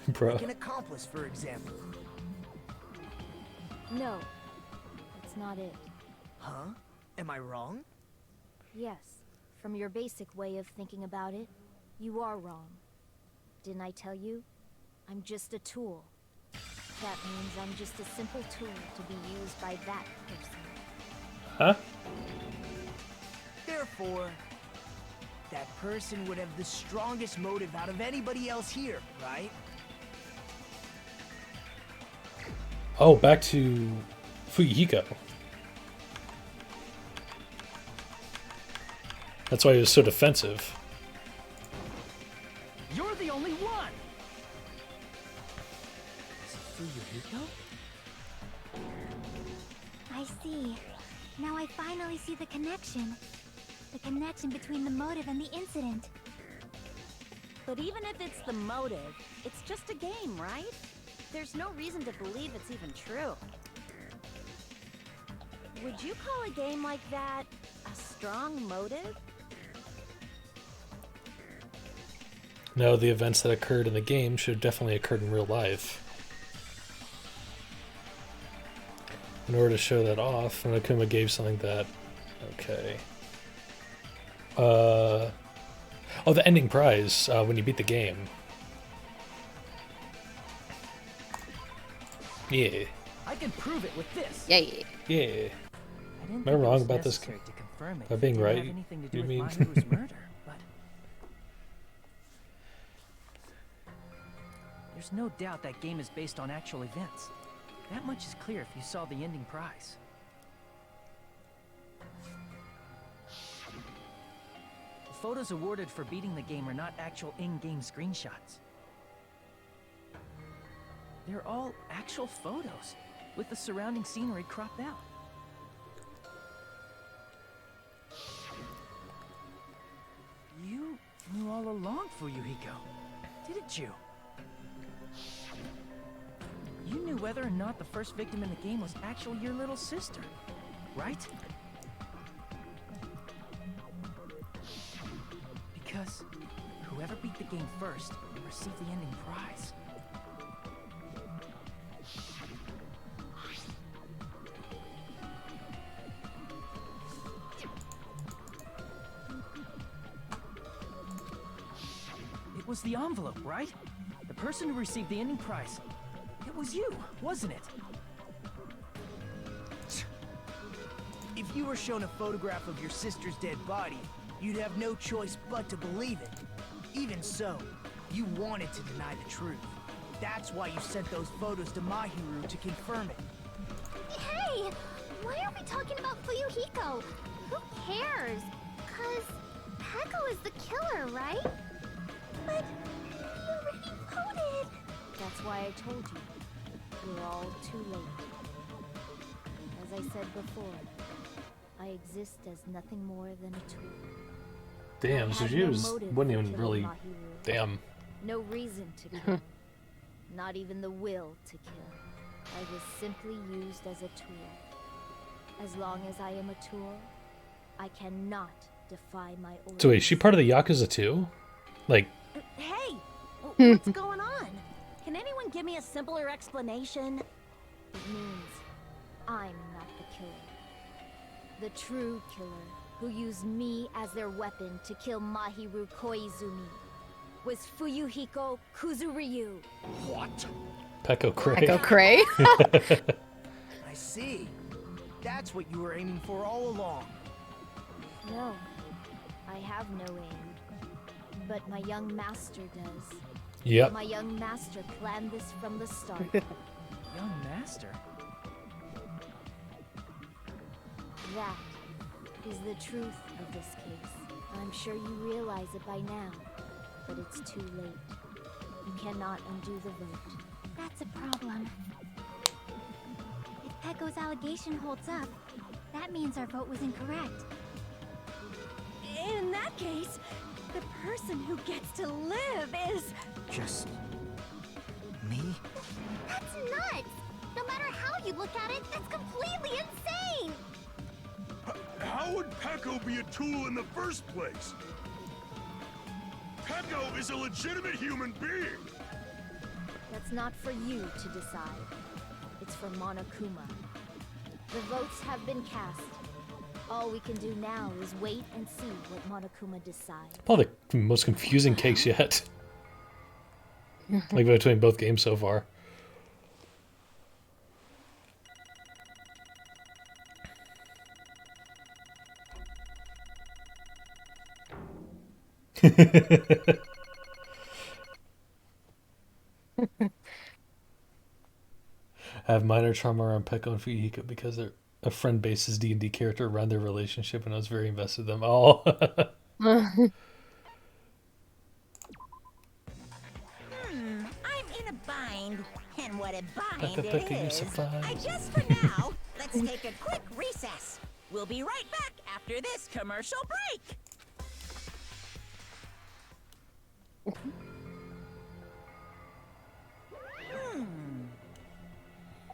S1: Bro.
S3: Like an accomplice, for example.
S10: No, that's not it.
S3: Huh? Am I wrong?
S10: Yes, from your basic way of thinking about it, you are wrong. Didn't I tell you? I'm just a tool. That means I'm just a simple tool to be used by that person.
S1: Huh?
S3: Therefore, that person would have the strongest motive out of anybody else here, right?
S1: Oh, back to Fuyuhiko. That's why he was so defensive.
S8: You're the only one!
S3: Fuyuhiko?
S10: I see. Now I finally see the connection. The connection between the motive and the incident.
S11: But even if it's the motive, it's just a game, right? There's no reason to believe it's even true. Would you call a game like that a strong motive?
S1: No, the events that occurred in the game should have definitely occurred in real life. In order to show that off, Monokuma gave something that... Okay. Oh, the ending prize when you beat the game. Yeah.
S8: I can prove it with this.
S13: Yeah.
S1: Yeah.
S8: Am
S1: I wrong about this? Am I being right? You mean?
S8: There's no doubt that game is based on actual events. That much is clear if you saw the ending prize. The photos awarded for beating the game are not actual in-game screenshots. They're all actual photos, with the surrounding scenery cropped out. You knew all along, Fuyuhiko, didn't you? You knew whether or not the first victim in the game was actually your little sister, right? Because whoever beat the game first received the ending prize. It was the envelope, right? The person who received the ending prize. It was you, wasn't it?
S3: If you were shown a photograph of your sister's dead body, you'd have no choice but to believe it. Even so, you wanted to deny the truth. That's why you sent those photos to Mahiru to confirm it.
S6: Hey! Why are we talking about Fuyuhiko? Who cares? Cause Peko is the killer, right?
S5: But he already voted.
S11: That's why I told you. We're all too late. As I said before, I exist as nothing more than a tool.
S1: Damn, so she wouldn't even really. Damn.
S11: No reason to kill. Not even the will to kill. I was simply used as a tool. As long as I am a tool, I cannot defy my orders.
S1: So wait, is she part of the Yakuza too? Like.
S11: Hey! What's going on? Can anyone give me a simpler explanation? It means I'm not the killer. The true killer who used me as their weapon to kill Mahiru Koizumi was Fuyuhiko Kuzuryu.
S9: What?
S1: Peko Cray.
S13: Peko Cray?
S3: I see. That's what you were aiming for all along.
S11: No, I have no aim. But my young master does.
S1: Yep.
S11: My young master planned this from the start.
S3: Young master?
S11: That is the truth of this case. I'm sure you realize it by now, but it's too late. You cannot undo the vote.
S6: That's a problem. If Peko's allegation holds up, that means our vote was incorrect.
S10: In that case, the person who gets to live is...
S3: Just... me?
S6: That's nuts! No matter how you look at it, that's completely insane!
S4: How would Peko be a tool in the first place? Peko is a legitimate human being!
S11: That's not for you to decide. It's for Monokuma. The votes have been cast. All we can do now is wait and see what Monokuma decides.
S1: Probably the most confusing case yet. Like between both games so far. I have minor trauma around Peko and Fuyuhiko because a friend bases D&D character around their relationship, and I was very invested in them. Oh.
S7: I'm in a bind, and what a bind it is. I guess for now, let's take a quick recess. We'll be right back after this commercial break.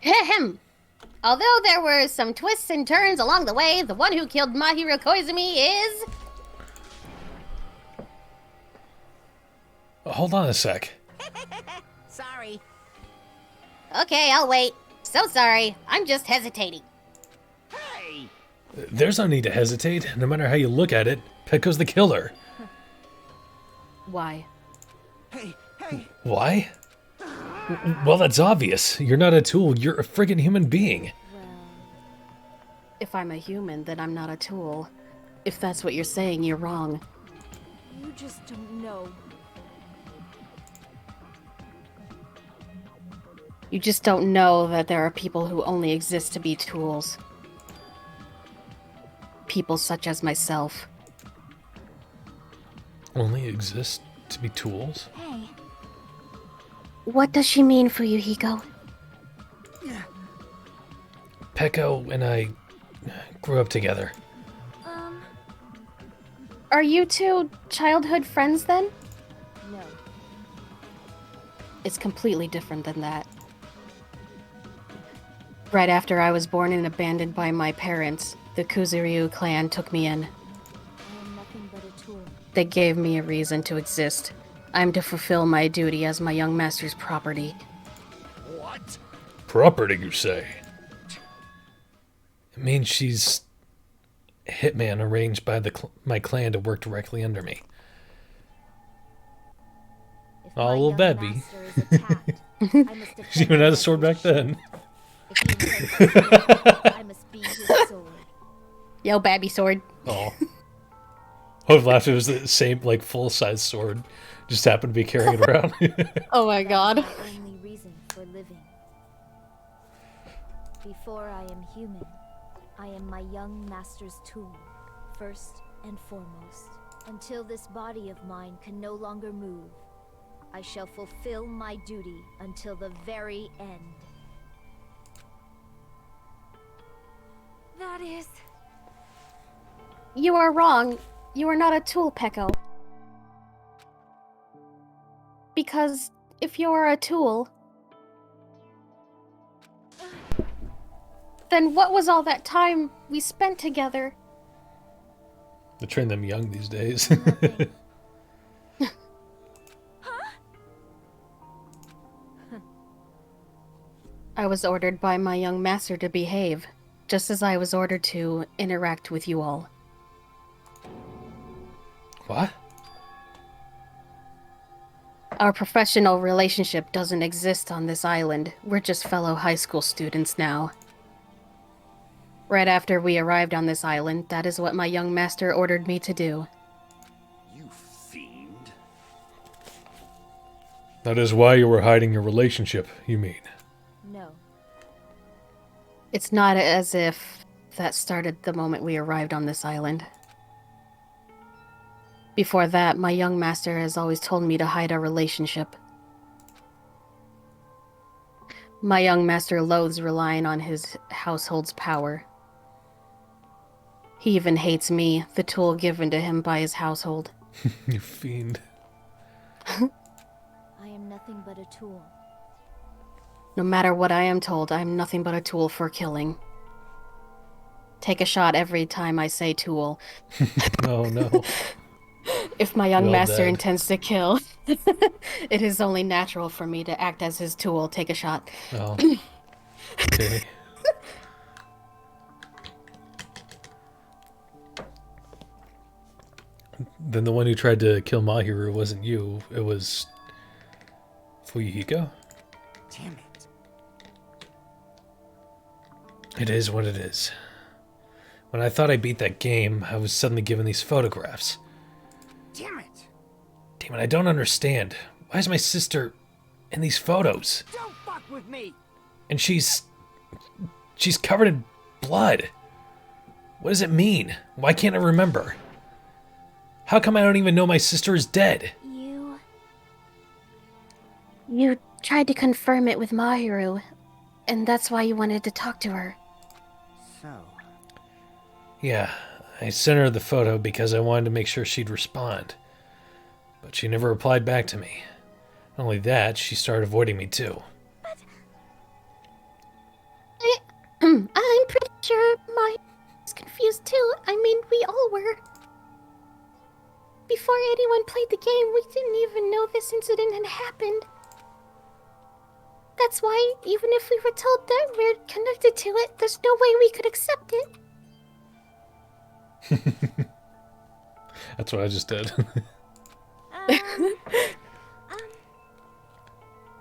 S2: Ahem. Although there were some twists and turns along the way, the one who killed Mahiru Koizumi is...
S1: Hold on a sec.
S7: Sorry.
S2: Okay, I'll wait. So sorry. I'm just hesitating.
S9: Hey!
S1: There's no need to hesitate. No matter how you look at it, Peko's the killer.
S13: Why?
S3: Hey, hey!
S1: Why? Well, that's obvious. You're not a tool. You're a friggin' human being.
S13: If I'm a human, then I'm not a tool. If that's what you're saying, you're wrong.
S11: You just don't know.
S13: You just don't know that there are people who only exist to be tools. People such as myself.
S1: Only exist to be tools?
S6: Hey,
S2: What does she mean, Fuyuhiko?
S1: Peko and I grew up together.
S13: Are you two childhood friends then?
S11: No.
S13: It's completely different than that. Right after I was born and abandoned by my parents, the Kuzuryu clan took me in.
S11: I am nothing but a tool.
S13: They gave me a reason to exist. I'm to fulfill my duty as my young master's property.
S9: What?
S1: Property, you say? It means she's a hitman arranged by my clan to work directly under me.
S11: If
S1: Oh,
S11: my
S1: little
S11: young
S1: baby.
S11: master is attacked, I must defend
S1: She even had a
S11: my
S1: sword back then.
S11: If he intends to kill, I must be his sword.
S2: Yo, babby sword.
S1: Oh. I would have laughed if it was the same, like, full-size sword. Just happened to be carrying it around.
S13: Oh my god.
S11: My only reason for living. Before I am human, I am my young master's tool,
S5: first and foremost. Until this body of mine can no longer move, I shall fulfill my duty until the very end.
S10: That is...
S13: You are wrong. You are not a tool, Peko. Because if you are a tool, then what was all that time we spent together?
S1: They train them young these days.
S13: I was ordered by my young master to behave, just as I was ordered to interact with you all.
S1: What?
S13: Our professional relationship doesn't exist on this island. We're just fellow high school students now. Right after we arrived on this island, that is what my young master ordered me to do.
S9: You fiend.
S1: That is why you were hiding your relationship, you mean?
S5: No.
S13: It's not as if that started the moment we arrived on this island. Before that, my young master has always told me to hide our relationship. My young master loathes relying on his household's power. He even hates me, the tool given to him by his household.
S1: You fiend.
S5: I am nothing but a tool.
S13: No matter what I am told, I am nothing but a tool for killing. Take a shot every time I say tool.
S1: Oh no.
S13: If my young
S1: Well
S13: master
S1: dead.
S13: intends to kill, it is only natural for me to act as his tool. Take a shot.
S1: Oh. Okay. Then the one who tried to kill Mahiru wasn't you. It was Fuyuhiko?
S8: Damn it.
S1: It is what it is. When I thought I beat that game, I was suddenly given these photographs.
S8: Damn it.
S1: Damn it, I don't understand. Why is my sister in these photos?
S8: Don't fuck with me.
S1: And she's covered in blood. What does it mean? Why can't I remember? How come I don't even know my sister is dead?
S13: You tried to confirm it with Mahiru, and that's why you wanted to talk to her.
S8: So,
S1: Yeah, I sent her the photo because I wanted to make sure she'd respond. But she never replied back to me. Not only that, she started avoiding me too.
S10: I'm pretty sure my was confused too. I mean, we all were. Before anyone played the game, we didn't even know this incident had happened. That's why, even if we were told that we're connected to it, there's no way we could accept it.
S1: That's what I just did.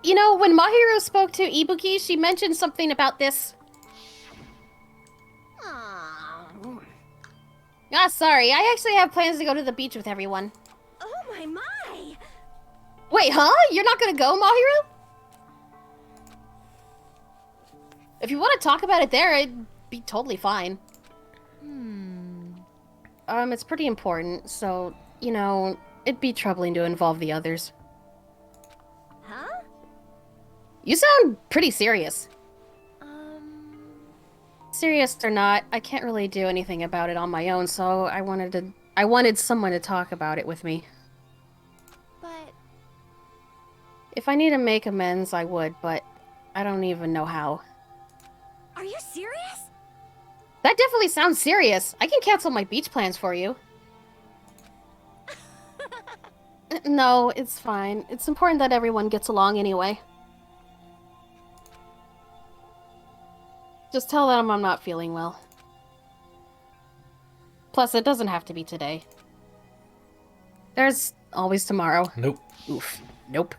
S13: You know, when Mahiru spoke to Ibuki, she mentioned something about this. Ah, sorry. I actually have plans to go to the beach with everyone.
S5: Oh my!
S13: Wait, huh? You're not gonna go, Mahiru? If you want to talk about it there, it'd be totally fine. It's pretty important, so, you know, it'd be troubling to involve the others.
S5: Huh?
S13: You sound pretty serious. Serious or not, I can't really do anything about it on my own, so I wanted someone to talk about it with me.
S5: But
S13: If I need to make amends, I would, but I don't even know how.
S5: are you serious?
S13: That definitely sounds serious. I can cancel my beach plans for you. No, it's fine. It's important that everyone gets along anyway. Just tell them I'm not feeling well. Plus, it doesn't have to be today. There's always tomorrow.
S1: Nope.
S13: Oof. Nope.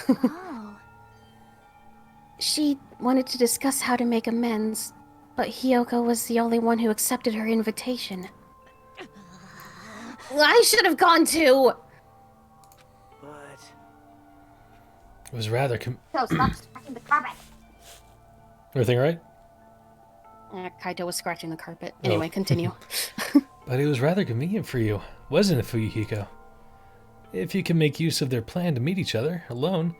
S5: Oh.
S10: She wanted to discuss how to make amends, but Hiyoko was the only one who accepted her invitation.
S13: I should have gone too!
S8: but
S1: It was rather
S10: So stop scratching the carpet.
S1: Everything right?
S13: Kaito was scratching the carpet. Anyway,
S1: Oh.
S13: continue.
S1: But it was rather convenient for you, wasn't it, Fuyuhiko? If you can make use of their plan to meet each other, alone,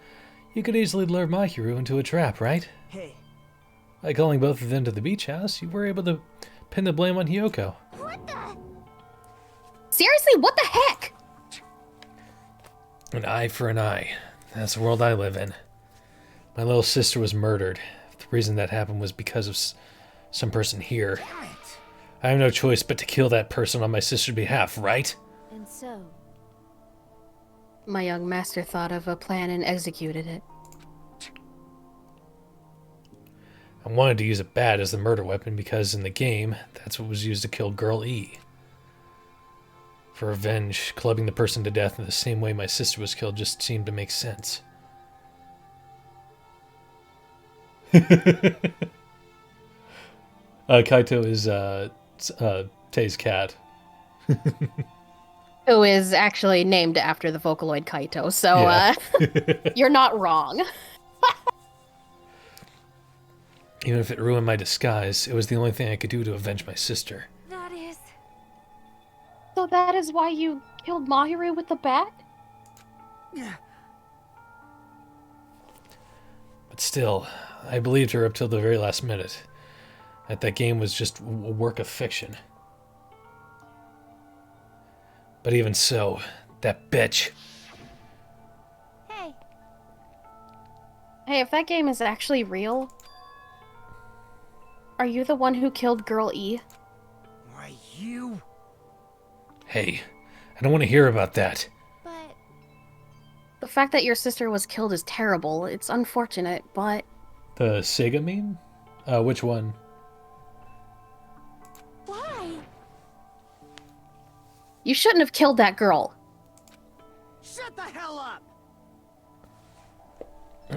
S1: you could easily lure Mahiru into a trap, right?
S3: Hey.
S1: By calling both of them to the beach house, you were able to pin the blame on Hiyoko.
S6: What the?
S2: Seriously, what the heck?
S1: An eye for an eye. That's the world I live in. My little sister was murdered. The reason that happened was because of some person here.
S3: Damn it.
S1: I have no choice but to kill that person on my sister's behalf, right?
S10: And so,
S13: My young master thought of a plan and executed it.
S1: I wanted to use it bad as the murder weapon because in the game, that's what was used to kill Girl E. For revenge, clubbing the person to death in the same way my sister was killed just seemed to make sense. Kaito is Tei's cat.
S13: Who is actually named after the Vocaloid Kaito, so
S1: Yeah.
S13: you're not wrong.
S1: Even if it ruined my disguise, it was the only thing I could do to avenge my sister.
S10: that is...
S13: So that is why you killed Mahiru with the bat?
S1: But still, I believed her up till the very last minute. That game was just a work of fiction. But even so, that bitch.
S10: Hey,
S13: Hey, if that game is actually real, are you the one who killed Girl E?
S3: Why, you?
S1: Hey, I don't want to hear about that.
S10: but...
S13: The fact that your sister was killed is terrible. It's unfortunate, but...
S1: The Sega meme? Which one?
S10: Why?
S13: You shouldn't have killed that girl.
S3: Shut the hell up!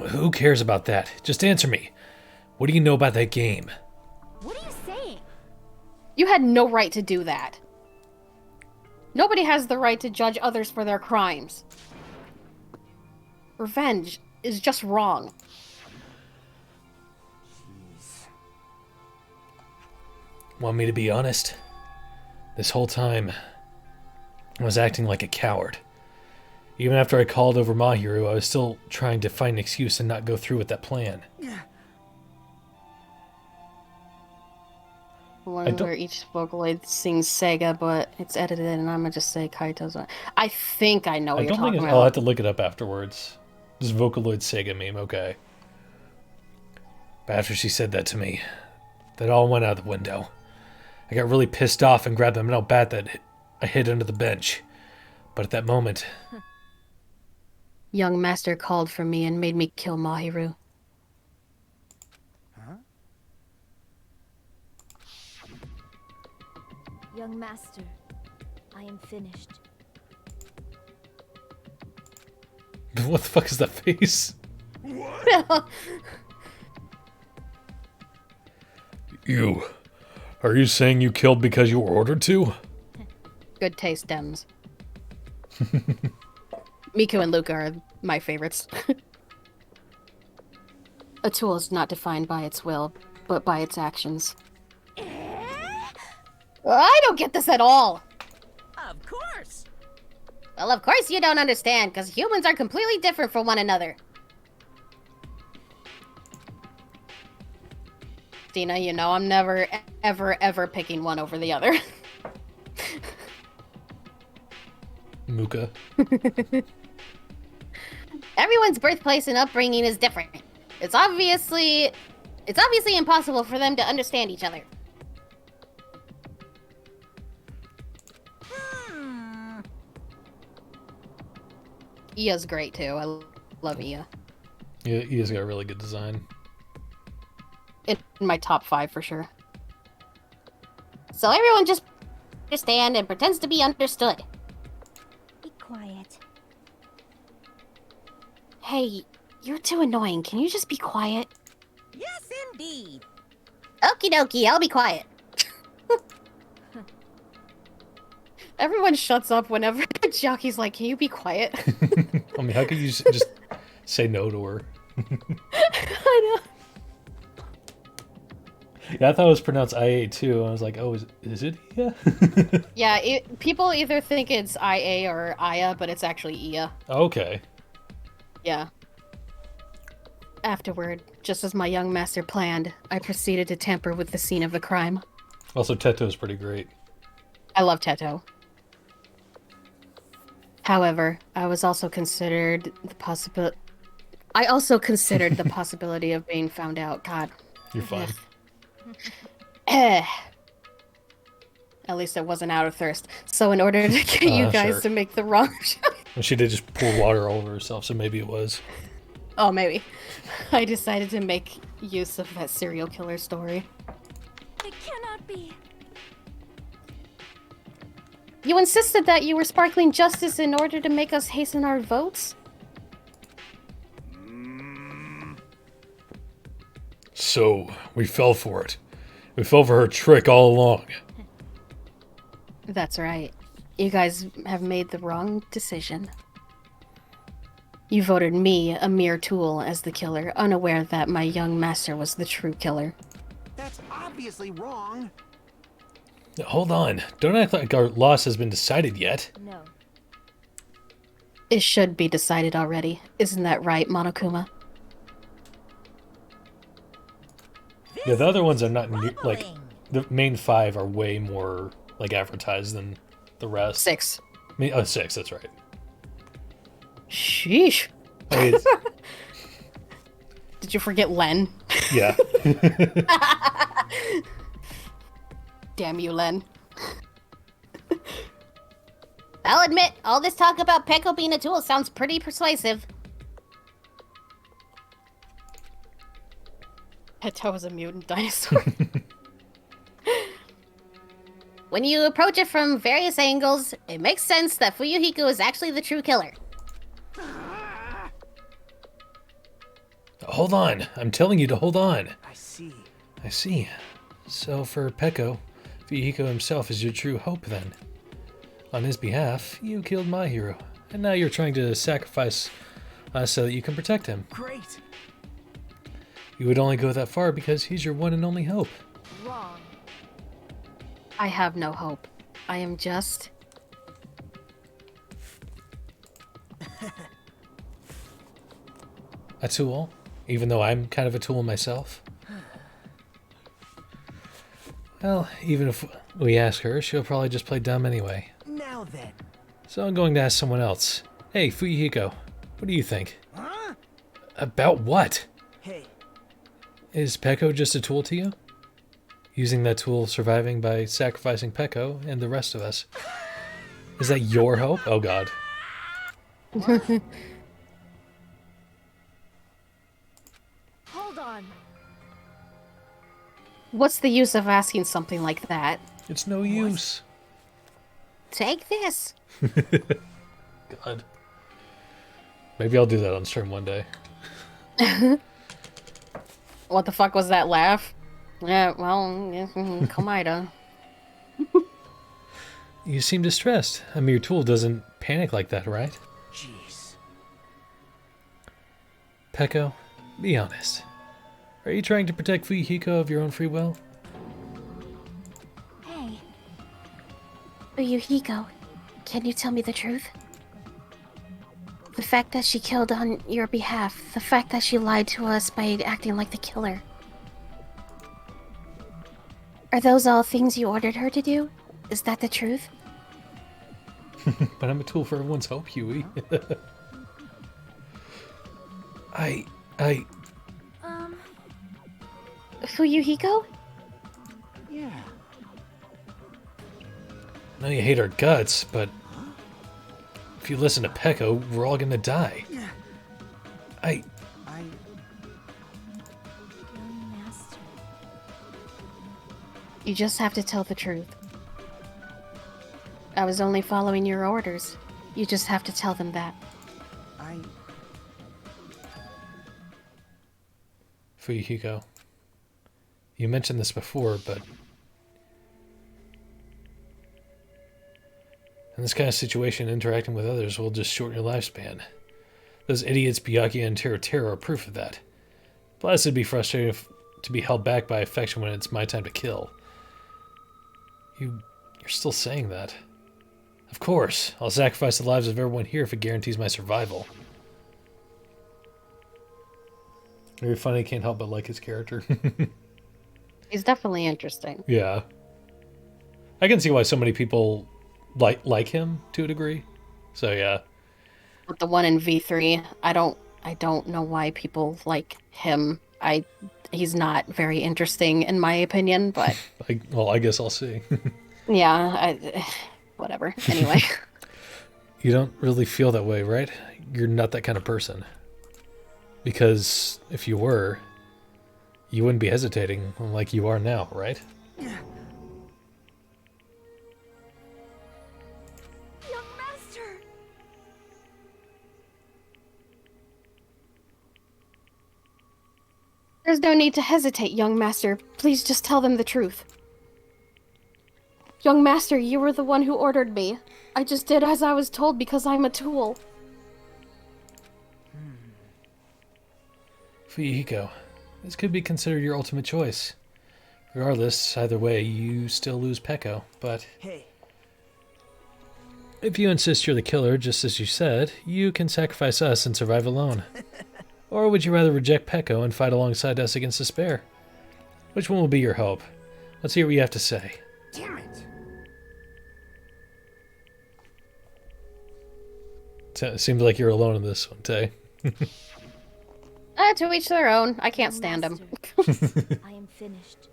S1: Who cares about that? Just answer me. What do you know about that game?
S10: What are you saying?
S13: You had no right to do that. Nobody has the right to judge others for their crimes. Revenge is just wrong.
S1: Want me to be honest? This whole time, I was acting like a coward. Even after I called over Mahiru, I was still trying to find an excuse and not go through with that plan.
S13: One where each Vocaloid sings Sega, but it's edited, and I'm gonna just say Kaito's one. I think I know what
S1: I
S13: you're
S1: don't think
S13: talking
S1: I'll have
S13: about.
S1: to look it up afterwards. This Vocaloid Sega meme, okay. But after she said that to me, that all went out the window. I got really pissed off and grabbed the metal bat that I hid under the bench. But at that moment,
S13: Young Master called for me and made me kill Mahiru.
S10: Young master, I am finished.
S1: what the fuck is that face? You. Are you saying you killed because you were ordered to?
S13: Good taste, Dems. Miku and Luca are my favorites. A tool is not defined by its will, but by its actions. I don't get this at all!
S7: Of course.
S2: Well, of course you don't understand, because humans are completely different from one another.
S13: Dina, you know I'm never, ever, ever picking one over the other.
S1: Muka.
S2: Everyone's birthplace and upbringing is different. It's obviously impossible for them to understand each other.
S13: Ia's great too. I love Ia.
S1: Yeah, he's got a really good design.
S13: In my top 5 for sure.
S2: So everyone just understand and pretends to be understood.
S5: Be quiet.
S13: Hey, you're too annoying. Can you just be quiet?
S7: Yes, indeed.
S2: Okie dokie, I'll be quiet.
S13: Everyone shuts up whenever Jockey's like, can you be quiet?
S1: I mean, how could you just say no to her?
S13: I know.
S1: Yeah, I thought it was pronounced IA too. I was like, oh, is it Ia?
S13: Yeah, people either think it's IA or Aya, but it's actually Ia.
S1: Okay.
S13: Yeah. Afterward, just as my young master planned, I proceeded to tamper with the scene of the crime.
S1: Also, Teto's pretty great.
S13: I love Teto. However, I also considered the possibility of being found out. God.
S1: You're fine.
S13: At least it wasn't out of thirst. So in order to get you guys
S1: sure.
S13: to make the wrong
S1: And she did just pour water all over herself, so maybe it was.
S13: Oh, maybe. I decided to make use of that serial killer story.
S10: It cannot be.
S13: You insisted that you were sparkling justice in order to make us hasten our votes?
S1: So, we fell for it. We fell for her trick all along.
S13: That's right. You guys have made the wrong decision. You voted me, a mere tool, as the killer, unaware that my young master was the true killer.
S12: That's obviously wrong.
S1: Hold on. Don't act like our loss has been decided yet.
S10: No.
S13: It should be decided already. Isn't that right, Monokuma?
S1: Yeah, the other ones are not like the main 5 are way more like advertised than the rest.
S13: 6.
S1: Oh, 6. That's right.
S13: Sheesh.
S1: I mean,
S13: Did you forget Len?
S1: yeah.
S13: Damn you, Len.
S2: I'll admit, all this talk about Peko being a tool sounds pretty persuasive.
S13: Peto was a mutant dinosaur.
S2: When you approach it from various angles, it makes sense that Fuyuhiko is actually the true killer.
S1: Hold on. I'm telling you to hold on.
S12: I see.
S1: I see. So for Peko, Fuyuhiko himself is your true hope then. On his behalf, you killed my hero, and now you're trying to sacrifice us so that you can protect him.
S12: Great.
S1: You would only go that far because he's your one and only hope.
S10: Wrong.
S13: I have no hope. I am just...
S1: A tool, even though I'm kind of a tool myself. Well, even if we ask her, she'll probably just play dumb anyway.
S12: Now then.
S1: So I'm going to ask someone else. Hey, Fuyuhiko, what do you think?
S12: Huh?
S1: About what?
S12: Hey.
S1: Is Peko just a tool to you? Using that tool surviving by sacrificing Peko and the rest of us. Is that your hope? Oh god.
S10: Hold on.
S13: What's the use of asking something like that?
S1: It's no use.
S2: Take this.
S1: God. Maybe I'll do that on stream one day.
S13: What the fuck was that laugh? Yeah, well, Komaida.
S1: You seem distressed. A mere tool doesn't panic like that, right?
S12: Jeez.
S1: Peko, be honest. Are you trying to protect Fuyuhiko of your own free will?
S10: Hey.
S2: Fuyuhiko, can you tell me the truth? The fact that she killed on your behalf, the fact that she lied to us by acting like the killer. Are those all things you ordered her to do? Is that the truth?
S1: But I'm a tool for everyone's hope, Huey. I...
S2: Fuyuhiko?
S12: Yeah.
S1: I know you hate our guts, but... if you listen to Peko, we're all gonna die. I...
S10: Young master.
S13: You just have to tell the truth. I was only following your orders. You just have to tell them that.
S1: Fuyuhiko, you mentioned this before, but... in this kind of situation, interacting with others will just shorten your lifespan. Those idiots Byakuya and Teru are proof of that. Plus, it'd be frustrating to be held back by affection when it's my time to kill. You're still saying that. Of course, I'll sacrifice the lives of everyone here if it guarantees my survival. Very funny, can't help but like his character.
S13: He's definitely interesting.
S1: Yeah. I can see why so many people like him to a degree. So yeah.
S13: With the one in V3, I don't know why people like him. He's not very interesting in my opinion, but
S1: I guess I'll see.
S13: yeah, whatever. Anyway.
S1: You don't really feel that way, right? You're not that kind of person. Because if you were, you wouldn't be hesitating like you are now, right?
S10: Young Master!
S13: There's no need to hesitate, young master. Please just tell them the truth. Young master, you were the one who ordered me. I just did as I was told because I'm a tool.
S1: Fuyuhiko, this could be considered your ultimate choice. Regardless, either way, you still lose Peko, but...
S3: Hey.
S1: If you insist you're the killer, just as you said, you can sacrifice us and survive alone. Or would you rather reject Peko and fight alongside us against despair? Which one will be your hope? Let's hear what you have to say.
S8: Damn it!
S1: Seems like you're alone in this one, Tay.
S13: To each their own. I can't stand him.
S11: I am finished.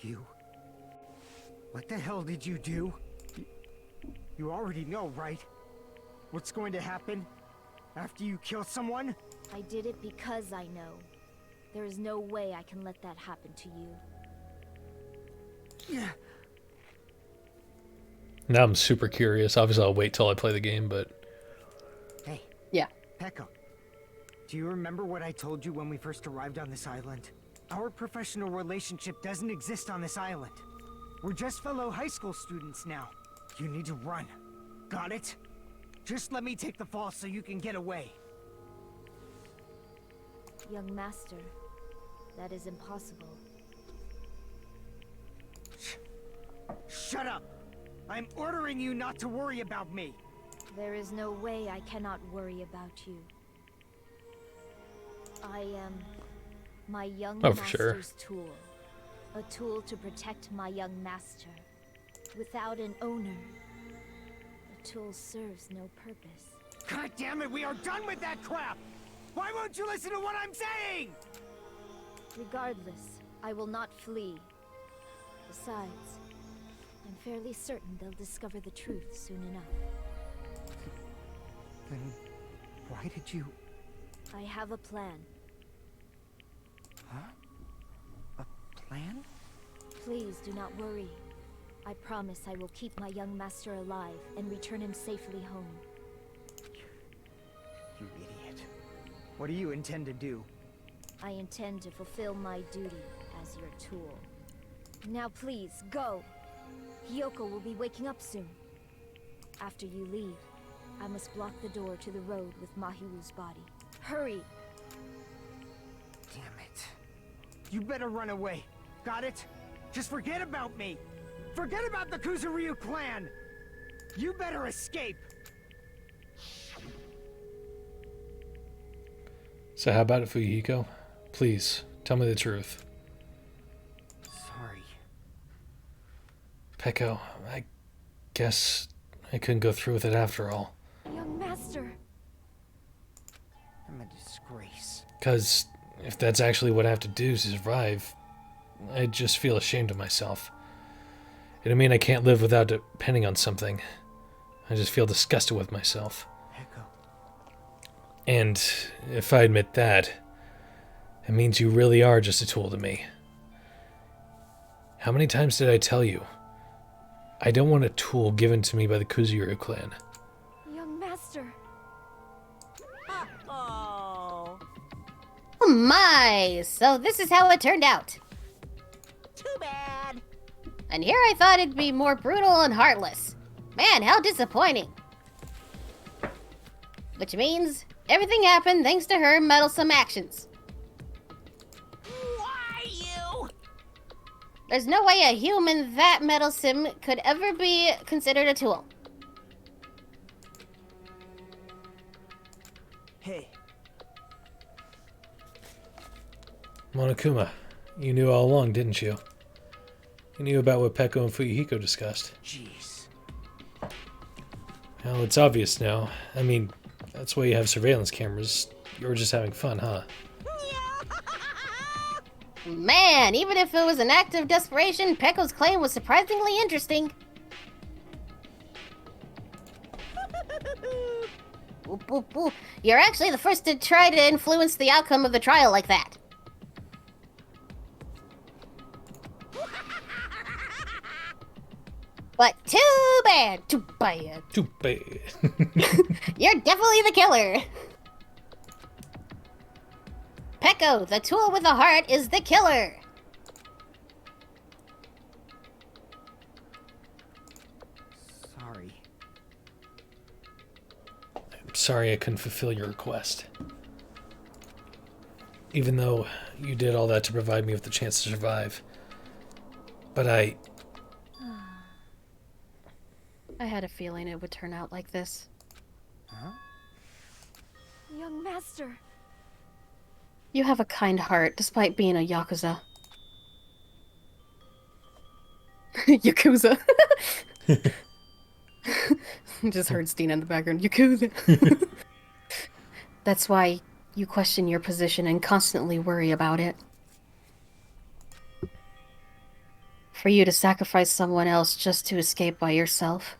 S8: You? What the hell did you do? You already know, right? What's going to happen after you kill someone?
S11: I did it because I know. There is no way I can let that happen to you.
S8: Yeah.
S1: Now I'm super curious. Obviously, I'll wait till I play the game, but...
S8: Hey.
S13: Yeah.
S8: Peko, do you remember what I told you when we first arrived on this island? Our professional relationship doesn't exist on this island. We're just fellow high school students now. You need to run. Got it? Just let me take the fall so you can get away.
S11: Young Master, that is impossible.
S8: Shut up! I'm ordering you not to worry about me.
S11: There is no way I cannot worry about you. I am my young master's tool. A tool to protect my young master. Without an owner, the tool serves no purpose.
S8: God damn it, we are done with that crap! Why won't you listen to what I'm saying?
S11: Regardless, I will not flee. Besides, I'm fairly certain they'll discover the truth soon enough.
S8: Then why did you...
S11: I have a plan.
S8: Huh? A plan?
S11: Please do not worry. I promise I will keep my young master alive and return him safely home.
S8: You idiot. What do you intend to do?
S11: I intend to fulfill my duty as your tool. Now please, go! Hiyoko will be waking up soon. After you leave, I must block the door to the road with Mahiru's body. Hurry!
S8: Damn it. You better run away. Got it? Just forget about me! Forget about the Kuzuryu clan! You better escape!
S1: So how about it, Fuyuhiko? Please, tell me the truth.
S8: Sorry.
S1: Peko, I guess I couldn't go through with it after all.
S10: Young Master.
S8: I'm a disgrace.
S1: Because if that's actually what I have to do to survive, I just feel ashamed of myself. It'd mean I can't live without depending on something. I just feel disgusted with myself.
S8: Peko.
S1: And if I admit that, it means you really are just a tool to me. How many times did I tell you? I don't want a tool given to me by the Kuzuryu clan.
S10: Young Master.
S11: Uh-oh.
S2: Oh my! So this is how it turned out.
S7: Too bad.
S2: And here I thought it'd be more brutal and heartless. Man, how disappointing. Which means everything happened thanks to her meddlesome actions. There's no way a human that meddlesome could ever be considered a tool.
S3: Hey,
S1: Monokuma, you knew all along, didn't you? You knew about what Peko and Fuyuhiko discussed.
S3: jeez.
S1: Well, it's obvious now. I mean, that's why you have surveillance cameras. You were just having fun, huh?
S2: Man, even if it was an act of desperation, Peko's claim was surprisingly interesting. Boop, boop, boop. You're actually the first to try to influence the outcome of the trial like that. But too bad. Too bad.
S1: Too bad.
S2: You're definitely the killer. Peko, the tool with a heart, is the killer.
S3: Sorry.
S1: I'm sorry I couldn't fulfill your request. Even though you did all that to provide me with the chance to survive. But I
S13: had a feeling it would turn out like this.
S3: Huh?
S10: Young master.
S13: You have a kind heart, despite being a Yakuza. Yakuza. Just heard Steen in the background. Yakuza. That's why you question your position and constantly worry about it. For you to sacrifice someone else just to escape by yourself.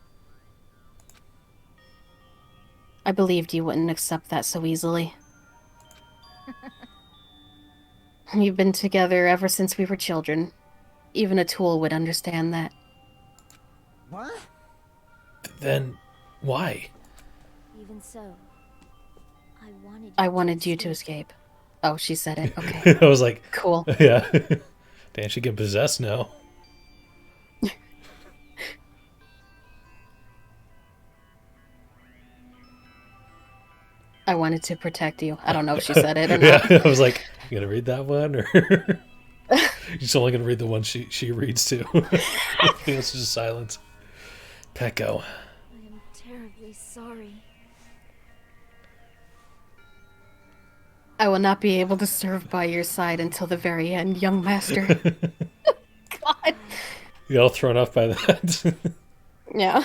S13: I believed you wouldn't accept that so easily. We've been together ever since we were children. Even a tool would understand that.
S3: What?
S1: Then why?
S10: Even so,
S13: I wanted you to escape. Oh, she said it. Okay.
S1: I was like,
S13: cool.
S1: Yeah. Damn, she get possessed now.
S13: I wanted to protect you. I don't know if she said it or not.
S1: Yeah, I was like, you gonna read that one, or you're just only gonna read the one she reads too? Everything else is just silence. Peko.
S10: I am terribly sorry.
S13: I will not be able to serve by your side until the very end, young master. God.
S1: You got all thrown off by that.
S13: Yeah.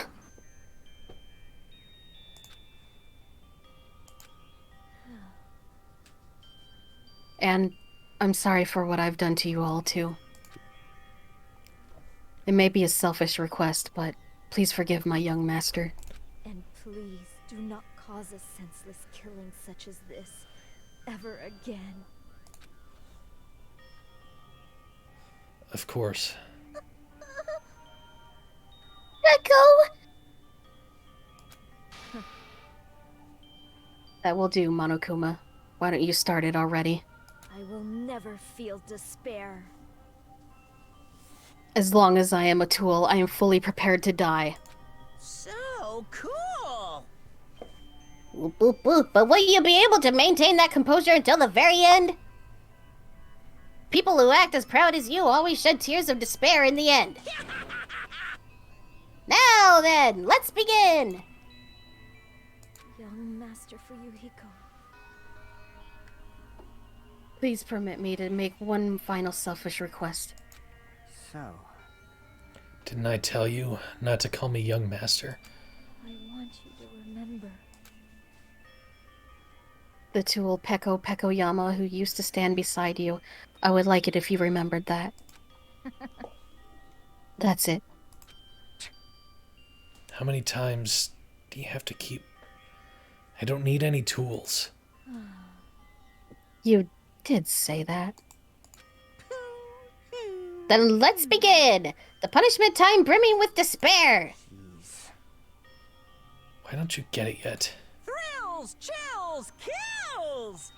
S13: And I'm sorry for what I've done to you all, too. It may be a selfish request, but please forgive my young master.
S10: And please do not cause a senseless killing such as this ever again.
S1: Of course.
S2: Peko!
S13: That will do, Monokuma. Why don't you start it already?
S10: I will never feel despair.
S13: As long as I am a tool, I am fully prepared to die.
S7: So cool!
S2: Boop, boop, boop. But will you be able to maintain that composure until the very end? People who act as proud as you always shed tears of despair in the end. Now then, let's begin!
S10: Young Master Fuyuhiko.
S13: Please permit me to make one final selfish request.
S3: So,
S1: Didn't I tell you not to call me young master?
S10: I want you to remember.
S13: The tool Peko Pekoyama who used to stand beside you. I would like it if you remembered that. That's it.
S1: How many times do you have to keep... I don't need any tools.
S13: You did say that.
S2: Then let's begin! The punishment time brimming with despair!
S3: jeez.
S1: Why don't you get it yet?
S7: Thrills, chills, kills!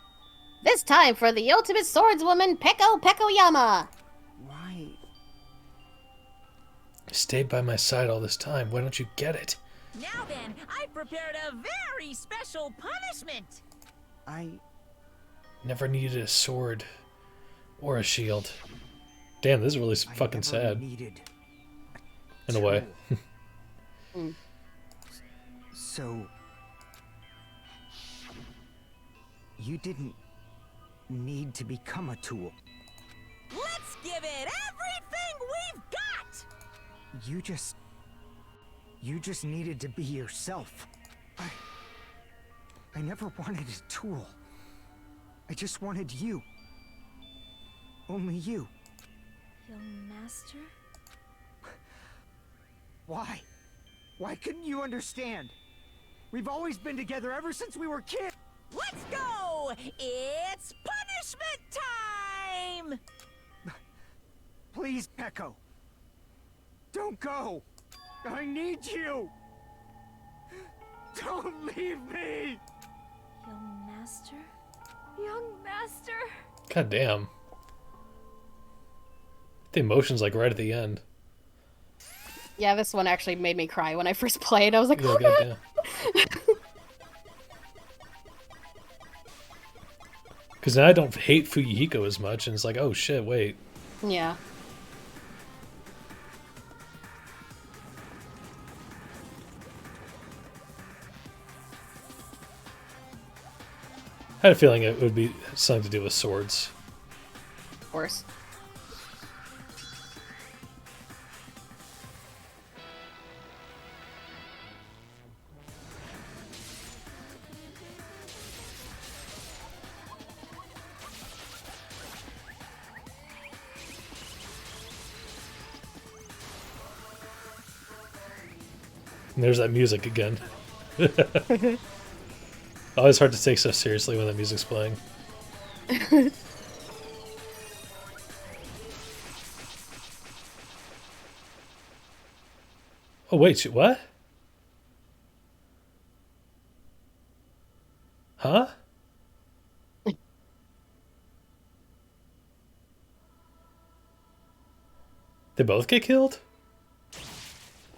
S2: This time for the ultimate swordswoman, Peko Pekoyama!
S3: Why?
S1: You stayed by my side all this time. Why don't you get it?
S7: Now then, I've prepared a very special punishment!
S3: I...
S1: Never needed a sword or a shield. Damn, this is really fucking sad. In a way.
S8: So... you didn't need to become a tool.
S7: Let's give it everything we've got!
S8: You just needed to be yourself. I never wanted a tool. I just wanted you. Only you.
S10: Young master?
S8: Why? Why couldn't you understand? We've always been together ever since we were kids.
S7: Let's go! It's punishment time!
S8: Please, Echo. Don't go. I need you. Don't leave me.
S10: Young master? Young master?
S1: God damn. The emotions like right at the end.
S13: Yeah, this one actually made me cry when I first played. I was like,
S1: Yeah,
S13: oh
S1: goddamn. Because now I don't hate Fuyuhiko as much, and it's like, oh shit, wait.
S13: Yeah.
S1: I had a feeling it would be something to do with swords.
S13: Of course.
S1: And there's that music again. Always hard to take so seriously when the music's playing. Oh wait, what? Huh? They both get killed?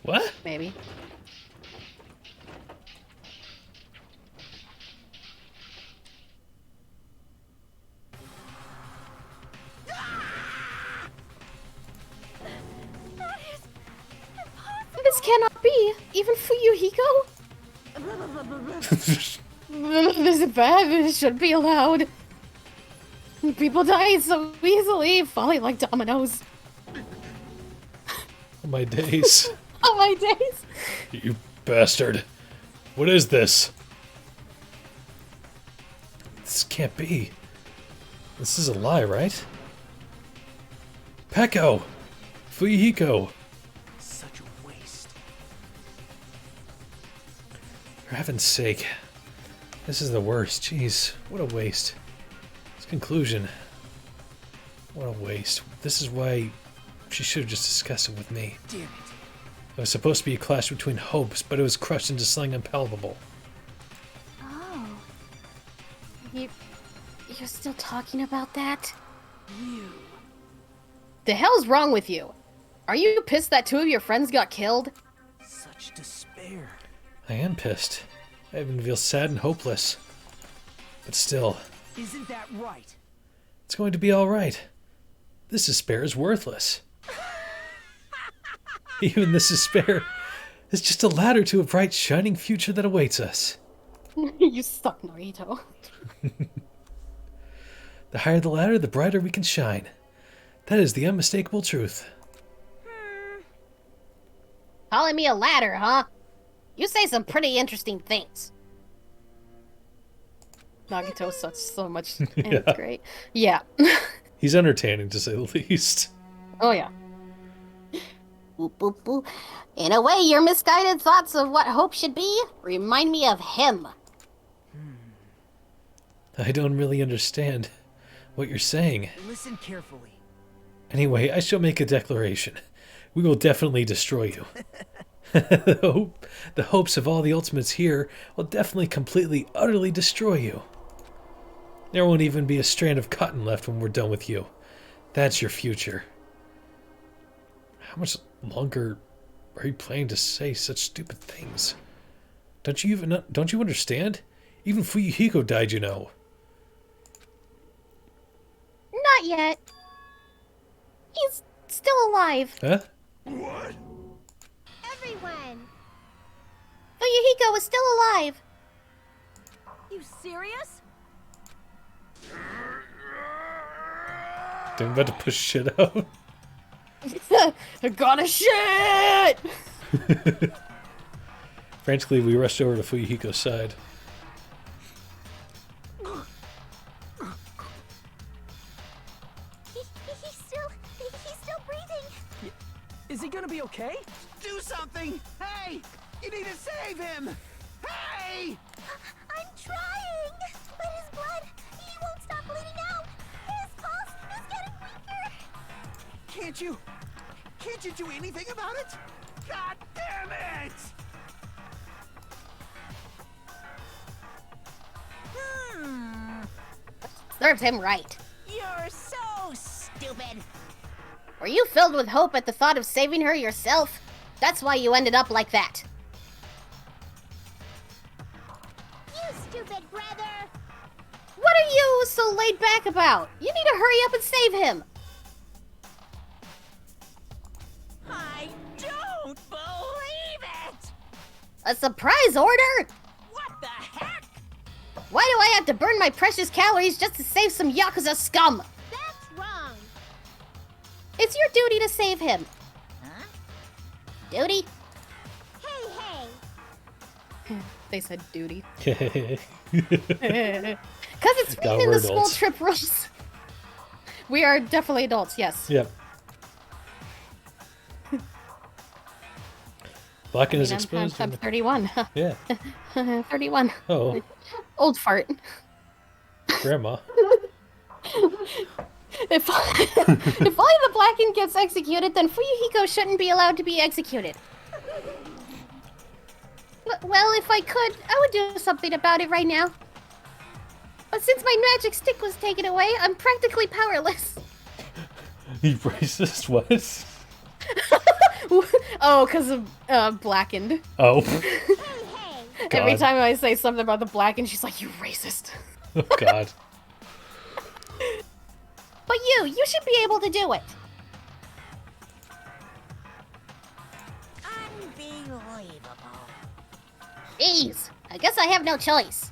S1: What?
S13: Maybe. This cannot be! Even Fuyuhiko? This is bad, this shouldn't be allowed. People die so easily, falling like dominoes.
S1: Oh my days.
S13: Oh my days!
S1: You bastard. What is this? This can't be. This is a lie, right? Peko! Fuyuhiko!
S12: Such a waste.
S1: For heaven's sake. This is the worst. Jeez, what a waste. This conclusion. What a waste. This is why she should have just discussed it with me.
S12: Damn it.
S1: It was supposed to be a clash between hopes, but it was crushed into something impalpable.
S13: Oh. You're still talking about that? The hell's wrong with you? Are you pissed that two of your friends got killed?
S12: Such despair.
S1: I am pissed. I even feel sad and hopeless. But still,
S8: Isn't that right?
S1: it's going to be alright. This despair is worthless. Even this despair is just a ladder to a bright, shining future that awaits us.
S13: You suck, Naruto.
S1: The higher the ladder, the brighter we can shine. That is the unmistakable truth.
S2: Calling me a ladder, huh? You say some pretty interesting things.
S13: Nagito's such so much, and
S1: Yeah.
S13: it's great. Yeah.
S1: He's entertaining, to say the least.
S13: Oh yeah.
S2: Boop, boop, boop. In a way, your misguided thoughts of what hope should be remind me of him.
S1: I don't really understand what you're saying.
S3: Listen carefully.
S1: Anyway, I shall make a declaration. We will definitely destroy you. The hopes of all the ultimates here will definitely completely, utterly destroy you. There won't even be a strand of cotton left when we're done with you. That's your future. How much longer are you planning to say such stupid things? Don't you understand? Even Fuyuhiko died, you know.
S2: Not yet. He's still alive.
S1: Huh?
S4: What?
S6: Everyone!
S2: Fuyuhiko is still alive.
S11: You serious?
S1: I'm about to push shit out.
S2: I got a shit!
S1: Frantically, we rushed over to Fuyuhiko's side.
S6: He's still breathing.
S8: Is he gonna be okay?
S12: Do something! Hey! You need to save him! Hey!
S6: I'm trying, but his blood, he won't stop bleeding out. His pulse is getting weaker.
S12: Can't you do anything about it? God damn it!
S2: Serves him right.
S7: You're so stupid.
S2: Were you filled with hope at the thought of saving her yourself? That's why you ended up like that.
S6: You stupid brother.
S2: What are you so laid back about? You need to hurry up and save him.
S7: I don't believe it!
S2: A surprise order?
S7: What the heck?
S2: Why do I have to burn my precious calories just to save some Yakuza scum?
S6: That's wrong.
S2: It's your duty to save him.
S7: Huh?
S2: Duty?
S6: Hey, hey.
S13: They said duty.
S2: Because it's
S1: God,
S2: written in
S1: we're
S2: the school
S1: adults.
S2: trip rules.
S13: We are definitely adults, yes.
S1: Yep. Blacken is
S13: I'm
S1: exposed.
S13: 31.
S1: Yeah.
S13: 31.
S1: Oh,
S13: Old fart.
S1: grandma.
S2: If only the Blacken gets executed, then Fuyuhiko shouldn't be allowed to be executed. Well, if I could, I would do something about it right now. But since my magic stick was taken away, I'm practically powerless.
S1: You racist? What?
S13: Oh, because of Blackened.
S1: Oh.
S6: Hey, hey.
S1: God.
S13: Every time I say something about the Blackened, she's like, you racist.
S1: Oh, God.
S2: But you should be able to do it.
S7: Unbelievable.
S2: Jeez, I guess I have no choice.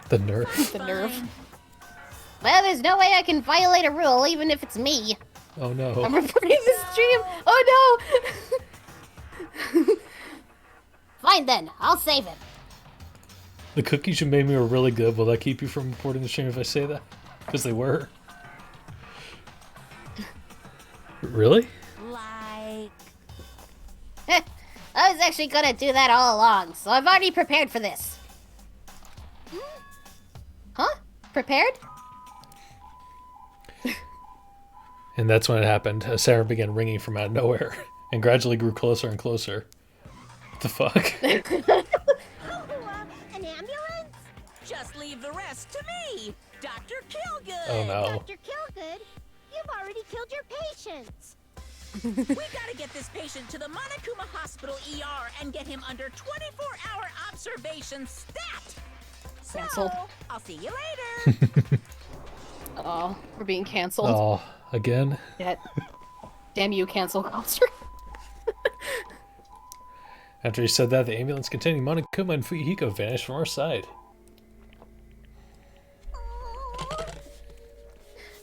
S1: The nerve.
S13: The nerve.
S2: Well, there's no way I can violate a rule, even if it's me.
S1: Oh, no.
S2: I'm reporting the stream. Oh no! Fine then, I'll save him.
S1: The cookies you made me were really good. Will that keep you from reporting the stream if I say that? Because they were. Really?
S7: Like...
S2: I was actually gonna do that all along, so I've already prepared for this. Huh? Prepared?
S1: And that's when it happened. A siren began ringing from out of nowhere and gradually grew closer and closer. What the fuck?
S6: An ambulance?
S7: Just leave the rest to me, Dr. Killgood.
S1: Oh, no.
S6: Dr. Killgood, you've already killed your patients.
S7: We gotta get this patient to the Monokuma Hospital ER and get him under 24-hour observation stat.
S13: Canceled.
S7: So, I'll see you later.
S13: Oh, we're being canceled.
S1: Oh, again?
S13: Yet. Damn you, cancel culture.
S1: After he said that, the ambulance containing Monokuma and Fuyuhiko vanished from our side.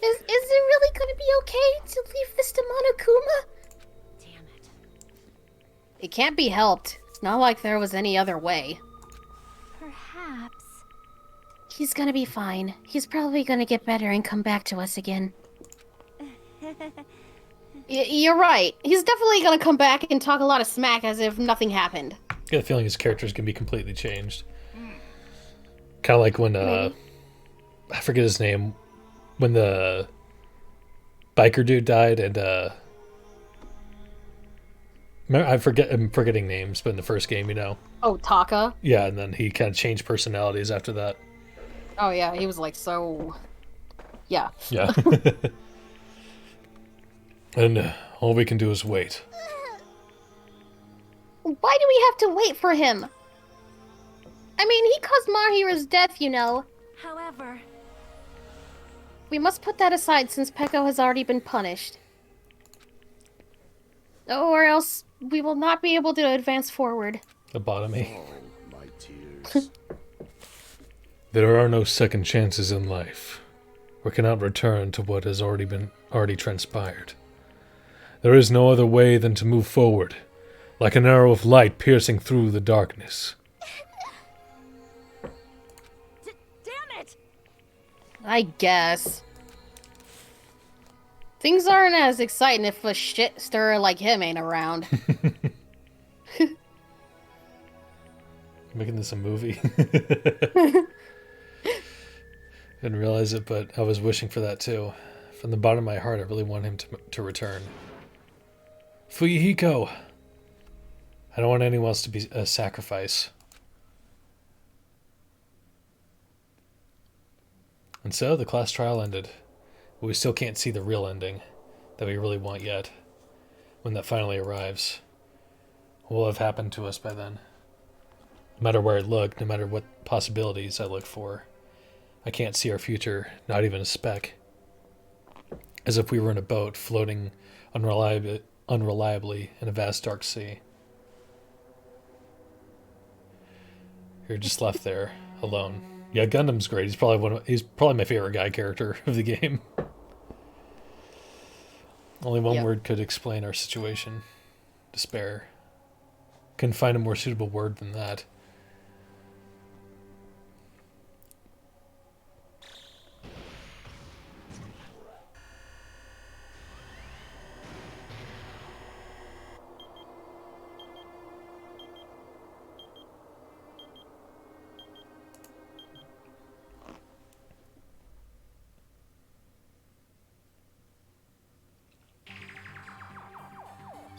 S2: Is it really gonna be okay to leave this to Monokuma?
S11: Damn it.
S13: It can't be helped. It's not like there was any other way.
S10: Perhaps.
S2: He's gonna be fine. He's probably gonna get better and come back to us again.
S13: You're right. He's definitely gonna come back and talk a lot of smack as if nothing happened.
S1: I get the feeling his character's gonna be completely changed. Kind of like when, I forget his name, when the biker dude died and, I'm forgetting names, but in the first game, you know.
S13: Oh, Taka?
S1: Yeah, and then he kind of changed personalities after that.
S13: Oh yeah, he was like so... Yeah.
S1: Yeah. And all we can do is wait.
S2: Why do we have to wait for him? I mean, he caused Mahiru's death, you know.
S10: However,
S2: We must put that aside since Peko has already been punished.
S13: Or else we will not be able to advance forward.
S1: Lobotomy.
S9: Oh, my tears.
S1: There are no second chances in life. We cannot return to what has already transpired. There is no other way than to move forward, like an arrow of light piercing through the darkness.
S11: Damn it!
S13: I guess. Things aren't as exciting if a shit stirrer like him ain't around.
S1: Making this a movie. Didn't realize it, but I was wishing for that too. From the bottom of my heart, I really want him to return. Fuyuhiko! I don't want anyone else to be a sacrifice. And so, the class trial ended. But we still can't see the real ending that we really want yet. When that finally arrives, what will have happened to us by then? No matter where I look, no matter what possibilities I look for, I can't see our future, not even a speck. As if we were in a boat floating unreliably in a vast dark sea. You're just left there, alone. Yeah, Gundam's great. He's probably my favorite guy character of the game. Only one word could explain our situation. Despair. Couldn't find a more suitable word than that.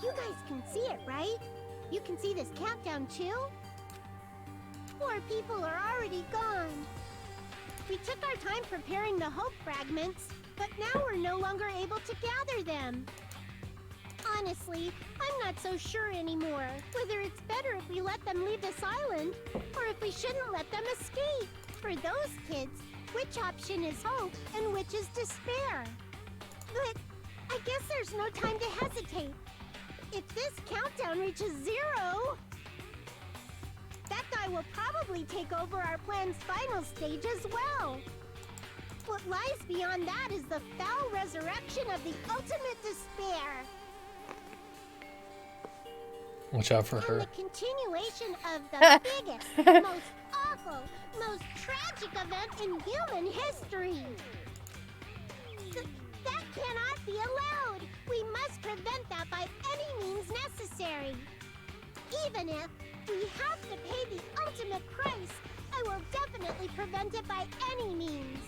S6: You guys can see it, right? You can see this countdown too? Poor people are already gone. We took our time preparing the hope fragments, but now we're no longer able to gather them. Honestly, I'm not so sure anymore whether it's better if we let them leave this island, or if we shouldn't let them escape. For those kids, which option is hope and which is despair? But I guess there's no time to hesitate. If this countdown reaches 0, that guy will probably take over our plan's final stage as well. What lies beyond that is the foul resurrection of the ultimate despair.
S1: Watch out for
S6: And
S1: her.
S6: the continuation of the biggest, most awful, most tragic event in human history. That cannot be allowed. We must prevent that by any means necessary. Even if we have to pay the ultimate price, I will definitely prevent it by any means.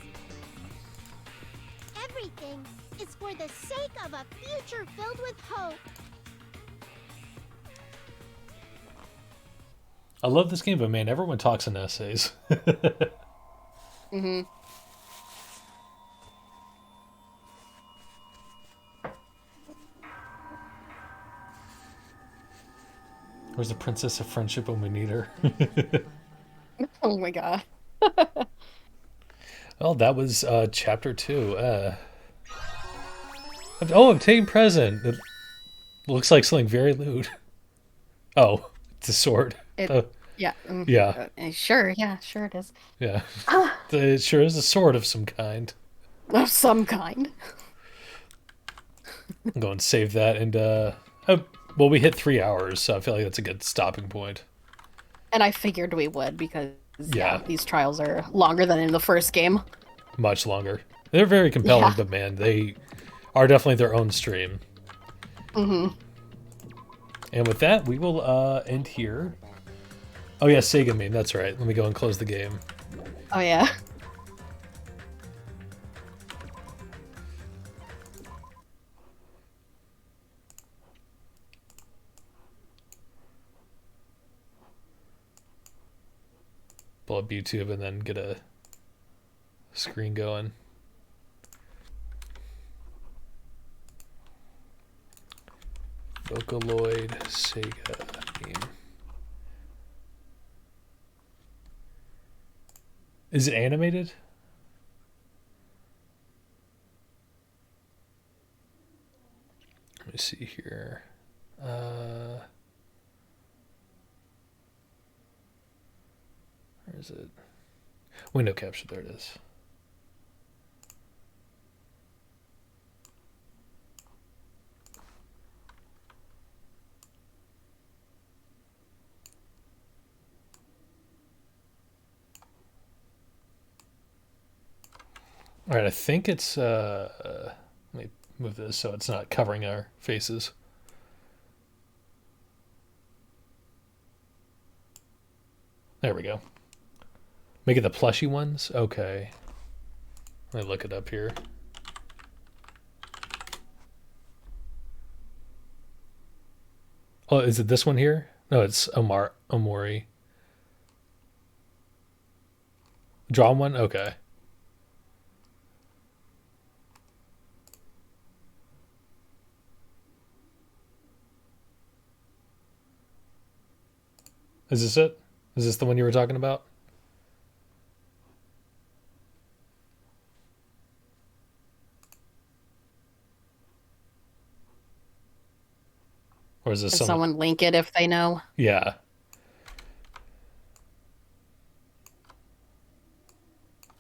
S6: Everything is for the sake of a future filled with hope.
S1: I love this game, but man, everyone talks in essays.
S13: Mm-hmm.
S1: Where's the princess of friendship when we need her?
S13: Oh my god.
S1: Well, that was chapter 2. Obtain present. It looks like something very lewd. Oh, it's a sword.
S13: Yeah.
S1: Yeah.
S13: Sure, it is.
S1: Yeah. It sure is a sword of some kind.
S13: Of some kind.
S1: I'm going to save that and well, we hit 3 hours, so I feel like that's a good stopping point.
S13: And I figured we would because
S1: Yeah.
S13: these trials are longer than in the first game.
S1: Much longer. They're very compelling,
S13: Yeah.
S1: but man, they are definitely their own stream.
S13: Mm-hmm.
S1: And with that, we will end here. Oh yeah, Sega meme, that's right. Let me go and close the game.
S13: Oh yeah.
S1: Pull up YouTube and then get a screen going. Vocaloid Sega game. Is it animated? Let me see here. Where is it? Window capture. There it is. All right, I think it's let me move this so it's not covering our faces. There we go. Make it the plushy ones? Okay. Let me look it up here. Oh, is it this one here? No, it's Omori. Drawn one? Okay. Is this it? Is this the one you were talking about? Or is this
S13: Can someone link it if they know?
S1: Yeah.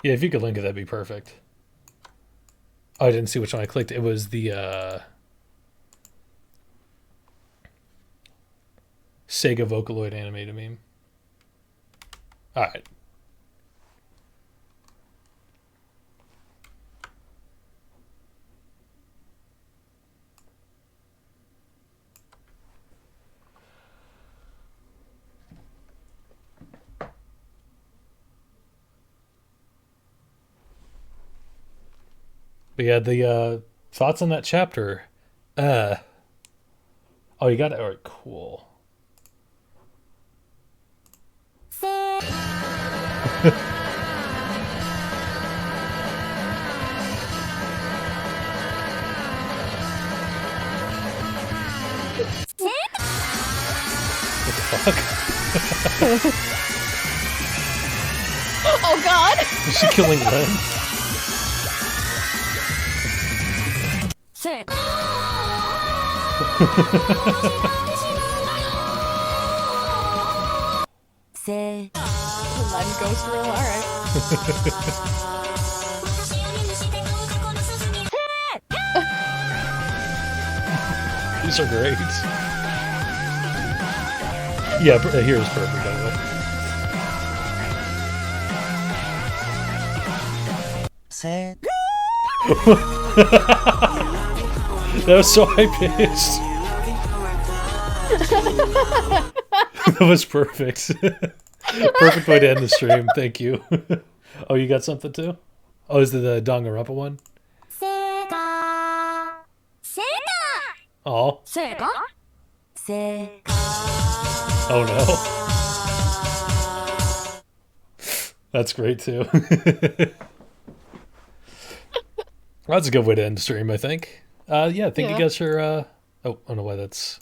S1: Yeah, if you could link it, that'd be perfect. Oh, I didn't see which one I clicked. It was the Sega Vocaloid animated meme. Alright. But yeah, the thoughts on that chapter. Oh, you got it. All right, cool. What the fuck?
S13: Oh God!
S1: Is she killing Len?
S10: Sick.
S13: Say. Len goes through. All right.
S1: These are great. Yeah, here is perfect, by the way.
S8: Say.
S1: That was so high pitched. That was perfect. Perfect way to end the stream. Thank you. Oh, you got something too? Oh, is it the Danganronpa one? Oh. Oh no. That's great too. That's a good way to end the stream, I think. Yeah, thank you guys for oh, I don't know why that's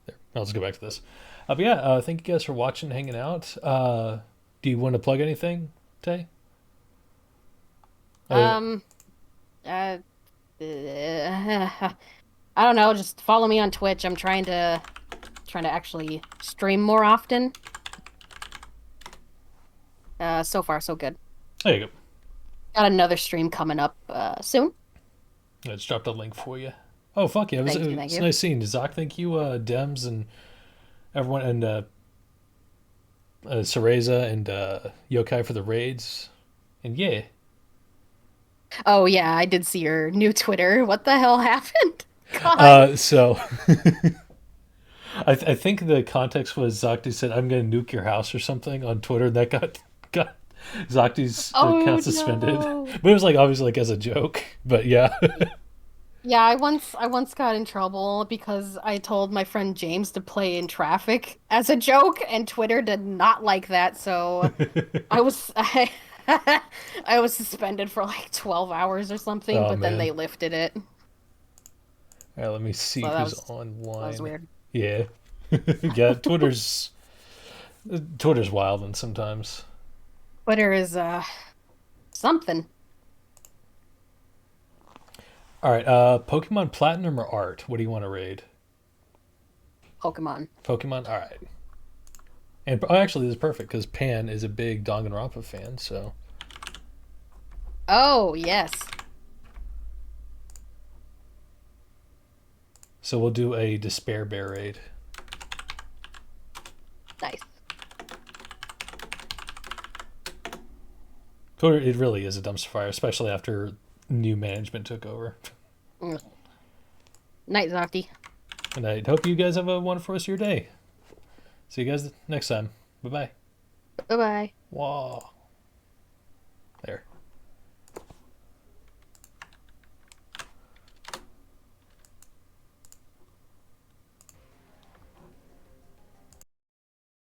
S1: there. I'll just go back to this. But yeah, thank you guys for watching, hanging out. Do you want to plug anything, Tay?
S13: I don't know. Just follow me on Twitch. I'm trying to actually stream more often. So far, so good.
S1: There you go.
S13: Got another stream coming up soon.
S1: I just dropped a link for you. Oh, fuck yeah. It was nice seeing you, Zoc. Thank you, Dems and everyone, and Cereza and Yokai for the raids. And yeah.
S13: Oh, yeah. I did see your new Twitter. What the hell happened?
S1: So I think the context was Zocti said, "I'm going to nuke your house" or something on Twitter. And that got Zocti's account suspended.
S13: No.
S1: But it was like obviously like as a joke. But yeah.
S13: Yeah, I once got in trouble because I told my friend James to play in traffic as a joke, and Twitter did not like that. So I was suspended for like 12 hours or something.
S1: Oh,
S13: but
S1: man.
S13: then they lifted it.
S1: All right, let me see who's online.
S13: That was weird.
S1: Yeah. Yeah, Twitter's wild sometimes.
S13: Twitter is something.
S1: All right, Pokemon Platinum or Art? What do you want to raid?
S13: Pokemon.
S1: Pokemon? Alright. And actually, this is perfect because Pan is a big Danganronpa fan, so.
S13: Oh, yes.
S1: So we'll do a Despair Bear raid.
S13: Nice.
S1: It really is a dumpster fire, especially after new management took over.
S13: Night, Zofty.
S1: And I hope you guys have a wonderful rest of your day. See you guys next time. Bye-bye.
S13: Bye-bye.
S1: Wow.